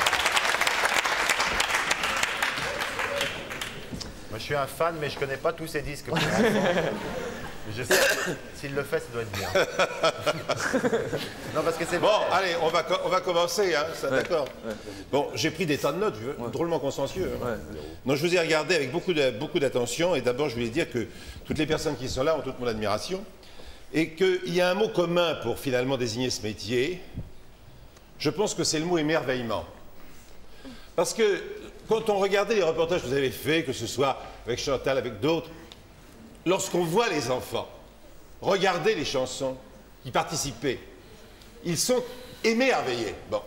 Moi, je suis un fan, mais je connais pas tous ces disques. Je sais, s'il le fait, ça doit être bien. Non, parce que c'est bon, allez, on va commencer, hein, d'accord. Bon, j'ai pris des tas de notes, drôlement consciencieux. Hein. Donc, je vous ai regardé avec beaucoup d'attention, et d'abord, je voulais dire que toutes les personnes qui sont là ont toute mon admiration, et qu'il y a un mot commun pour finalement désigner ce métier. Je pense que c'est le mot émerveillement. Parce que quand on regardait les reportages que vous avez faits, que ce soit avec Chantal, avec d'autres, lorsqu'on voit les enfants regarder les chansons, y participer, ils sont émerveillés. Bon.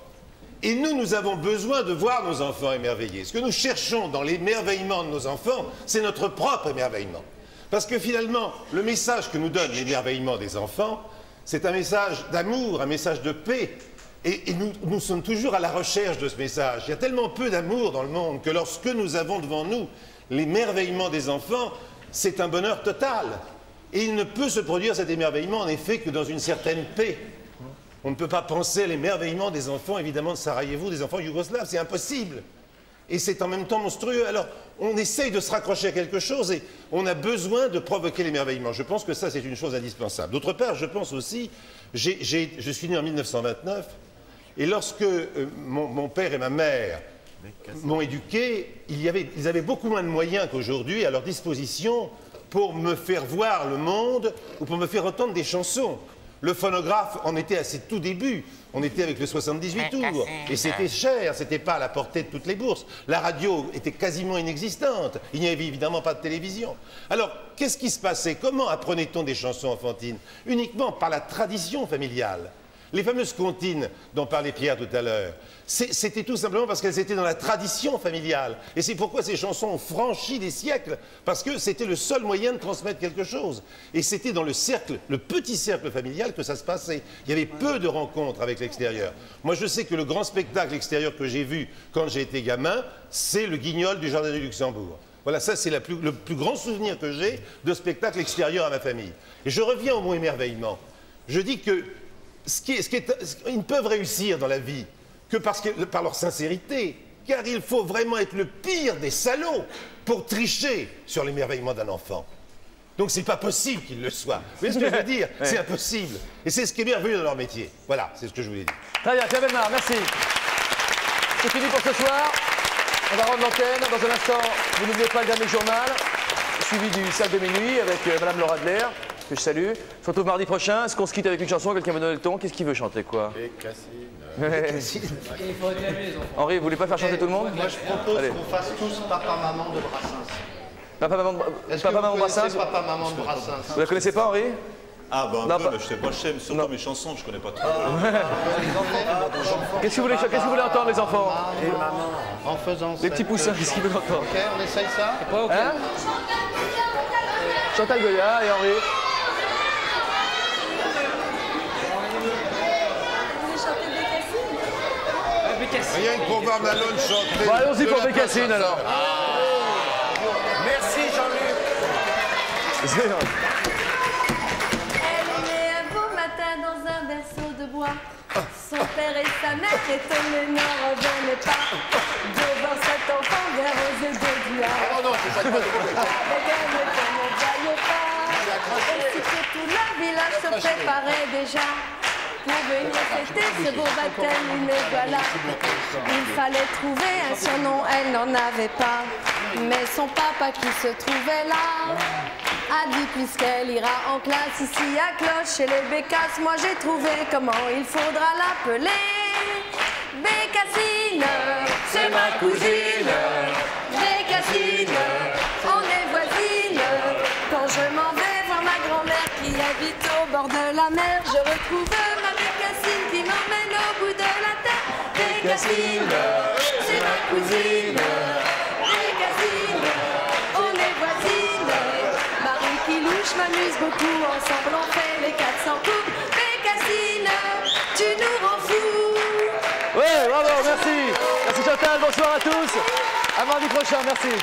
Et nous avons besoin de voir nos enfants émerveillés. Ce que nous cherchons dans l'émerveillement de nos enfants, c'est notre propre émerveillement. Parce que finalement, le message que nous donne l'émerveillement des enfants, C'est un message d'amour, un message de paix. Et nous sommes toujours à la recherche de ce message. Il y a tellement peu d'amour dans le monde que lorsque nous avons devant nous l'émerveillement des enfants, c'est un bonheur total. Et il ne peut se produire cet émerveillement, en effet, que dans une certaine paix. On ne peut pas penser à l'émerveillement des enfants, évidemment, de Sarajevo, des enfants yougoslaves. C'est impossible. Et c'est en même temps monstrueux. Alors, on essaye de se raccrocher à quelque chose et on a besoin de provoquer l'émerveillement. Je pense que ça, c'est une chose indispensable. D'autre part, je pense aussi, je suis né en 1929, et lorsque mon père et ma mère m'ont éduqué, ils avaient beaucoup moins de moyens qu'aujourd'hui à leur disposition pour me faire voir le monde ou pour me faire entendre des chansons. Le phonographe en était à ses tout débuts. On était avec le 78 tours. Et c'était cher, c'était pas à la portée de toutes les bourses. La radio était quasiment inexistante. Il n'y avait évidemment pas de télévision. Alors, qu'est-ce qui se passait? Comment apprenait-on des chansons enfantines? Uniquement par la tradition familiale. Les fameuses comptines dont parlait Pierre tout à l'heure, c'était tout simplement parce qu'elles étaient dans la tradition familiale. Et c'est pourquoi ces chansons ont franchi des siècles, parce que c'était le seul moyen de transmettre quelque chose. Et c'était dans le cercle, le petit cercle familial que ça se passait. Il y avait peu de rencontres avec l'extérieur. Moi, je sais que le grand spectacle extérieur que j'ai vu quand j'ai été gamin, c'est le Guignol du Jardin du Luxembourg. Voilà, ça c'est le plus grand souvenir que j'ai de spectacle extérieur à ma famille. Et je reviens au mot émerveillement. Je dis que ils ne peuvent réussir dans la vie que par leur sincérité, car il faut vraiment être le pire des salauds pour tricher sur l'émerveillement d'un enfant. Donc c'est pas possible qu'ils le soient. Vous voyez ce que je veux dire? C'est impossible. Et c'est ce qui est merveilleux dans leur métier. Voilà, c'est ce que je voulais dire. Très bien, Pierre Bellemare, merci. C'est fini pour ce soir. On va rendre l'antenne. Dans un instant, vous n'oubliez pas le dernier journal, suivi du cercle de minuit avec Madame Laura Adler, que je salue. On se retrouve mardi prochain. Est-ce qu'on se quitte avec une chanson? Quelqu'un veut donner le ton? Qu'est-ce qu'il veut chanter, quoi? Bécassine. Il faut réclamer les enfants. Henri, vous voulez pas faire chanter tout le monde? Moi, je propose qu'on fasse tous Papa-Maman de Brassens. Papa-Maman Brassens? Papa-Maman de Brassens. Vous la connaissez pas, Henri? Ah, bah un peu, je sais pas, j'aime surtout mes chansons, je connais pas trop. Qu'est-ce que vous voulez entendre, les enfants? Et maman, en faisant les petits poussins, qu'est-ce qu'ils veulent entendre? Ok, on essaye ça? Hein? Chantal Goya et Henri. Rien que pour voir Malone chanter. Bon, allons-y pour Bécassine alors. Merci Jean-Luc. Elle est née un beau matin dans un berceau de bois. Son père et sa mère étonnés n'en revenaient pas. Devant cet enfant bien rosé de doigts. Oh non, c'est ça que les gars ne voyaient pas. Ainsi que tout le village se préparait déjà pour venir fêter ce beau baptême, mais voilà. Il fallait trouver un surnom, elle n'en avait pas. Mais son papa qui se trouvait là a dit puisqu'elle ira en classe ici à Cloche chez les Bécasses, moi j'ai trouvé comment il faudra l'appeler. Bécassine, c'est ma cousine. Bécassine, on est voisines. Quand je m'en vais voir ma grand-mère qui habite au bord de la mer, je retrouve ma Bécassine qui m'emmène au bout de la terre. Bécassine, c'est ma cousine. Bécassine, on est voisines. Marie qui louche m'amuse beaucoup, ensemble on fait les 400 coups. Bécassine, tu nous rends fous. Ouais, bravo, merci. Merci Chantal, bonsoir à tous. À mardi prochain, merci.